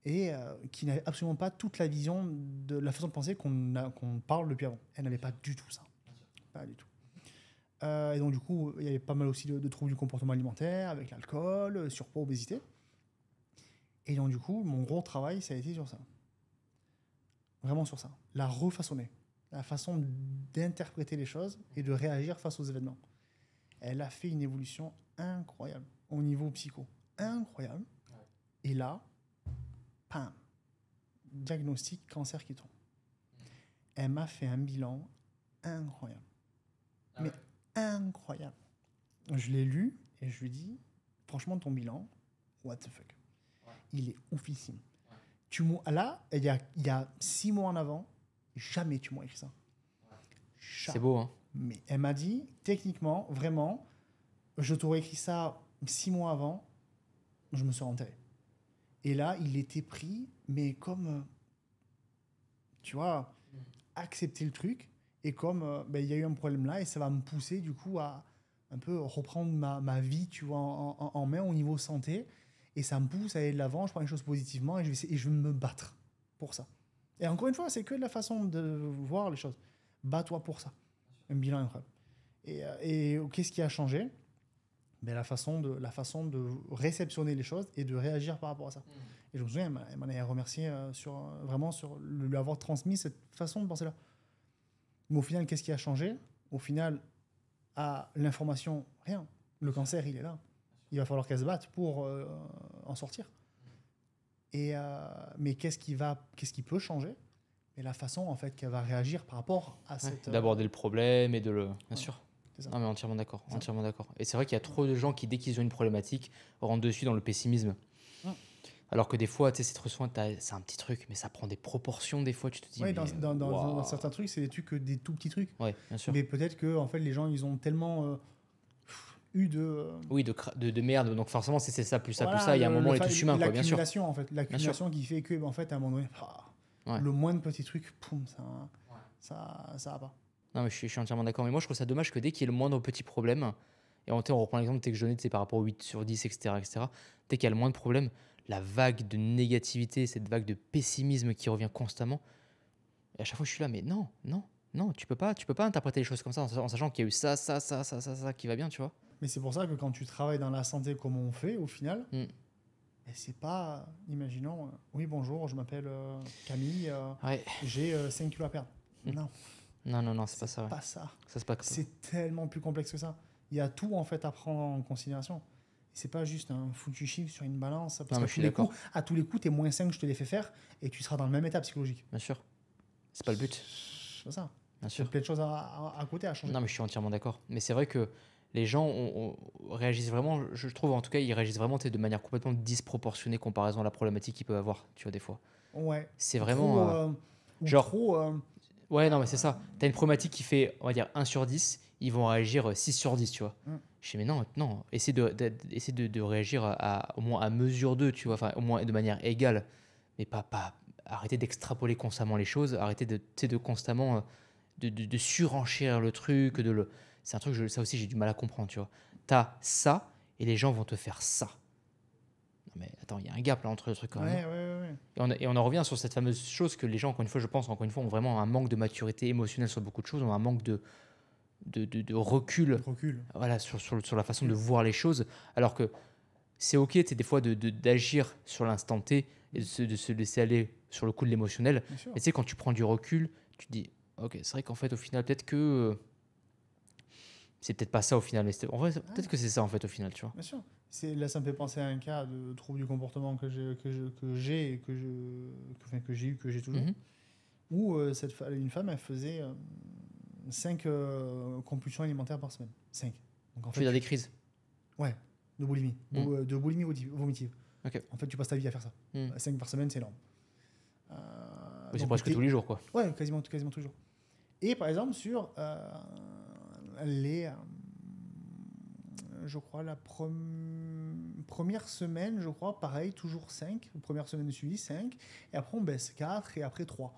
et qui n'avait absolument pas toute la vision de la façon de penser qu'on parle depuis avant. Elle n'avait pas du tout ça. Pas du tout. Et donc, du coup, il y avait pas mal aussi de troubles du comportement alimentaire avec l'alcool, surpoids, obésité. Et donc, du coup, mon gros travail, ça a été sur ça. Vraiment sur ça. La refaçonner. La façon d'interpréter les choses et de réagir face aux événements. Elle a fait une évolution incroyable au niveau psycho. Incroyable. Et là, pam, diagnostic cancer qui tombe. Elle m'a fait un bilan incroyable. Mais incroyable. Je l'ai lu et je lui ai dit, franchement, ton bilan, what the fuck. Il est oufissime. Là, il y a 6 mois en avant, jamais tu m'as écrit ça. C'est beau, hein. Mais elle m'a dit, techniquement, vraiment, je t'aurais écrit ça 6 mois avant, je me serais enterré. Et là, il était pris, mais comme, tu vois, accepter le truc, et comme il y a eu un problème là, et ça va me pousser du coup à un peu reprendre ma vie, tu vois, en main au niveau santé, et ça me pousse à aller de l'avant, je prends les choses positivement, et je vais me battre pour ça. Et encore une fois, c'est que la façon de voir les choses. Bats-toi pour ça. Un bilan incroyable. Et qu'est-ce qui a changé ? La façon de réceptionner les choses et de réagir par rapport à ça. Et je me souviens, elle m'en a remercié vraiment sur lui avoir transmis cette façon de penser-là. Mais au final, qu'est-ce qui a changé ? Au final, à l'information, rien. Le cancer, il est là. Il va falloir qu'elle se batte pour en sortir. Mais qu'est-ce qui peut changer ? Et la façon en fait qu'elle va réagir par rapport à cette... D'aborder le problème et de le... Bien sûr. C'est ça. Non, mais entièrement d'accord. Entièrement d'accord. Et c'est vrai qu'il y a trop de gens qui, dès qu'ils ont une problématique, rentrent dessus dans le pessimisme. Alors que des fois, tu sais, c'est trop soin, c'est un petit truc, mais ça prend des proportions des fois, tu te dis... Oui, dans certains trucs, c'est des tout petits trucs. Oui, bien sûr. Mais peut-être que en fait, les gens, ils ont tellement... eu de... Oui, de merde. Donc forcément, c'est ça, plus ça, plus ça. Il y a un moment, les touches humains, quoi, bien sûr. L'accumulation, en fait. L'accumulation qui fait que, en fait, à un moment donné, Ouais. Le moindre petit truc, poum, ça va pas. Non, mais je suis entièrement d'accord. Mais moi, je trouve ça dommage que dès qu'il y ait le moindre petit problème, et on reprend l'exemple que je donnais par rapport au 8 sur 10, etc. Dès qu'il y a le moindre problème, la vague de négativité, cette vague de pessimisme qui revient constamment, et à chaque fois, je suis là, mais non, non, non, tu peux pas interpréter les choses comme ça en sachant qu'il y a eu ça qui va bien, tu vois. Mais c'est pour ça que quand tu travailles dans la santé comme on fait, au final, Mm. et c'est pas, imaginons, oui, bonjour, je m'appelle Camille, Ouais. j'ai 5 kilos à perdre. Mm. Non, Non, c'est pas ça. Ouais. pas ça. Ça, c'est pas comme ça. C'est tellement plus complexe que ça. Il y a tout en fait à prendre en considération. C'est pas juste un foutu chiffre sur une balance. Parce Non, mais qu'à je suis tous les d'accord. coups, à tous les coups, t'es -5, je te les fais faire et tu seras dans le même état psychologique. Bien sûr. C'est pas le but. C'est ça. Bien Il y a sûr. plein de choses à côté à changer. Non, mais je suis entièrement d'accord. Mais c'est vrai que les gens réagissent vraiment, je trouve en tout cas, ils réagissent vraiment de manière complètement disproportionnée comparaison à la problématique qu'ils peuvent avoir, tu vois, des fois. Ouais. C'est Trop, vraiment. ou genre- trop, Ouais, non, mais c'est ça. Tu as une problématique qui fait, on va dire, 1 sur 10, ils vont réagir 6 sur 10, tu vois. Mm. Je dis, mais non, non, essaie de réagir au moins à mesure d'eux, tu vois, enfin, au moins de manière égale. Mais pas arrêter d'extrapoler constamment les choses, arrêter de constamment de surenchérir le truc. C'est un truc, ça aussi, j'ai du mal à comprendre, tu vois. T'as ça, et les gens vont te faire ça. Non, mais attends, il y a un gap là entre le truc quand même. ouais. Et on en revient sur cette fameuse chose que les gens, encore une fois, je pense, encore une fois, ont vraiment un manque de maturité émotionnelle sur beaucoup de choses, ont un manque de recul, Recul. voilà, sur la façon de voir les choses. Alors que c'est ok, tu sais, des fois, d'agir sur l'instant T et de se laisser aller sur le coup de l'émotionnel. Bien sûr. Mais tu sais, quand tu prends du recul, tu te dis, ok, c'est vrai qu'en fait, au final, peut-être que c'est peut-être pas ça au final. Mais en vrai, peut-être que c'est ça en fait au final, tu vois. Bien sûr. Là, ça me fait penser à un cas de trouble du comportement que j'ai et que j'ai eu, que j'ai toujours. Mhm. Où une femme, elle faisait 5 compulsions alimentaires par semaine. 5. Donc en Tu fais fait, des crises. ouais, de boulimie. De boulimie vomitive. Ok. En fait, tu passes ta vie à faire ça. Mhm. 5 par semaine, c'est énorme. Oui, c'est Donc, presque tous les jours, quoi. Ouais, quasiment toujours. Et par exemple, sur je crois, la première semaine, je crois, pareil, toujours 5. Première semaine de suivi, 5. Et après, on baisse 4 et après 3.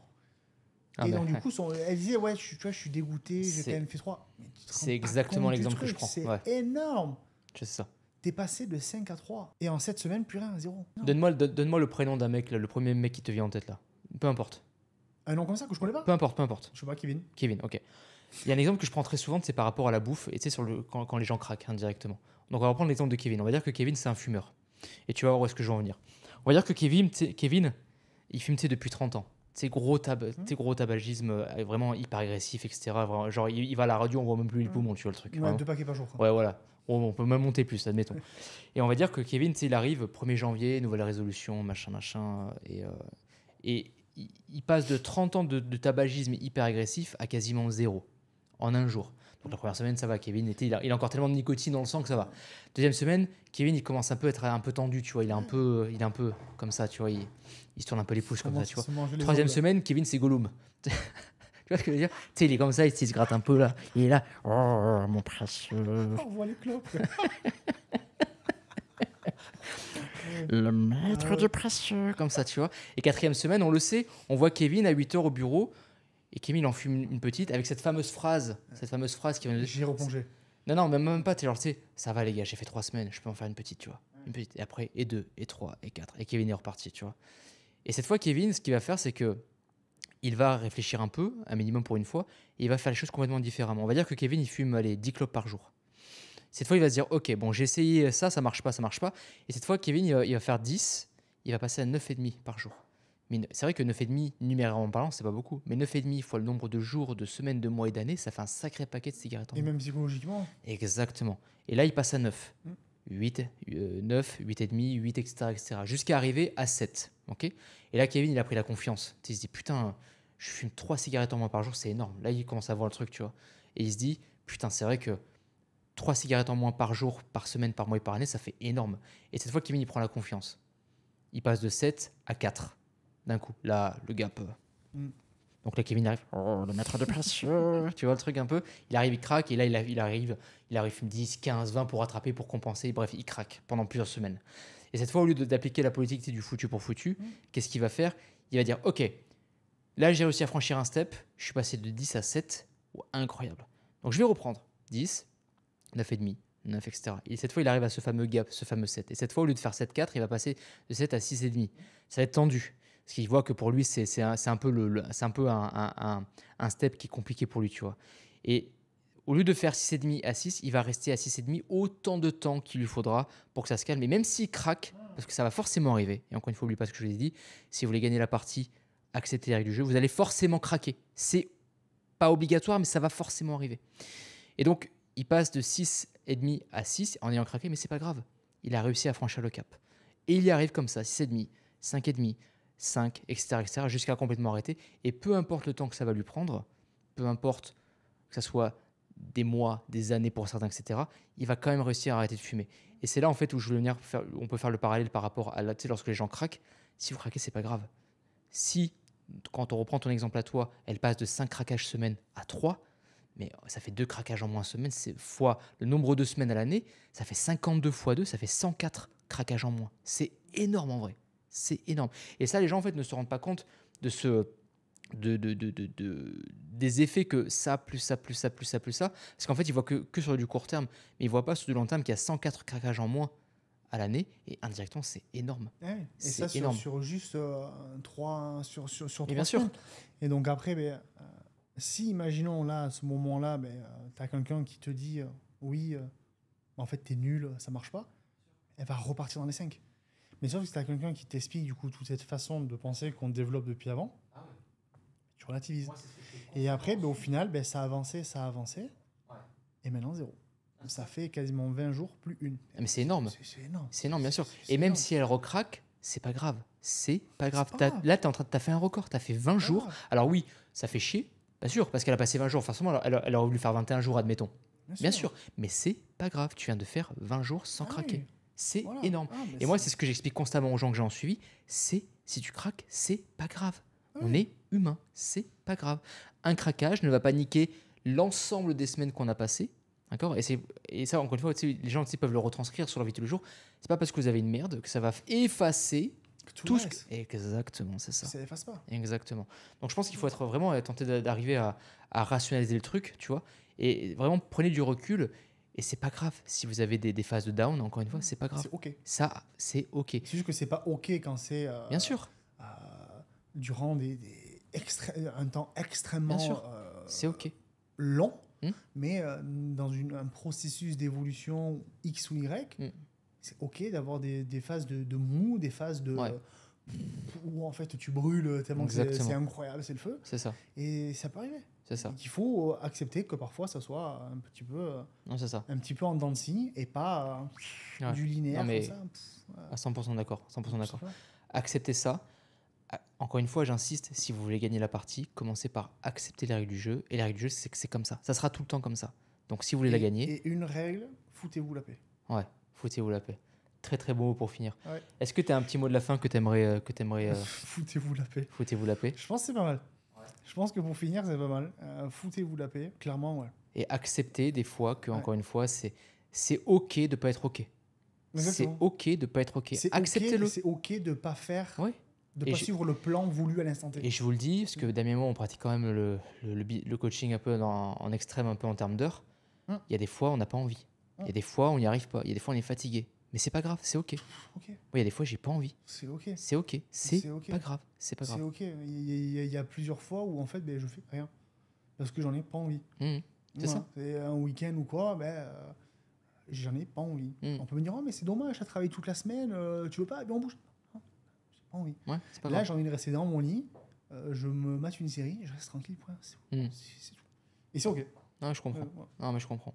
Ah, Et bah, donc, du coup, elle disait, ouais, tu vois, je suis dégoûté, j'ai C'est- quand même fait 3. Mais tu te rends c'est pas exactement compte du l'exemple que je truc, prends, C'est ouais. énorme. Je sais ça. T'es passé de 5 à 3. Et en 7 semaines, plus rien, 0. Non. Donne-moi le prénom d'un mec, là, le premier mec qui te vient en tête là. Peu importe. Un nom comme ça que je connais pas. Peu importe. Je sais pas, Kevin. Kevin, ok. Il y a un exemple que je prends très souvent, c'est par rapport à la bouffe et tu sais, quand les gens craquent indirectement. Donc on va reprendre l'exemple de Kevin. On va dire que Kevin, c'est un fumeur. Et tu vas voir où est-ce que je veux en venir. On va dire que Kevin, il fume depuis 30 ans. C'est gros tabagisme, vraiment hyper agressif, etc. Vraiment, genre, il va à la radio, on voit même plus les poumons, tu vois le truc. Ouais, vraiment. 2 paquets par jour. Quoi. Ouais, voilà. On peut même monter plus, admettons. Et on va dire que Kevin, tu sais, il arrive 1er janvier, nouvelle résolution, machin. Et il passe de 30 ans de tabagisme hyper agressif à quasiment 0 en un jour. Donc la première semaine, ça va. Kevin, il a encore tellement de nicotine dans le sang que ça va. Deuxième semaine, Kevin, il commence un peu à être un peu tendu, tu vois. Il est un peu comme ça, tu vois. Il se tourne un peu les pouces comme ça, tu vois. Troisième semaine, Kevin, c'est Gollum. Tu vois ce que je veux dire? Tu sais, il est comme ça, il se gratte un peu là. Il est là. Oh, mon précieux. On voit les clopes. Le maître du précieux. Comme ça, tu vois. Et quatrième semaine, on le sait, on voit Kevin à 8 h au bureau. Et Kevin en fume une petite avec cette fameuse phrase qui va nous dire. J'ai repongé. Non, même pas. Tu sais, ça va les gars, j'ai fait 3 semaines, je peux en faire une petite, tu vois. Une petite. Et après, et 2, et 3, et 4. Et Kevin est reparti, tu vois. Et cette fois, Kevin, ce qu'il va faire, c'est que il va réfléchir un peu, un minimum pour une fois, et il va faire les choses complètement différemment. On va dire que Kevin, il fume 10 clopes par jour. Cette fois, il va se dire, ok, bon, j'ai essayé ça marche pas. Et cette fois, Kevin, il va faire 10, il va passer à 9,5 par jour. Mais c'est vrai que 9,5, numérairement parlant, c'est pas beaucoup. Mais 9,5 fois le nombre de jours, de semaines, de mois et d'années, ça fait un sacré paquet de cigarettes en Et moins. même psychologiquement. Exactement. Et là, il passe à 9. 8, 9, 8,5, 8, etc. Jusqu'à arriver à 7. Okay, et là, Kevin, il a pris la confiance. Il se dit, putain, je fume 3 cigarettes en moins par jour, c'est énorme. Là, il commence à voir le truc, tu vois. Et il se dit, putain, c'est vrai que 3 cigarettes en moins par jour, par semaine, par mois et par année, ça fait énorme. Et cette fois, Kevin, il prend la confiance. Il passe de 7 à 4 d'un coup. Là, le gap. Donc là, Kevin arrive. Oh, le maître de précieux. Tu vois le truc un peu. Il arrive, il craque. Et là, il arrive 10, 15, 20 pour rattraper, pour compenser. Bref, il craque pendant plusieurs semaines. Et cette fois, au lieu d'appliquer la politique du foutu pour foutu, qu'est-ce qu'il va faire? Il va dire, ok, Là, j'ai réussi à franchir un step. Je suis passé de 10 à 7. Oh, incroyable. Donc, je vais reprendre. 10, 9,5, 9, etc. Et cette fois, il arrive à ce fameux gap, ce fameux 7. Et cette fois, au lieu de faire 7,4, il va passer de 7 à 6,5. Ça va être tendu. Parce qu'il voit que pour lui, c'est un peu, c'est un, peu un step qui est compliqué pour lui, tu vois. Et au lieu de faire 6,5 à 6, il va rester à 6,5 autant de temps qu'il lui faudra pour que ça se calme. Et même s'il craque, parce que ça va forcément arriver, et encore une fois, n'oubliez pas ce que je vous ai dit, si vous voulez gagner la partie, accepter les règles du jeu, vous allez forcément craquer. C'est pas obligatoire, mais ça va forcément arriver. Et donc, il passe de 6,5 à 6 en ayant craqué, mais c'est pas grave. Il a réussi à franchir le cap. Et il y arrive comme ça, 6,5, 5,5, 5, etc., jusqu'à complètement arrêter. Et peu importe le temps que ça va lui prendre, peu importe que ça soit des mois, des années pour certains, etc., il va quand même réussir à arrêter de fumer. Et c'est là, en fait, où je voulais venir faire, on peut faire le parallèle par rapport à là, tu sais, lorsque les gens craquent. Si vous craquez, c'est pas grave. Si, quand on reprend ton exemple à toi, elle passe de 5 craquages semaine à 3, mais ça fait 2 craquages en moins semaine, c'est fois le nombre de semaines à l'année, ça fait 52 fois 2, ça fait 104 craquages en moins. C'est énorme en vrai. C'est énorme. Et ça, les gens en fait ne se rendent pas compte de ce, des effets que ça, plus ça, plus ça, plus ça, plus ça. Parce qu'en fait, ils voient que sur du court terme, mais ils ne voient pas sur du long terme qu'il y a 104 craquages en moins à l'année. Et indirectement, c'est énorme. Ouais, et C'est ça énorme. sur juste 3 sur Et 3 bien sûr. semaines. Et donc après, si imaginons là, à ce moment-là, tu as quelqu'un qui te dit oui, en fait, tu es nul, ça marche pas, elle va repartir dans les 5. Mais sauf que si tu as quelqu'un qui t'explique du coup toute cette façon de penser qu'on développe depuis avant, tu relativises. Et après, au final, ça a avancé, ça a avancé. Et maintenant, 0. Ça fait quasiment 20 jours, plus une. Mais c'est énorme. C'est énorme. C'est énorme, bien sûr. C'est Et même énorme. si elle recraque, c'est pas grave. C'est pas grave. pas grave. Là, t'as fait un record. T'as fait 20 jours. grave. Alors oui, ça fait chier. Pas sûr, parce qu'elle a passé 20 jours. Forcément, elle aurait voulu faire 21 jours, admettons. Bien sûr. Mais c'est pas grave. Tu viens de faire 20 jours sans craquer. Oui. C'est Voilà. énorme. Et moi, c'est ce que j'explique constamment aux gens que j'ai en suivi. C'est si tu craques, c'est pas grave. On est humain. C'est pas grave. Un craquage ne va pas niquer l'ensemble des semaines qu'on a passées. D'accord. Et ça, encore une fois, les gens peuvent le retranscrire sur leur vie de tous les jours. C'est pas parce que vous avez une merde que ça va effacer tout ce que... Exactement, c'est ça. Ça efface pas. Exactement. Donc je pense qu'il faut être vraiment tenter d'arriver à rationaliser le truc, tu vois. Et vraiment, prenez du recul. Et c'est pas grave si vous avez des phases de down, encore une fois, c'est pas grave. C'est OK. Ça, c'est OK. C'est juste que c'est pas OK quand c'est. Bien sûr. Durant un temps extrêmement. Bien sûr. C'est OK. Long, mais dans un processus d'évolution X ou Y, c'est OK d'avoir des phases de mou, des phases de. Ouais. Où en fait tu brûles tellement que c'est incroyable, c'est le feu. C'est ça. Et ça peut arriver. C'est ça. Il faut accepter que parfois ça soit un petit peu. Non, c'est ça. Un petit peu en dents de scie et pas du linéaire non, mais comme ça. À 100% d'accord. 100% d'accord. Acceptez ça. Encore une fois, j'insiste, si vous voulez gagner la partie, commencez par accepter les règles du jeu. Et les règles du jeu, c'est que c'est comme ça. Ça sera tout le temps comme ça. Donc si vous voulez la gagner... Et une règle, foutez-vous la paix. Ouais, foutez-vous la paix. Très très beau mot pour finir. Ouais. Est-ce que tu as un petit mot de la fin que tu aimerais... Foutez-vous la paix. Foutez-vous la paix. Je pense que c'est pas mal. Ouais. Je pense que pour finir, c'est pas mal. Foutez-vous la paix, clairement, ouais. Et accepter des fois que, encore une fois, c'est OK de pas être OK. Exactement. C'est OK de pas être OK. Acceptez-le. C'est OK de pas faire... Ouais. De ne pas suivre le plan voulu à l'instant T. Et je vous le dis, parce que Damien et moi, on pratique quand même le coaching un peu en extrême, un peu en termes d'heures. Il y a des fois, on n'a pas envie. Il y a des fois, on n'y arrive pas. Il y a des fois, on est fatigué. Mais c'est pas grave, c'est OK. Okay. Il y a des fois, j'ai pas envie. C'est OK. C'est OK. C'est pas grave. C'est pas grave. C'est OK. Il y a plusieurs fois où, en fait, je fais rien. Parce que j'en ai pas envie. C'est ça. C'est un week-end ou quoi, j'en ai pas envie. On peut me dire, oh, mais c'est dommage, tu as travaillé toute la semaine, tu veux pas, on bouge. Oui. Ouais, pas là, grave. j'ai envie de rester dans mon lit, je me mate une série, je reste tranquille. C'est tout. Et c'est OK. Non, je comprends. Non, mais je comprends.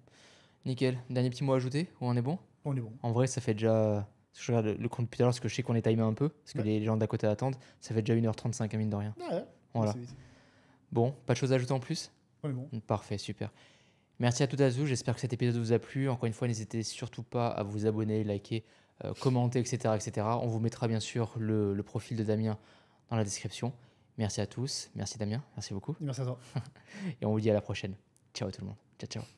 Nickel. Dernier petit mot à ajouter ou on est bon? On est bon. En vrai, ça fait déjà. Je regarde le compte depuis tout à l'heure parce que je sais qu'on est timé un peu, parce que les gens d'à côté attendent. Ça fait déjà 1h35 à mine de rien. Ouais. Voilà. Bon, pas de choses à ajouter en plus? On est bon. Parfait, super. Merci à toutes et à tous. J'espère que cet épisode vous a plu. Encore une fois, n'hésitez surtout pas à vous abonner, liker, commenter, etc., etc. On vous mettra bien sûr le profil de Damien dans la description. Merci à tous. Merci Damien. Merci beaucoup. Merci à toi. Et on vous dit à la prochaine. Ciao tout le monde. Ciao, ciao.